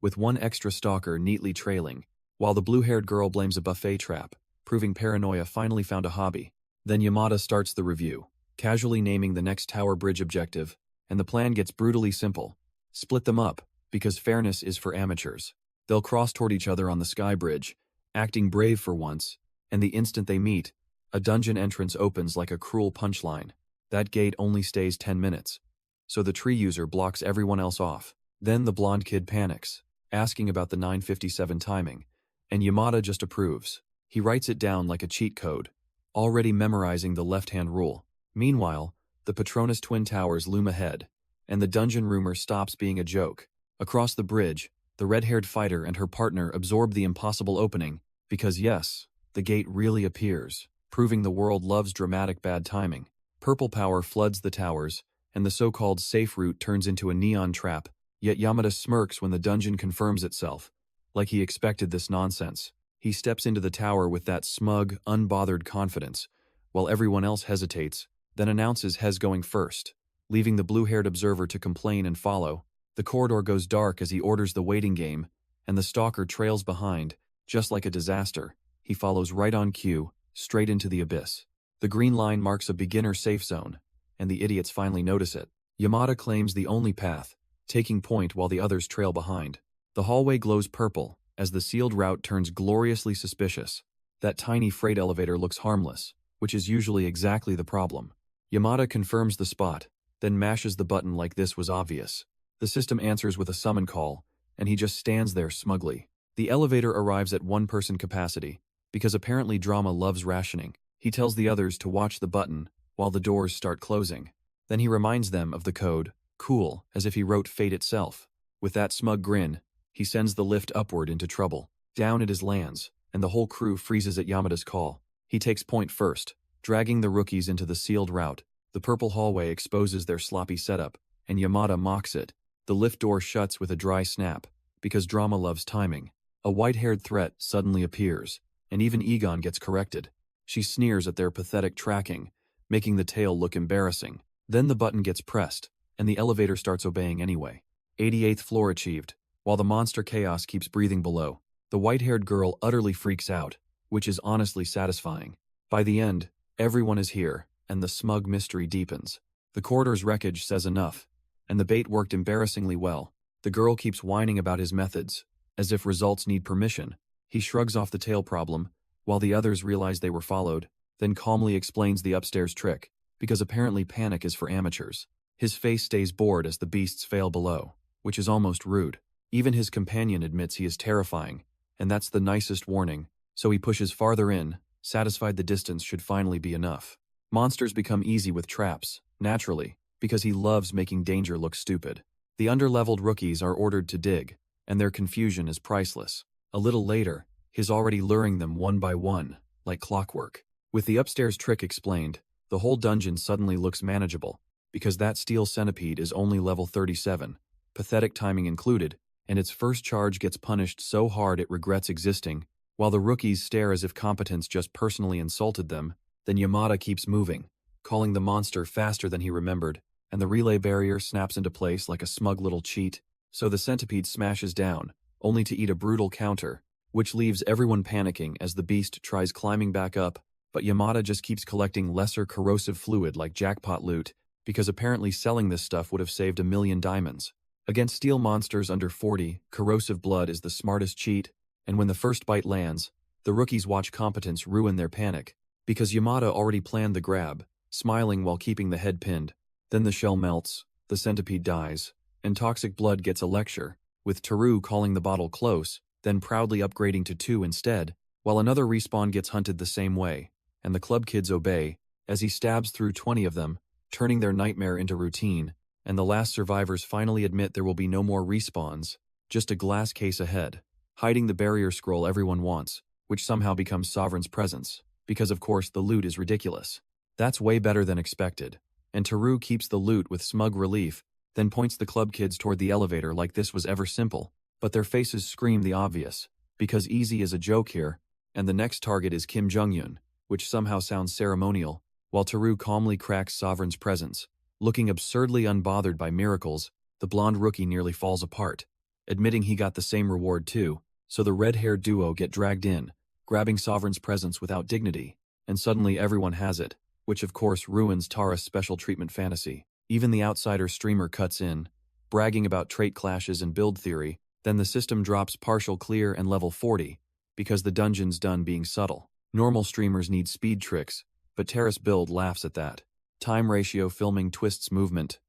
with one extra stalker neatly trailing, while the blue-haired girl blames a buffet trap, proving paranoia finally found a hobby. Then Yamada starts the review, casually naming the next tower bridge objective, and the plan gets brutally simple. Split them up, because fairness is for amateurs. They'll cross toward each other on the sky bridge, acting brave for once, and the instant they meet, a dungeon entrance opens like a cruel punchline. That gate only stays 10 minutes, so the tree user blocks everyone else off. Then the blonde kid panics, asking about the 9:57 timing, and Yamada just approves. He writes it down like a cheat code, already memorizing the left-hand rule. Meanwhile, the Petronas Twin Towers loom ahead, and the dungeon rumor stops being a joke. Across the bridge, the red-haired fighter and her partner absorb the impossible opening, because yes, the gate really appears, proving the world loves dramatic bad timing. Purple power floods the towers, and the so-called safe route turns into a neon trap, yet Yamada smirks when the dungeon confirms itself, like he expected this nonsense. He steps into the tower with that smug, unbothered confidence, while everyone else hesitates, then announces Hez going first, leaving the blue-haired observer to complain and follow. The corridor goes dark as he orders the waiting game, and the stalker trails behind, just like a disaster. He follows right on cue, straight into the abyss. The green line marks a beginner safe zone, and the idiots finally notice it. Yamada claims the only path, taking point while the others trail behind. The hallway glows purple, as the sealed route turns gloriously suspicious. That tiny freight elevator looks harmless, which is usually exactly the problem. Yamada confirms the spot, then mashes the button like this was obvious. The system answers with a summon call, and he just stands there smugly. The elevator arrives at one-person capacity, because apparently drama loves rationing. He tells the others to watch the button, while the doors start closing. Then he reminds them of the code, cool, as if he wrote fate itself. With that smug grin, he sends the lift upward into trouble. Down it lands, and the whole crew freezes at Yamada's call. He takes point first, dragging the rookies into the sealed route. The purple hallway exposes their sloppy setup, and Yamada mocks it. The lift door shuts with a dry snap, because drama loves timing. A white-haired threat suddenly appears, and even Egon gets corrected. She sneers at their pathetic tracking, making the tale look embarrassing. Then the button gets pressed, and the elevator starts obeying anyway. 88th floor achieved, while the monster chaos keeps breathing below. The white-haired girl utterly freaks out, which is honestly satisfying. By the end, everyone is here, and the smug mystery deepens. The corridor's wreckage says enough, and the bait worked embarrassingly well. The girl keeps whining about his methods, as if results need permission. He shrugs off the tail problem, while the others realize they were followed, then calmly explains the upstairs trick, because apparently panic is for amateurs. His face stays bored as the beasts fail below, which is almost rude. Even his companion admits he is terrifying, and that's the nicest warning, so he pushes farther in, satisfied the distance should finally be enough. Monsters become easy with traps, naturally, because he loves making danger look stupid. The underleveled rookies are ordered to dig, and their confusion is priceless. A little later, he's already luring them one by one, like clockwork. With the upstairs trick explained, the whole dungeon suddenly looks manageable, because that steel centipede is only level 37, pathetic timing included, and its first charge gets punished so hard it regrets existing. While the rookies stare as if competence just personally insulted them, then Yamada keeps moving, calling the monster faster than he remembered, and the relay barrier snaps into place like a smug little cheat, so the centipede smashes down, only to eat a brutal counter, which leaves everyone panicking as the beast tries climbing back up, but Yamada just keeps collecting lesser corrosive fluid like jackpot loot, because apparently selling this stuff would have saved 1,000,000 diamonds. Against steel monsters under 40, corrosive blood is the smartest cheat, and when the first bite lands, the rookies watch competence ruin their panic, because Yamada already planned the grab, smiling while keeping the head pinned. Then the shell melts, the centipede dies, and toxic blood gets a lecture, with Teru calling the bottle close, then proudly upgrading to 2 instead, while another respawn gets hunted the same way, and the club kids obey, as he stabs through 20 of them, turning their nightmare into routine, and the last survivors finally admit there will be no more respawns, just a glass case ahead, hiding the barrier scroll everyone wants, which somehow becomes Sovereign's presence, because of course the loot is ridiculous. That's way better than expected, and Teru keeps the loot with smug relief, then points the club kids toward the elevator like this was ever simple, but their faces scream the obvious, because easy is a joke here, and the next target is Kim Jong-un, which somehow sounds ceremonial, while Teru calmly cracks Sovereign's presence. Looking absurdly unbothered by miracles, the blonde rookie nearly falls apart, admitting he got the same reward too, so the red-haired duo get dragged in, grabbing Sovereign's presence without dignity, and suddenly everyone has it, which of course ruins Tara's special treatment fantasy. Even the outsider streamer cuts in, bragging about trait clashes and build theory, then the system drops partial clear and level 40, because the dungeon's done being subtle. Normal streamers need speed tricks, but Tara's build laughs at that. Time ratio filming twists movement,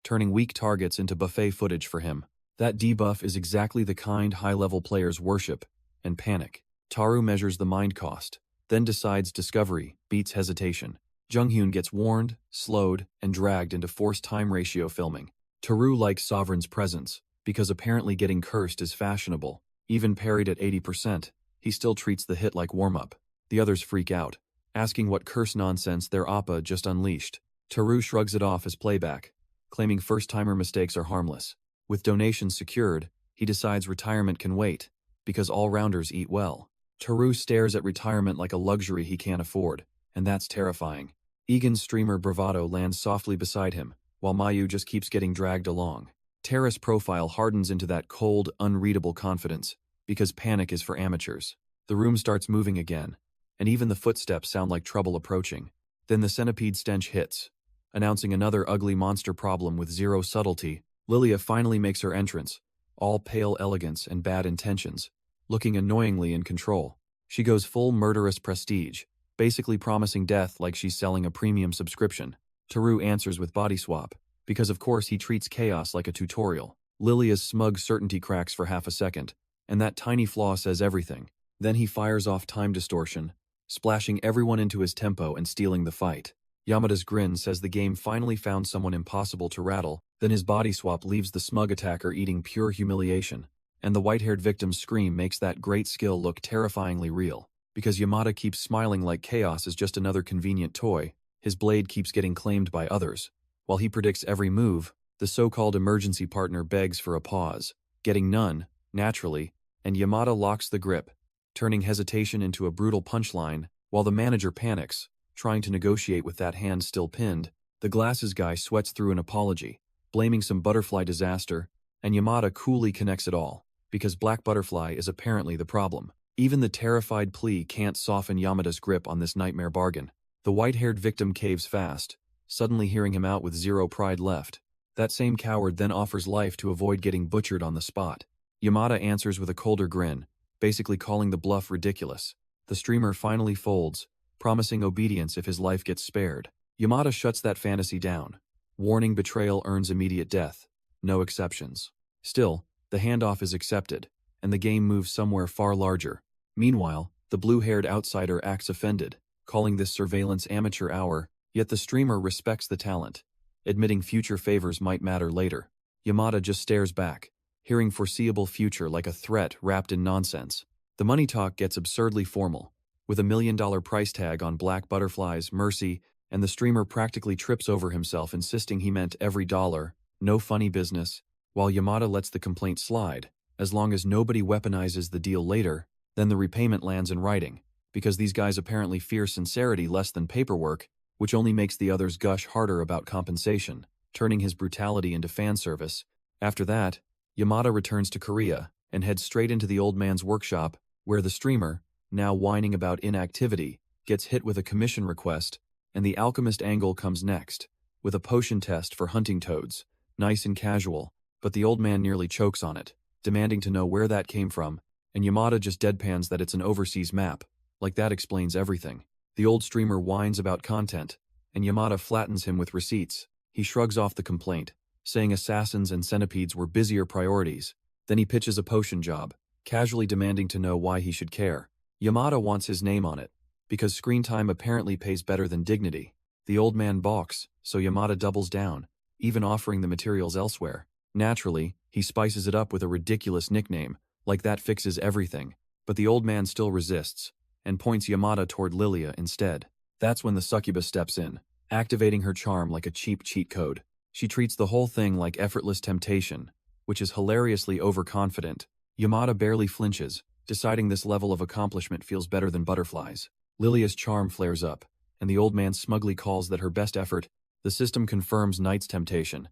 turning weak targets into buffet footage for him. That debuff is exactly the kind high-level players worship and panic. Taru measures the mind cost, then decides discovery beats hesitation. Jung-hyun gets warned, slowed, and dragged into forced time ratio filming. Taru likes Sovereign's presence, because apparently getting cursed is fashionable. Even parried at 80%, he still treats the hit like warm-up. The others freak out, asking what curse nonsense their appa just unleashed. Teru shrugs it off as playback, claiming first-timer mistakes are harmless. With donations secured, he decides retirement can wait, because all-rounders eat well. Teru stares at retirement like a luxury he can't afford, and that's terrifying. Egan's streamer bravado lands softly beside him, while Mayu just keeps getting dragged along. Tara's profile hardens into that cold, unreadable confidence, because panic is for amateurs. The room starts moving again, and even the footsteps sound like trouble approaching. Then the centipede stench hits, announcing another ugly monster problem with zero subtlety. Lilia finally makes her entrance, all pale elegance and bad intentions, looking annoyingly in control. She goes full murderous prestige, basically promising death like she's selling a premium subscription. Teru answers with body swap, because of course he treats chaos like a tutorial. Lilia's smug certainty cracks for half a second, and that tiny flaw says everything. Then he fires off time distortion, splashing everyone into his tempo and stealing the fight. Yamada's grin says the game finally found someone impossible to rattle, then his body swap leaves the smug attacker eating pure humiliation, and the white-haired victim's scream makes that great skill look terrifyingly real. Because Yamada keeps smiling like chaos is just another convenient toy, his blade keeps getting claimed by others. While he predicts every move, the so-called emergency partner begs for a pause, getting none, naturally, and Yamada locks the grip, turning hesitation into a brutal punchline, while the manager panics, trying to negotiate with that hand still pinned. The glasses guy sweats through an apology, blaming some butterfly disaster, and Yamada coolly connects it all, because Black Butterfly is apparently the problem. Even the terrified plea can't soften Yamada's grip on this nightmare bargain. The white-haired victim caves fast, suddenly hearing him out with zero pride left. That same coward then offers life to avoid getting butchered on the spot. Yamada answers with a colder grin, basically calling the bluff ridiculous. The streamer finally folds, promising obedience if his life gets spared. Yamada shuts that fantasy down. Warning betrayal earns immediate death. No exceptions. Still, the handoff is accepted, and the game moves somewhere far larger. Meanwhile, the blue-haired outsider acts offended, calling this surveillance amateur hour, yet the streamer respects the talent, admitting future favors might matter later. Yamada just stares back, hearing foreseeable future like a threat wrapped in nonsense. The money talk gets absurdly formal, with $1 million price tag on Black Butterfly's mercy, and the streamer practically trips over himself insisting he meant every dollar, no funny business, while Yamada lets the complaint slide. As long as nobody weaponizes the deal later, then the repayment lands in writing, because these guys apparently fear sincerity less than paperwork, which only makes the others gush harder about compensation, turning his brutality into fan service. After that, Yamada returns to Korea and heads straight into the old man's workshop, where the streamer, now whining about inactivity, gets hit with a commission request, and the alchemist angle comes next, with a potion test for hunting toads. Nice and casual, but the old man nearly chokes on it, demanding to know where that came from, and Yamada just deadpans that it's an overseas map, like that explains everything. The old streamer whines about content, and Yamada flattens him with receipts. He shrugs off the complaint, saying assassins and centipedes were busier priorities. Then he pitches a potion job, casually demanding to know why he should care. Yamada wants his name on it, because screen time apparently pays better than dignity. The old man balks, so Yamada doubles down, even offering the materials elsewhere. Naturally, he spices it up with a ridiculous nickname, like that fixes everything, but the old man still resists, and points Yamada toward Lilia instead. That's when the succubus steps in, activating her charm like a cheap cheat code. She treats the whole thing like effortless temptation, which is hilariously overconfident. Yamada barely flinches, deciding this level of accomplishment feels better than butterflies. Lilia's charm flares up, and the old man smugly calls that her best effort. The system confirms Knight's temptation.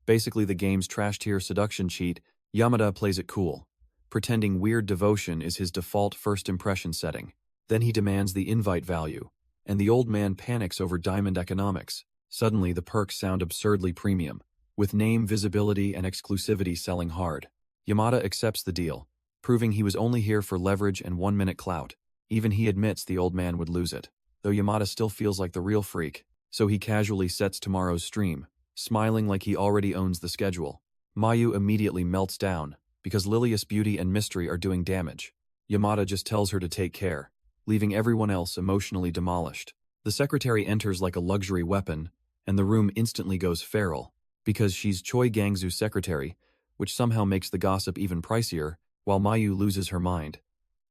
Basically the game's trash-tier seduction cheat. Yamada plays it cool, pretending weird devotion is his default first impression setting. Then he demands the invite value, and the old man panics over diamond economics. Suddenly the perks sound absurdly premium, with name, visibility, and exclusivity selling hard. Yamada accepts the deal, proving he was only here for leverage and 1-minute clout. Even he admits the old man would lose it, though Yamada still feels like the real freak, so he casually sets tomorrow's stream, smiling like he already owns the schedule. Mayu immediately melts down, because Lilia's beauty and mystery are doing damage. Yamada just tells her to take care, leaving everyone else emotionally demolished. The secretary enters like a luxury weapon, and the room instantly goes feral, because she's Choi Gangzu's secretary, which somehow makes the gossip even pricier, while Mayu loses her mind.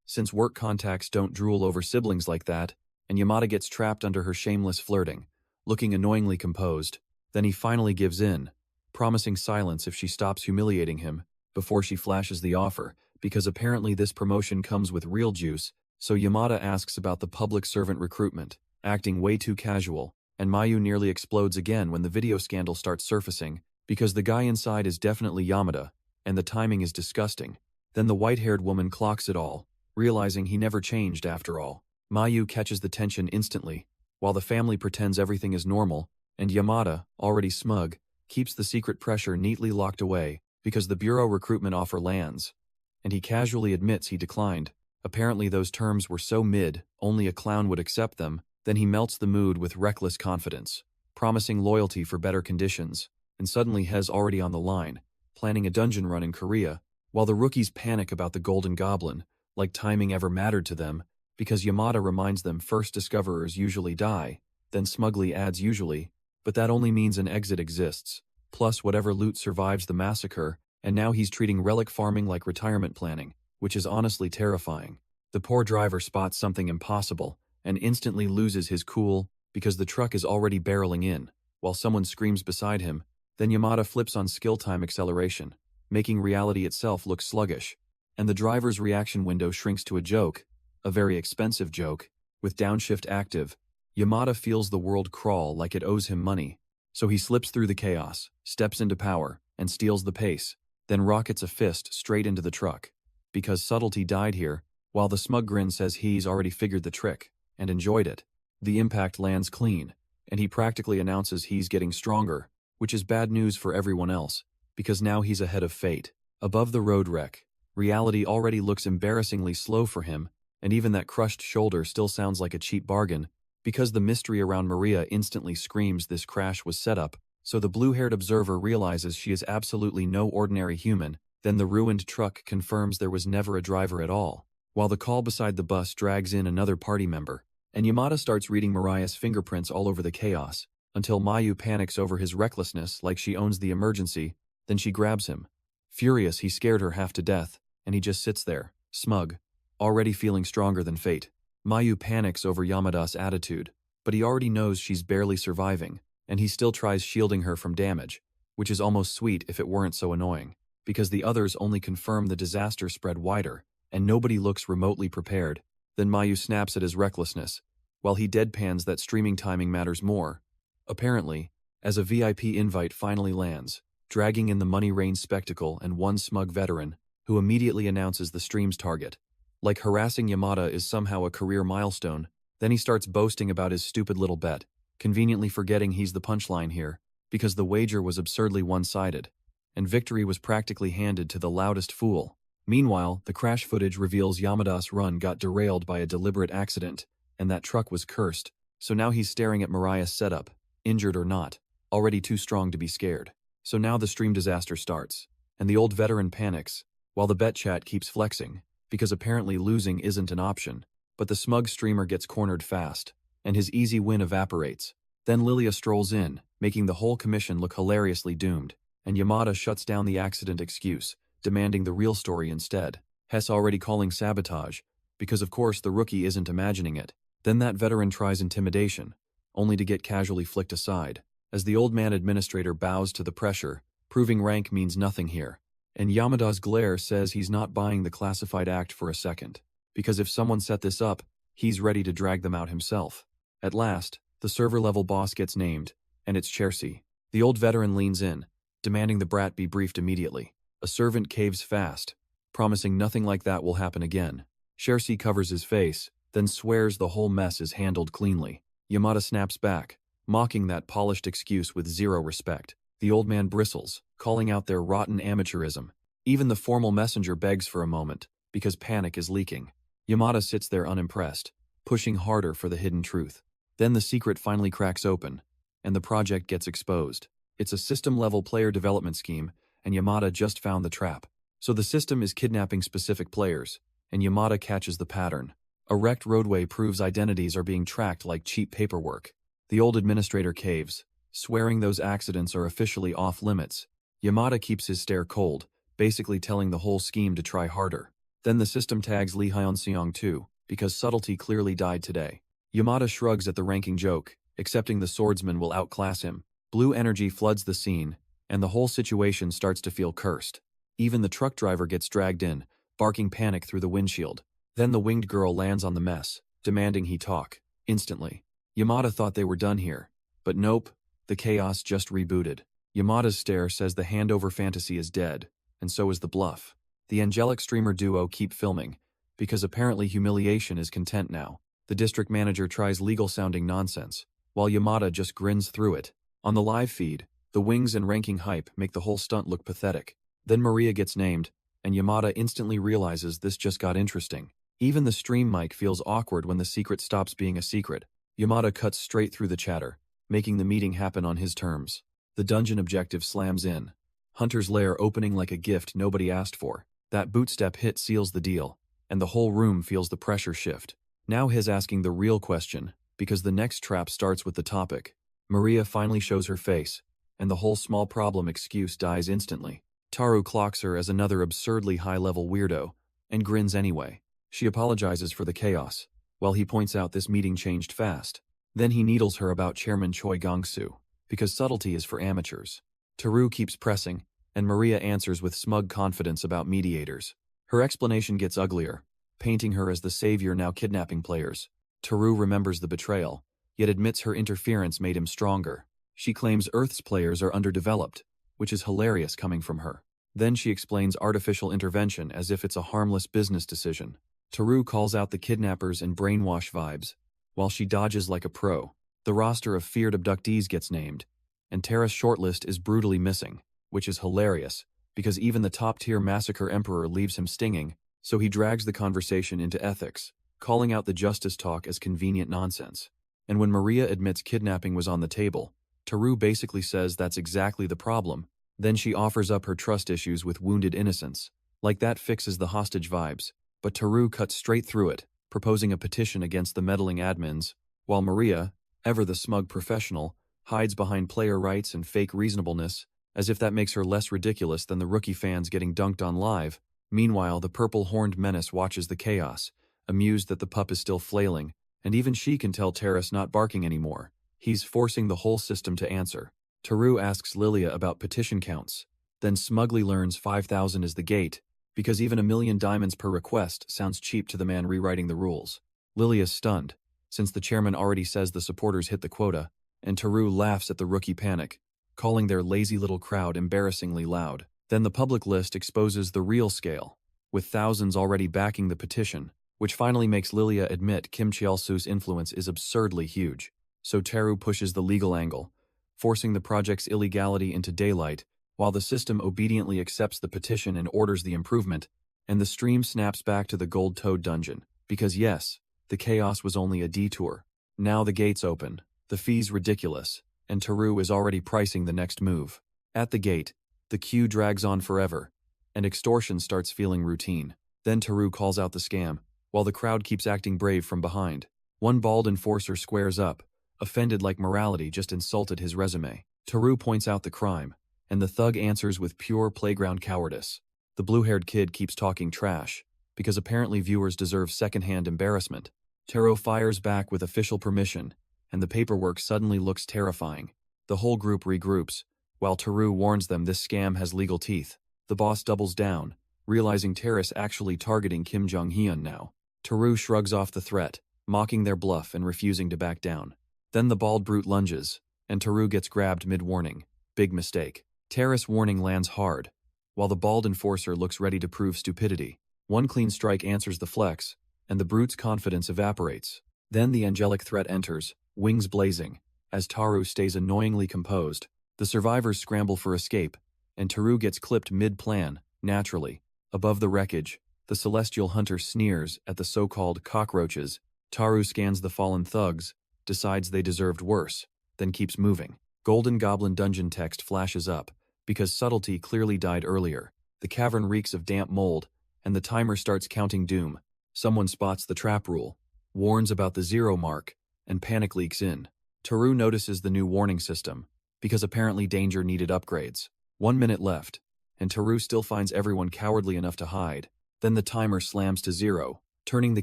Since work contacts don't drool over siblings like that, and Yamada gets trapped under her shameless flirting, looking annoyingly composed, then he finally gives in, promising silence if she stops humiliating him, before she flashes the offer, because apparently this promotion comes with real juice, so Yamada asks about the public servant recruitment, acting way too casual, and Mayu nearly explodes again when the video scandal starts surfacing, because the guy inside is definitely Yamada, and the timing is disgusting. Then the white-haired woman clocks it all, realizing he never changed after all. Mayu catches the tension instantly, while the family pretends everything is normal, and Yamada, already smug, keeps the secret pressure neatly locked away, because the bureau recruitment offer lands, and he casually admits he declined. Apparently those terms were so mid, only a clown would accept them. Then he melts the mood with reckless confidence, promising loyalty for better conditions, and suddenly He's already on the line, planning a dungeon run in Korea, while the rookies panic about the Golden Goblin, like timing ever mattered to them, because Yamada reminds them first discoverers usually die, then smugly adds usually, but that only means an exit exists, plus whatever loot survives the massacre, and now he's treating relic farming like retirement planning, which is honestly terrifying. The poor driver spots something impossible, and instantly loses his cool, because the truck is already barreling in, while someone screams beside him. Then Yamada flips on skill time acceleration, making reality itself look sluggish, and the driver's reaction window shrinks to a joke, a very expensive joke. With downshift active, Yamada feels the world crawl like it owes him money, so he slips through the chaos, steps into power, and steals the pace, then rockets a fist straight into the truck. Because subtlety died here, while the smug grin says he's already figured the trick, and enjoyed it. The impact lands clean, and he practically announces he's getting stronger, which is bad news for everyone else, because now he's ahead of fate. Above the road wreck, reality already looks embarrassingly slow for him, and even that crushed shoulder still sounds like a cheap bargain, because the mystery around Maria instantly screams this crash was set up, so the blue-haired observer realizes she is absolutely no ordinary human. Then the ruined truck confirms there was never a driver at all, while the call beside the bus drags in another party member, and Yamada starts reading Mariah's fingerprints all over the chaos, until Mayu panics over his recklessness like she owns the emergency. Then she grabs him. Furious, he scared her half to death, and he just sits there, smug, already feeling stronger than fate. Mayu panics over Yamada's attitude, but he already knows she's barely surviving, and he still tries shielding her from damage, which is almost sweet if it weren't so annoying, because the others only confirm the disaster spread wider, and nobody looks remotely prepared. Then Mayu snaps at his recklessness, while he deadpans that streaming timing matters more. Apparently, as a VIP invite finally lands, dragging in the money rain spectacle and one smug veteran, who immediately announces the stream's target. Like harassing Yamada is somehow a career milestone, then he starts boasting about his stupid little bet, conveniently forgetting he's the punchline here, because the wager was absurdly one-sided, and victory was practically handed to the loudest fool. Meanwhile, the crash footage reveals Yamada's run got derailed by a deliberate accident, and that truck was cursed, so now he's staring at Mariah's setup, injured or not, already too strong to be scared. So now the stream disaster starts, and the old veteran panics, while the bet chat keeps flexing, because apparently losing isn't an option. But the smug streamer gets cornered fast, and his easy win evaporates. Then Lilia strolls in, making the whole commission look hilariously doomed, and Yamada shuts down the accident excuse, demanding the real story instead. Hess already calling sabotage, because of course the rookie isn't imagining it. Then that veteran tries intimidation, only to get casually flicked aside, as the old man administrator bows to the pressure, proving rank means nothing here. And Yamada's glare says he's not buying the classified act for a second, because if someone set this up, he's ready to drag them out himself. At last, the server-level boss gets named, and it's Chersi. The old veteran leans in, demanding the brat be briefed immediately. A servant caves fast, promising nothing like that will happen again. Chersi covers his face, then swears the whole mess is handled cleanly. Yamada snaps back, mocking that polished excuse with zero respect. The old man bristles, calling out their rotten amateurism. Even the formal messenger begs for a moment, because panic is leaking. Yamada sits there unimpressed, pushing harder for the hidden truth. Then the secret finally cracks open, and the project gets exposed. It's a system-level player development scheme, and Yamada just found the trap. So the system is kidnapping specific players, and Yamada catches the pattern. A wrecked roadway proves identities are being tracked like cheap paperwork. The old administrator caves, swearing those accidents are officially off-limits. Yamada keeps his stare cold, basically telling the whole scheme to try harder. Then the system tags Li Hyunseong too, because subtlety clearly died today. Yamada shrugs at the ranking joke, accepting the swordsman will outclass him. Blue energy floods the scene, and the whole situation starts to feel cursed. Even the truck driver gets dragged in, barking panic through the windshield. Then the winged girl lands on the mess, demanding he talk, instantly. Yamada thought they were done here, but nope, the chaos just rebooted. Yamada's stare says the handover fantasy is dead, and so is the bluff. The angelic streamer duo keep filming, because apparently humiliation is content now. The district manager tries legal-sounding nonsense, while Yamada just grins through it. On the live feed, the wings and ranking hype make the whole stunt look pathetic. Then Maria gets named, and Yamada instantly realizes this just got interesting. Even the stream mic feels awkward when the secret stops being a secret. Yamada cuts straight through the chatter, making the meeting happen on his terms. The dungeon objective slams in. Hunter's lair opening like a gift nobody asked for. That bootstep hit seals the deal, and the whole room feels the pressure shift. Now he's asking the real question, because the next trap starts with the topic. Maria finally shows her face, and the whole small problem excuse dies instantly. Taru clocks her as another absurdly high-level weirdo, and grins anyway. She apologizes for the chaos, while he points out this meeting changed fast. Then he needles her about Chairman Choi Gong-soo, because subtlety is for amateurs. Taru keeps pressing, and Maria answers with smug confidence about mediators. Her explanation gets uglier, painting her as the savior now kidnapping players. Taru remembers the betrayal, yet admits her interference made him stronger. She claims Earth's players are underdeveloped, which is hilarious coming from her. Then she explains artificial intervention as if it's a harmless business decision. Taru calls out the kidnappers and brainwash vibes, while she dodges like a pro. The roster of feared abductees gets named, and Terra's shortlist is brutally missing, which is hilarious, because even the top-tier massacre emperor leaves him stinging, so he drags the conversation into ethics, calling out the justice talk as convenient nonsense. And when Maria admits kidnapping was on the table, Taru basically says that's exactly the problem. Then she offers up her trust issues with wounded innocence. Like that fixes the hostage vibes, but Taru cuts straight through it, proposing a petition against the meddling admins, while Maria, ever the smug professional, hides behind player rights and fake reasonableness, as if that makes her less ridiculous than the rookie fans getting dunked on live. Meanwhile, the purple-horned menace watches the chaos, amused that the pup is still flailing, and even she can tell Terra's not barking anymore. He's forcing the whole system to answer. Taru asks Lilia about petition counts, then smugly learns 5,000 is the gate, because even 1,000,000 diamonds per request sounds cheap to the man rewriting the rules. Lilia's stunned, since the chairman already says the supporters hit the quota, and Taru laughs at the rookie panic, calling their lazy little crowd embarrassingly loud. Then the public list exposes the real scale, with thousands already backing the petition, which finally makes Lilia admit Kim Cheol-soo's influence is absurdly huge. So Taru pushes the legal angle, forcing the project's illegality into daylight, while the system obediently accepts the petition and orders the improvement, and the stream snaps back to the Gold Toad dungeon, because yes, the chaos was only a detour. Now the gates open, the fees ridiculous, and Taru is already pricing the next move. At the gate, the queue drags on forever, and extortion starts feeling routine. Then Taru calls out the scam, while the crowd keeps acting brave from behind. One bald enforcer squares up, offended like morality just insulted his resume. Taru points out the crime, and the thug answers with pure playground cowardice. The blue-haired kid keeps talking trash, because apparently viewers deserve second-hand embarrassment. Taru fires back with official permission, and the paperwork suddenly looks terrifying. The whole group regroups, while Taru warns them this scam has legal teeth. The boss doubles down, realizing Terra's actually targeting Kim Jong-hyun now. Taru shrugs off the threat, mocking their bluff and refusing to back down. Then the bald brute lunges, and Taru gets grabbed mid-warning. Big mistake. Terra's warning lands hard, while the bald enforcer looks ready to prove stupidity. One clean strike answers the flex, and the brute's confidence evaporates. Then the angelic threat enters, wings blazing, as Taru stays annoyingly composed. The survivors scramble for escape, and Taru gets clipped mid-plan, naturally. Above the wreckage, the celestial hunter sneers at the so-called cockroaches. Taru scans the fallen thugs, decides they deserved worse, then keeps moving. Golden Goblin dungeon text flashes up, because subtlety clearly died earlier. The cavern reeks of damp mold, and the timer starts counting doom. Someone spots the trap rule, warns about the 0 mark, and panic leaks in. Taru notices the new warning system, because apparently danger needed upgrades. 1 minute left, and Taru still finds everyone cowardly enough to hide. Then the timer slams to 0, turning the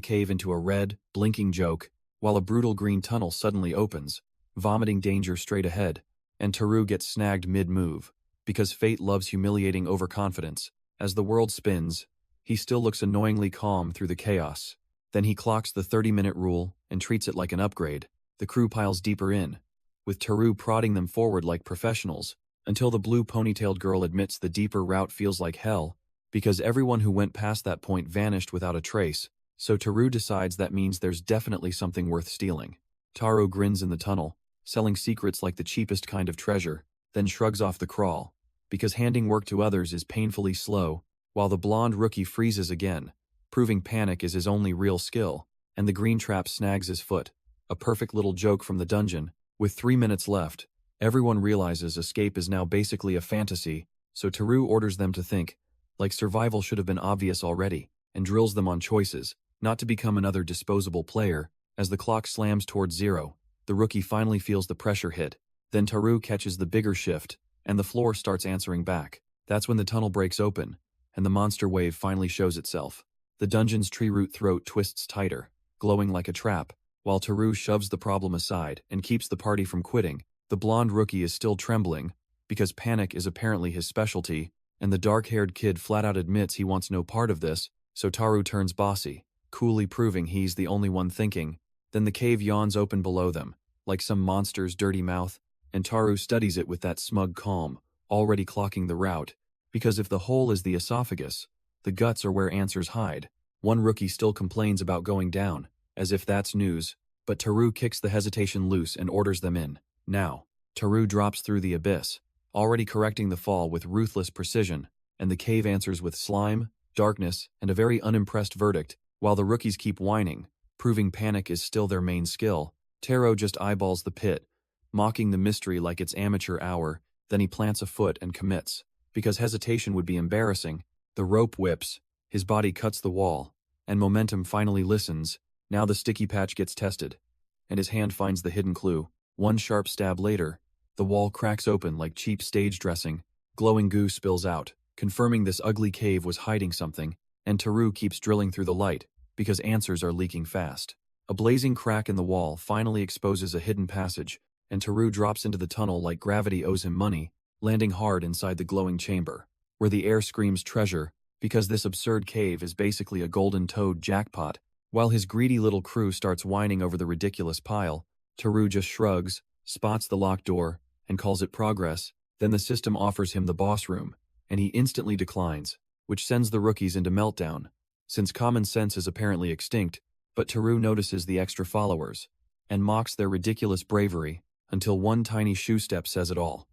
cave into a red, blinking joke, while a brutal green tunnel suddenly opens, vomiting danger straight ahead, and Taru gets snagged mid-move, because fate loves humiliating overconfidence. As the world spins, he still looks annoyingly calm through the chaos. Then he clocks the 30-minute rule and treats it like an upgrade. The crew piles deeper in, with Taru prodding them forward like professionals, until the blue ponytailed girl admits the deeper route feels like hell, because everyone who went past that point vanished without a trace. So Taru decides that means there's definitely something worth stealing. Taru grins in the tunnel, selling secrets like the cheapest kind of treasure, then shrugs off the crawl, because handing work to others is painfully slow, while the blonde rookie freezes again, proving panic is his only real skill, and the green trap snags his foot. A perfect little joke from the dungeon. With 3 minutes left, everyone realizes escape is now basically a fantasy, so Taru orders them to think, like survival should have been obvious already, and drills them on choices, not to become another disposable player. As the clock slams towards 0, the rookie finally feels the pressure hit. Then Taru catches the bigger shift, and the floor starts answering back. That's when the tunnel breaks open, and the monster wave finally shows itself. The dungeon's tree root throat twists tighter, glowing like a trap, While Taru shoves the problem aside and keeps the party from quitting, the blonde rookie is still trembling, because panic is apparently his specialty, and the dark-haired kid flat out admits he wants no part of this, so Taru turns bossy, coolly proving he's the only one thinking. Then the cave yawns open below them, like some monster's dirty mouth, and Taru studies it with that smug calm, already clocking the route, because if the hole is the esophagus, the guts are where answers hide. One rookie still complains about going down, as if that's news, but Taru kicks the hesitation loose and orders them in. Now, Taru drops through the abyss, already correcting the fall with ruthless precision, and the cave answers with slime, darkness, and a very unimpressed verdict, while the rookies keep whining, proving panic is still their main skill. Taro just eyeballs the pit, mocking the mystery like it's amateur hour, then he plants a foot and commits. Because hesitation would be embarrassing, the rope whips, his body cuts the wall, and momentum finally listens. Now the sticky patch gets tested, and his hand finds the hidden clue. One sharp stab later, the wall cracks open like cheap stage dressing, glowing goo spills out, confirming this ugly cave was hiding something, and Taru keeps drilling through the light, because answers are leaking fast. A blazing crack in the wall finally exposes a hidden passage, and Taru drops into the tunnel like gravity owes him money, landing hard inside the glowing chamber, where the air screams treasure, because this absurd cave is basically a golden toad jackpot. While his greedy little crew starts whining over the ridiculous pile, Taru just shrugs, spots the locked door, and calls it progress. Then the system offers him the boss room, and he instantly declines, which sends the rookies into meltdown, since common sense is apparently extinct. But Taru notices the extra followers, and mocks their ridiculous bravery, until one tiny shoe step says it all,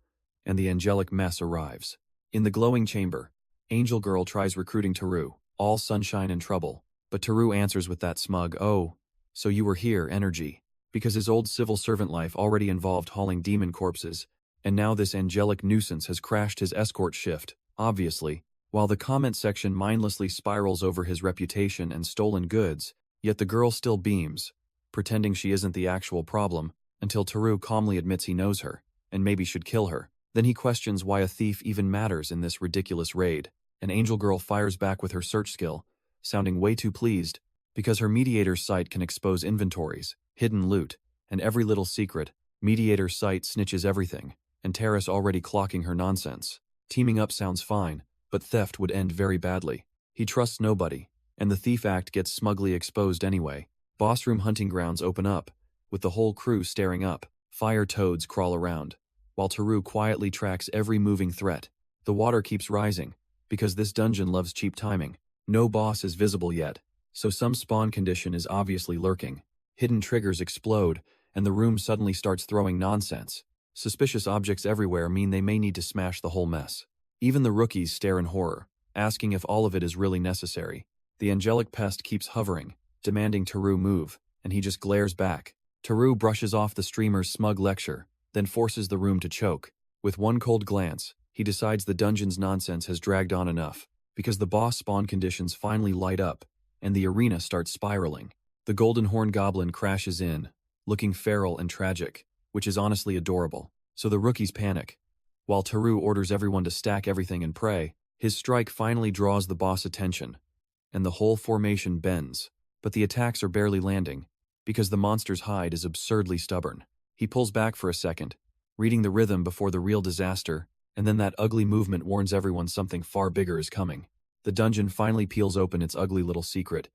and the angelic mess arrives. In the glowing chamber, Angel Girl tries recruiting Taru, all sunshine and trouble, but Taru answers with that smug, "Oh, so you were here," energy, because his old civil servant life already involved hauling demon corpses, and now this angelic nuisance has crashed his escort shift, obviously, while the comment section mindlessly spirals over his reputation and stolen goods. Yet the girl still beams, pretending she isn't the actual problem, until Taru calmly admits he knows her, and maybe should kill her. Then he questions why a thief even matters in this ridiculous raid, and Angel Girl fires back with her search skill, sounding way too pleased, because her mediator's sight can expose inventories, hidden loot, and every little secret. Mediator's sight snitches everything, and Terrace already clocking her nonsense. Teaming up sounds fine, but theft would end very badly. He trusts nobody, and the thief act gets smugly exposed anyway. Boss room hunting grounds open up, with the whole crew staring up. Fire toads crawl around, while Taru quietly tracks every moving threat. The water keeps rising, because this dungeon loves cheap timing. No boss is visible yet, so some spawn condition is obviously lurking. Hidden triggers explode, and the room suddenly starts throwing nonsense. Suspicious objects everywhere mean they may need to smash the whole mess. Even the rookies stare in horror, asking if all of it is really necessary. The angelic pest keeps hovering, demanding Taru move, and he just glares back. Taru brushes off the streamer's smug lecture, then forces the room to choke. With one cold glance, he decides the dungeon's nonsense has dragged on enough, because the boss spawn conditions finally light up, and the arena starts spiraling. The Golden Horn Goblin crashes in, looking feral and tragic, which is honestly adorable, so the rookies panic. While Taru orders everyone to stack everything and pray, his strike finally draws the boss' attention, and the whole formation bends, but the attacks are barely landing, because the monster's hide is absurdly stubborn. He pulls back for a second, reading the rhythm before the real disaster, and then that ugly movement warns everyone something far bigger is coming. The dungeon finally peels open its ugly little secret,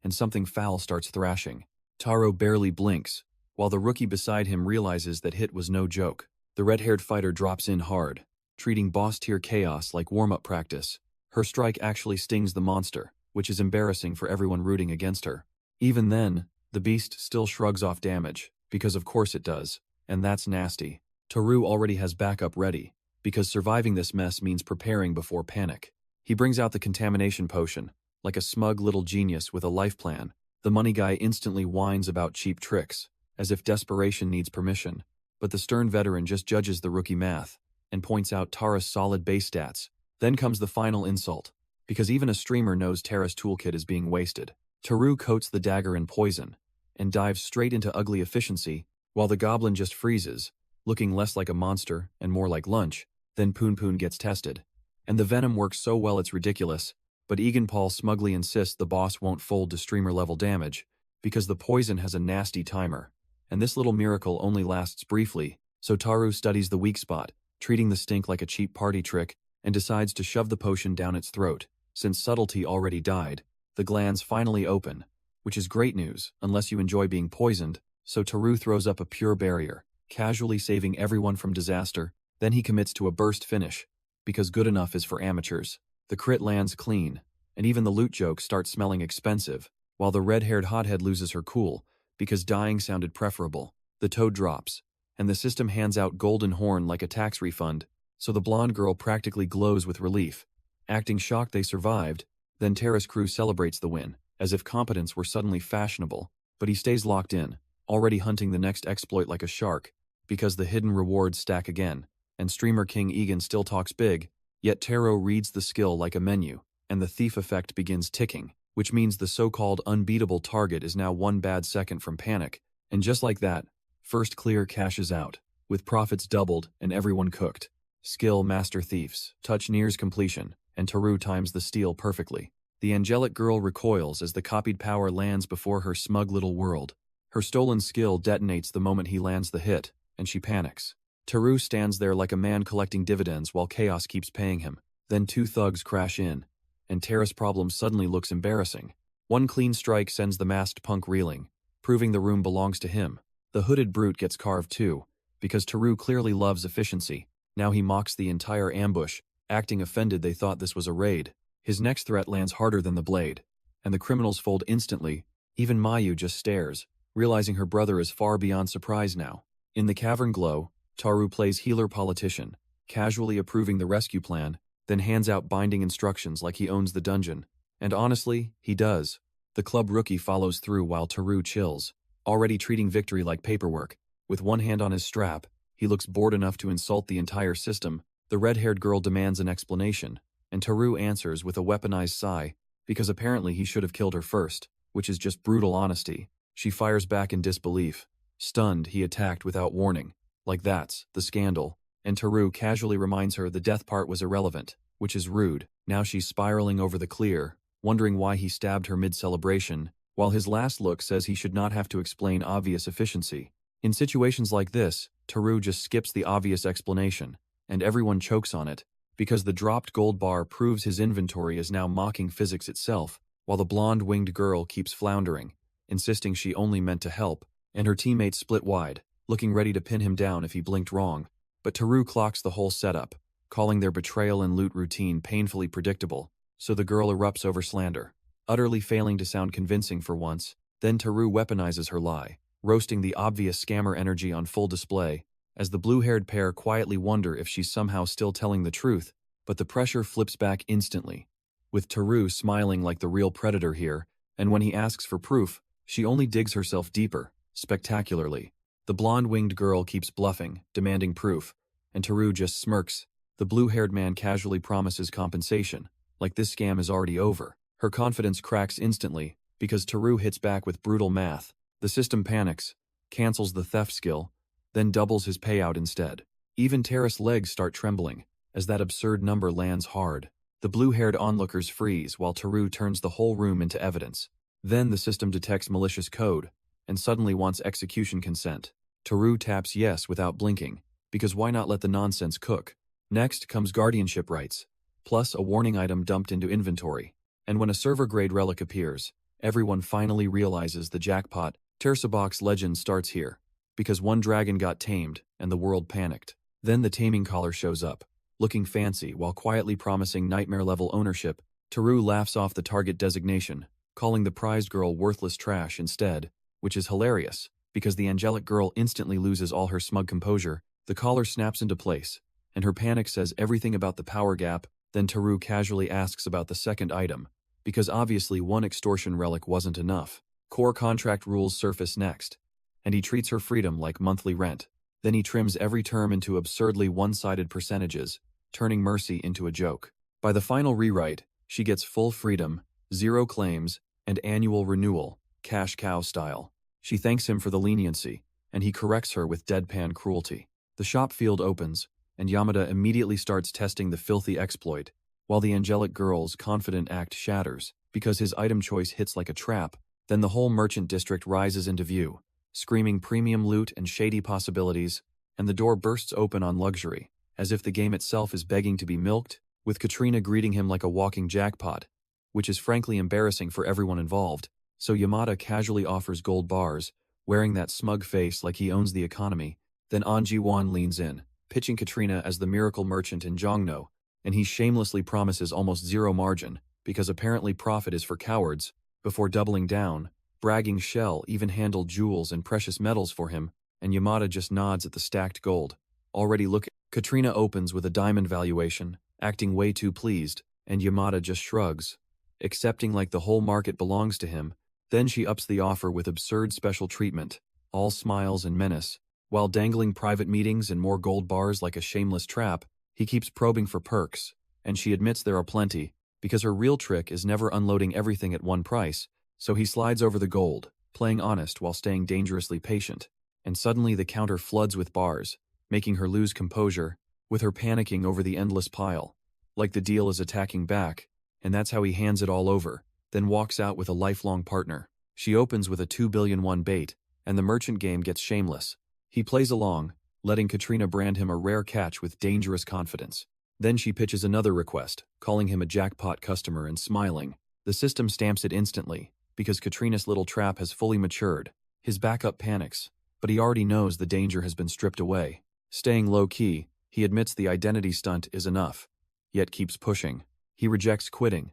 and something foul starts thrashing. Taro barely blinks, while the rookie beside him realizes that hit was no joke. The red-haired fighter drops in hard, treating boss-tier chaos like warm-up practice. Her strike actually stings the monster, which is embarrassing for everyone rooting against her. Even then, the beast still shrugs off damage, because of course it does, and that's nasty. Taru already has backup ready, because surviving this mess means preparing before panic. He brings out the contamination potion, like a smug little genius with a life plan. The money guy instantly whines about cheap tricks, as if desperation needs permission, but the stern veteran just judges the rookie math, and points out Tara's solid base stats. Then comes the final insult, because even a streamer knows Tara's toolkit is being wasted. Taru coats the dagger in poison, and dives straight into ugly efficiency, while the goblin just freezes, looking less like a monster and more like lunch. Then Poon Poon gets tested, and the venom works so well it's ridiculous, but Egan Paul smugly insists the boss won't fold to streamer-level damage, because the poison has a nasty timer. And this little miracle only lasts briefly, so Taru studies the weak spot, treating the stink like a cheap party trick, and decides to shove the potion down its throat. Since subtlety already died, the glands finally open, which is great news unless you enjoy being poisoned, so Taru throws up a pure barrier, casually saving everyone from disaster. Then he commits to a burst finish, because good enough is for amateurs. The crit lands clean, and even the loot jokes start smelling expensive, while the red-haired hothead loses her cool, because dying sounded preferable. The toad drops, and the system hands out golden horn like a tax refund, so the blonde girl practically glows with relief. Acting shocked they survived, then Terrace crew celebrates the win, as if competence were suddenly fashionable, but he stays locked in, already hunting the next exploit like a shark, because the hidden rewards stack again, and streamer King Egan still talks big, yet Taro reads the skill like a menu, and the thief effect begins ticking, which means the so-called unbeatable target is now 1 bad second from panic, and just like that, first clear cashes out, with profits doubled and everyone cooked. Skill Master Thieves, touch nears completion, and Taru times the steal perfectly. The angelic girl recoils as the copied power lands before her smug little world. Her stolen skill detonates the moment he lands the hit, and she panics. Taru stands there like a man collecting dividends while chaos keeps paying him. Then 2 thugs crash in, and Terra's problem suddenly looks embarrassing. One clean strike sends the masked punk reeling, proving the room belongs to him. The hooded brute gets carved too, because Taru clearly loves efficiency. Now he mocks the entire ambush, acting offended they thought this was a raid. His next threat lands harder than the blade, and the criminals fold instantly. Even Mayu just stares, realizing her brother is far beyond surprise now. In the cavern glow, Taru plays healer politician, casually approving the rescue plan, then hands out binding instructions like he owns the dungeon. And honestly, he does. The club rookie follows through while Taru chills, already treating victory like paperwork. With one hand on his strap, he looks bored enough to insult the entire system. The red-haired girl demands an explanation, and Taru answers with a weaponized sigh, because apparently he should have killed her first, which is just brutal honesty. She fires back in disbelief. Stunned, he attacked without warning. Like that's the scandal. And Taru casually reminds her the death part was irrelevant, which is rude. Now she's spiraling over the clear, wondering why he stabbed her mid-celebration, while his last look says he should not have to explain obvious efficiency. In situations like this, Taru just skips the obvious explanation, and everyone chokes on it, because the dropped gold bar proves his inventory is now mocking physics itself, while the blonde-winged girl keeps floundering, insisting she only meant to help, and her teammates split wide, looking ready to pin him down if he blinked wrong. But Taru clocks the whole setup, calling their betrayal and loot routine painfully predictable, so the girl erupts over slander, utterly failing to sound convincing for once. Then Taru weaponizes her lie, roasting the obvious scammer energy on full display, as the blue-haired pair quietly wonder if she's somehow still telling the truth, but the pressure flips back instantly, with Taru smiling like the real predator here, and when he asks for proof, she only digs herself deeper, spectacularly. The blonde-winged girl keeps bluffing, demanding proof, and Taru just smirks. The blue-haired man casually promises compensation, like this scam is already over. Her confidence cracks instantly, because Taru hits back with brutal math. The system panics, cancels the theft skill, then doubles his payout instead. Even Terrace's legs start trembling, as that absurd number lands hard. The blue-haired onlookers freeze while Taru turns the whole room into evidence. Then the system detects malicious code, and suddenly wants execution consent. Taru taps yes without blinking, because why not let the nonsense cook? Next comes guardianship rights, plus a warning item dumped into inventory. And when a server-grade relic appears, everyone finally realizes the jackpot. Tersabok's legend starts here, because one dragon got tamed and the world panicked. Then the taming collar shows up, looking fancy while quietly promising nightmare-level ownership. Taru laughs off the target designation, calling the prized girl worthless trash instead, which is hilarious, because the angelic girl instantly loses all her smug composure. The collar snaps into place, and her panic says everything about the power gap. Then Taru casually asks about the second item, because obviously one extortion relic wasn't enough. Core contract rules surface next, and he treats her freedom like monthly rent. Then he trims every term into absurdly one-sided percentages, turning mercy into a joke. By the final rewrite, she gets full freedom, 0 claims, and annual renewal, cash cow style. She thanks him for the leniency, and he corrects her with deadpan cruelty. The shop field opens, and Yamada immediately starts testing the filthy exploit, while the angelic girl's confident act shatters, because his item choice hits like a trap. Then the whole merchant district rises into view, screaming premium loot and shady possibilities, and the door bursts open on luxury, as if the game itself is begging to be milked, with Katrina greeting him like a walking jackpot, which is frankly embarrassing for everyone involved. So Yamada casually offers gold bars, wearing that smug face like he owns the economy. Then An Ji-won leans in, pitching Katrina as the miracle merchant in Jongno, and he shamelessly promises almost zero margin, because apparently profit is for cowards, before doubling down, bragging Shell even handled jewels and precious metals for him, and Yamada just nods at the stacked gold. Already looking, Katrina opens with a diamond valuation, acting way too pleased, and Yamada just shrugs, accepting like the whole market belongs to him. Then she ups the offer with absurd special treatment, all smiles and menace. While dangling private meetings and more gold bars like a shameless trap, he keeps probing for perks, and she admits there are plenty, because her real trick is never unloading everything at one price, so he slides over the gold, playing honest while staying dangerously patient. And suddenly the counter floods with bars, making her lose composure, with her panicking over the endless pile, like the deal is attacking back, and that's how he hands it all over, then walks out with a lifelong partner. She opens with a 2 billion won bait, and the merchant game gets shameless. He plays along, letting Katrina brand him a rare catch with dangerous confidence. Then she pitches another request, calling him a jackpot customer and smiling. The system stamps it instantly, because Katrina's little trap has fully matured. His backup panics, but he already knows the danger has been stripped away. Staying low-key, he admits the identity stunt is enough, yet keeps pushing. He rejects quitting,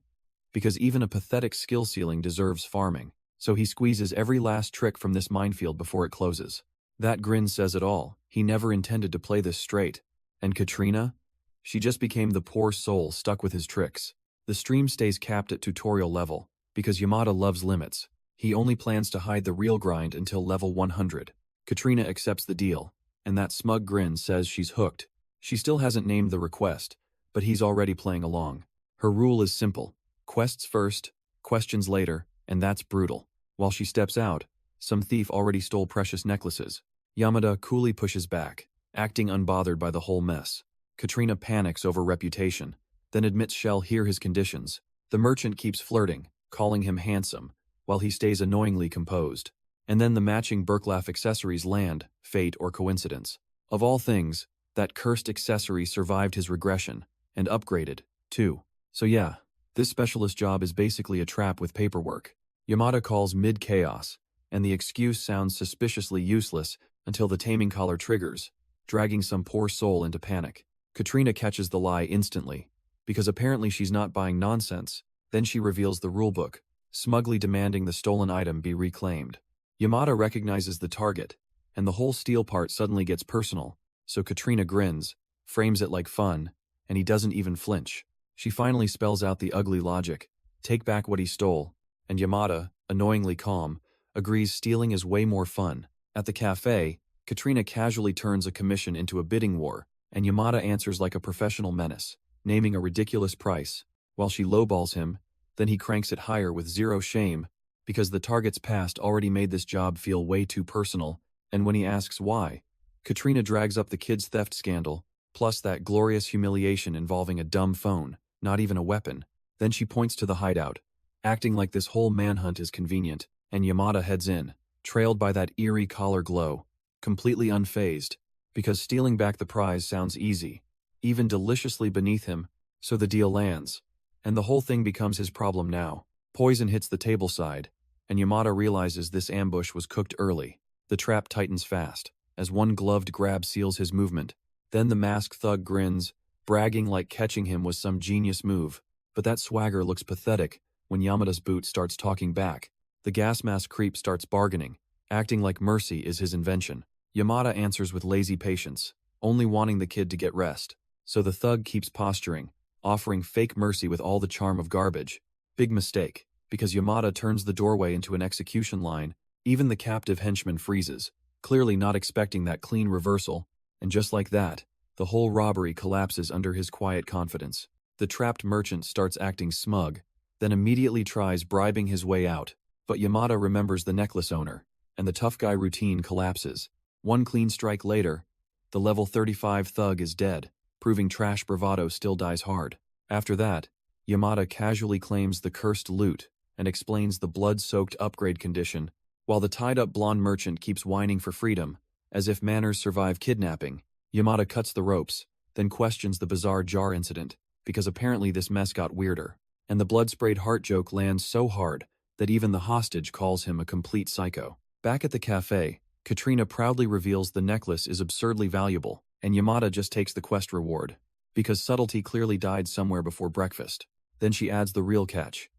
because even a pathetic skill ceiling deserves farming, so he squeezes every last trick from this minefield before it closes. That grin says it all. He never intended to play this straight. And Katrina? She just became the poor soul stuck with his tricks. The stream stays capped at tutorial level, because Yamada loves limits. He only plans to hide the real grind until level 100. Katrina accepts the deal, and that smug grin says she's hooked. She still hasn't named the request, but he's already playing along. Her rule is simple: quests first, questions later, and that's brutal. While she steps out, some thief already stole precious necklaces. Yamada coolly pushes back, acting unbothered by the whole mess. Katrina panics over reputation, then admits she'll hear his conditions. The merchant keeps flirting, calling him handsome, while he stays annoyingly composed. And then the matching Berklaff accessories land, fate or coincidence. Of all things, that cursed accessory survived his regression, and upgraded, too. So yeah, this specialist job is basically a trap with paperwork. Yamada calls mid-chaos, and the excuse sounds suspiciously useless until the taming collar triggers, dragging some poor soul into panic. Katrina catches the lie instantly, because apparently she's not buying nonsense. Then she reveals the rulebook, smugly demanding the stolen item be reclaimed. Yamada recognizes the target, and the whole steel part suddenly gets personal, so Katrina grins, frames it like fun, and he doesn't even flinch. She finally spells out the ugly logic: take back what he stole, and Yamada, annoyingly calm, agrees stealing is way more fun. At the cafe, Katrina casually turns a commission into a bidding war, and Yamada answers like a professional menace, naming a ridiculous price. While she lowballs him, then he cranks it higher with zero shame, because the target's past already made this job feel way too personal, and when he asks why, Katrina drags up the kid's theft scandal, plus that glorious humiliation involving a dumb phone, not even a weapon. Then she points to the hideout, acting like this whole manhunt is convenient, and Yamada heads in, trailed by that eerie collar glow, completely unfazed, because stealing back the prize sounds easy, even deliciously beneath him, so the deal lands. And the whole thing becomes his problem now. Poison hits the table side, and Yamada realizes this ambush was cooked early. The trap tightens fast, as one gloved grab seals his movement. Then the masked thug grins, bragging like catching him was some genius move. But that swagger looks pathetic when Yamada's boot starts talking back. The gas mask creep starts bargaining, acting like mercy is his invention. Yamada answers with lazy patience, only wanting the kid to get rest. So the thug keeps posturing, offering fake mercy with all the charm of garbage. Big mistake, because Yamada turns the doorway into an execution line. Even the captive henchman freezes, clearly not expecting that clean reversal, and just like that, the whole robbery collapses under his quiet confidence. The trapped merchant starts acting smug, then immediately tries bribing his way out, but Yamada remembers the necklace owner, and the tough guy routine collapses. One clean strike later, the level 35 thug is dead, proving trash bravado still dies hard. After that, Yamada casually claims the cursed loot, and explains the blood-soaked upgrade condition, while the tied-up blonde merchant keeps whining for freedom, as if manners survive kidnapping. Yamada cuts the ropes, then questions the bizarre jar incident, because apparently this mess got weirder, and the blood-sprayed heart joke lands so hard that even the hostage calls him a complete psycho. Back at the cafe, Katrina proudly reveals the necklace is absurdly valuable, and Yamada just takes the quest reward, because subtlety clearly died somewhere before breakfast. Then she adds the real catch.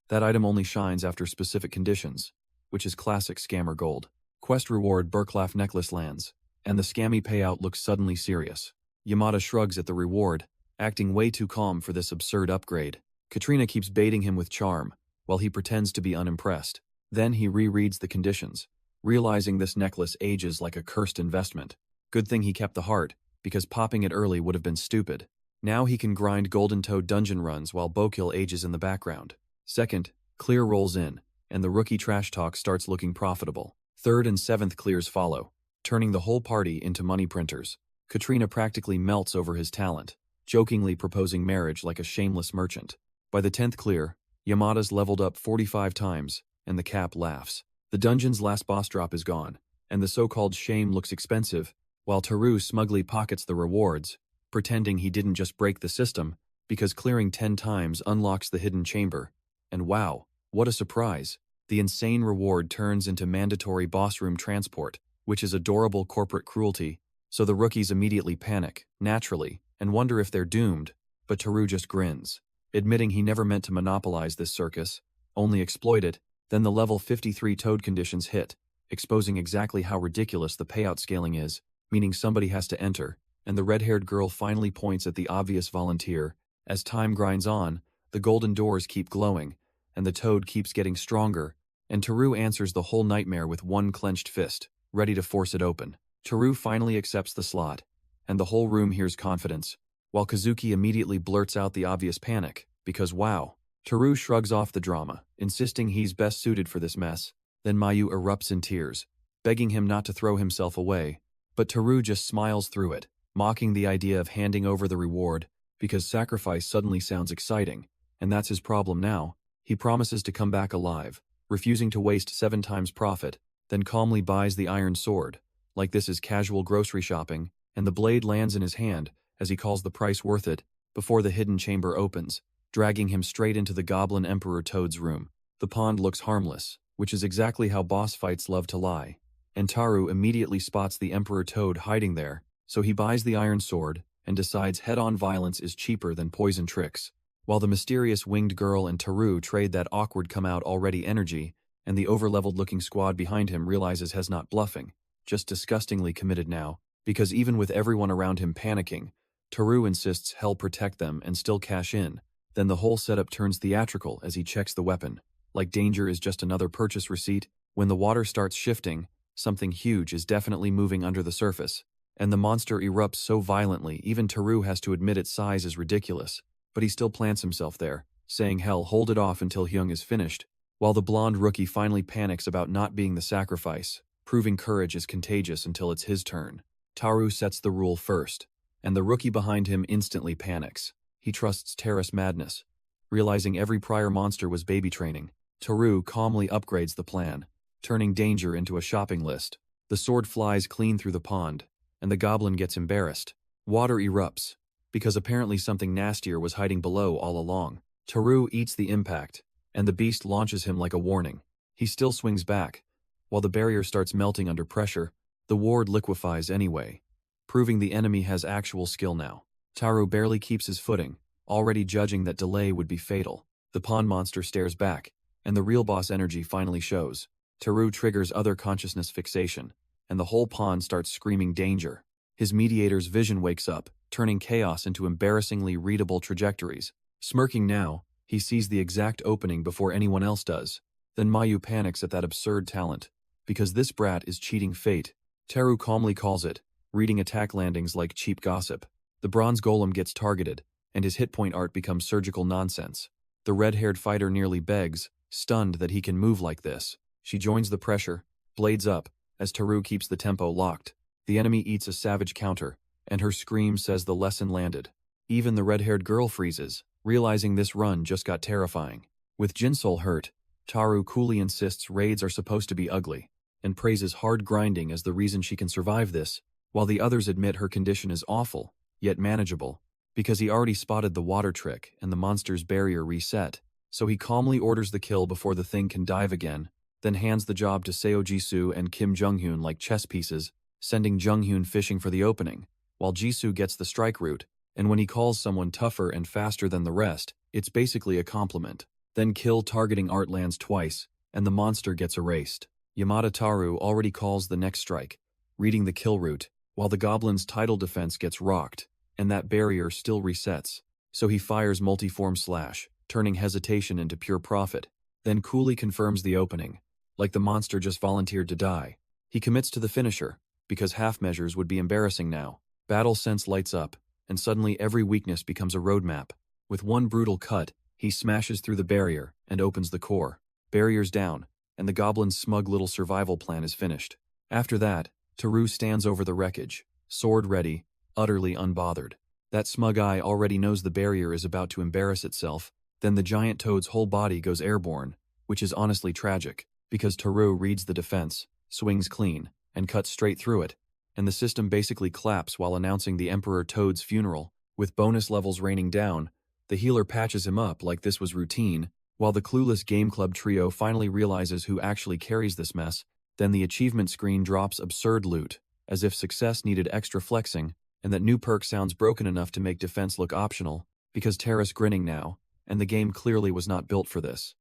That item only shines after specific conditions, which is classic scammer gold. Quest reward Burklaff necklace lands, and the scammy payout looks suddenly serious. Yamada shrugs at the reward, acting way too calm for this absurd upgrade. Katrina keeps baiting him with charm, while he pretends to be unimpressed. Then he rereads the conditions, realizing this necklace ages like a cursed investment. Good thing he kept the heart, because popping it early would have been stupid. Now he can grind Golden Toad dungeon runs while Bokil ages in the background. Second, clear rolls in, and the rookie trash talk starts looking profitable. Third and seventh clears follow, turning the whole party into money printers. Katrina practically melts over his talent, jokingly proposing marriage like a shameless merchant. By the 10th clear, Yamada's leveled up 45 times, and the cap laughs. The dungeon's last boss drop is gone, and the so-called shame looks expensive, while Taru smugly pockets the rewards, pretending he didn't just break the system, because clearing 10 times unlocks the hidden chamber. And wow, what a surprise! The insane reward turns into mandatory boss room transport, which is adorable corporate cruelty, so the rookies immediately panic, naturally, and wonder if they're doomed, but Taru just grins, admitting he never meant to monopolize this circus, only exploit it. Then the level 53 Toad conditions hit, exposing exactly how ridiculous the payout scaling is, meaning somebody has to enter, and the red-haired girl finally points at the obvious volunteer. As time grinds on, the golden doors keep glowing, and the Toad keeps getting stronger, and Taru answers the whole nightmare with one clenched fist, ready to force it open. Taru finally accepts the slot, and the whole room hears confidence, while Kazuki immediately blurts out the obvious panic, because wow. Taru shrugs off the drama, insisting he's best suited for this mess. Then Mayu erupts in tears, begging him not to throw himself away, but Taru just smiles through it, mocking the idea of handing over the reward, because sacrifice suddenly sounds exciting, and that's his problem now. He promises to come back alive, refusing to waste 7 times profit, then calmly buys the iron sword, like this is casual grocery shopping, and the blade lands in his hand, as he calls the price worth it, before the hidden chamber opens, dragging him straight into the Goblin Emperor Toad's room. The pond looks harmless, which is exactly how boss fights love to lie, and Taru immediately spots the Emperor Toad hiding there, so he buys the iron sword, and decides head-on violence is cheaper than poison tricks, while the mysterious winged girl and Taru trade that awkward come-out-already energy, and the overleveled-looking squad behind him realizes he's not bluffing, just disgustingly committed now, because even with everyone around him panicking, Taru insists hell protect them and still cash in. Then the whole setup turns theatrical as he checks the weapon, like danger is just another purchase receipt. When the water starts shifting, something huge is definitely moving under the surface, and the monster erupts so violently even Taru has to admit its size is ridiculous, but he still plants himself there, saying hell hold it off until Hyung is finished, while the blonde rookie finally panics about not being the sacrifice, proving courage is contagious until it's his turn. Taru sets the rule first, and the rookie behind him instantly panics. He trusts Terrace madness. Realizing every prior monster was baby training, Taru calmly upgrades the plan, turning danger into a shopping list. The sword flies clean through the pond, and the goblin gets embarrassed. Water erupts, because apparently something nastier was hiding below all along. Taru eats the impact, and the beast launches him like a warning. He still swings back. While the barrier starts melting under pressure, the ward liquefies anyway, proving the enemy has actual skill now. Taru barely keeps his footing, already judging that delay would be fatal. The pond monster stares back, and the real boss energy finally shows. Taru triggers other consciousness fixation, and the whole pond starts screaming danger. His mediator's vision wakes up, turning chaos into embarrassingly readable trajectories. Smirking now, he sees the exact opening before anyone else does. Then Mayu panics at that absurd talent, because this brat is cheating fate. Taru calmly calls it, reading attack landings like cheap gossip. The bronze golem gets targeted, and his hit point art becomes surgical nonsense. The red-haired fighter nearly begs, stunned that he can move like this. She joins the pressure, blades up, as Taru keeps the tempo locked. The enemy eats a savage counter, and her scream says the lesson landed. Even the red-haired girl freezes, realizing this run just got terrifying. With Jinsoul hurt, Taru coolly insists raids are supposed to be ugly, and praises hard grinding as the reason she can survive this, while the others admit her condition is awful, yet manageable, because he already spotted the water trick and the monster's barrier reset, so he calmly orders the kill before the thing can dive again, then hands the job to Seo Jisoo and Kim Junghoon like chess pieces, sending Junghoon fishing for the opening, while Jisoo gets the strike route, and when he calls someone tougher and faster than the rest, it's basically a compliment. Then kill targeting art lands twice, and the monster gets erased. Yamada Taru already calls the next strike, reading the kill route, while the goblin's tidal defense gets rocked, and that barrier still resets, so he fires multiform slash, turning hesitation into pure profit, then coolly confirms the opening, like the monster just volunteered to die. He commits to the finisher, because half measures would be embarrassing now. Battle sense lights up, and suddenly every weakness becomes a roadmap. With one brutal cut, he smashes through the barrier and opens the core. Barriers down, and the goblin's smug little survival plan is finished. After that, Taru stands over the wreckage, sword ready, utterly unbothered. That smug eye already knows the barrier is about to embarrass itself, then the giant toad's whole body goes airborne, which is honestly tragic, because Taru reads the defense, swings clean, and cuts straight through it, and the system basically claps while announcing the Emperor Toad's funeral. With bonus levels raining down, the healer patches him up like this was routine, while the clueless Game Club trio finally realizes who actually carries this mess. Then the achievement screen drops absurd loot, as if success needed extra flexing, and that new perk sounds broken enough to make defense look optional, because Terra's grinning now, and the game clearly was not built for this.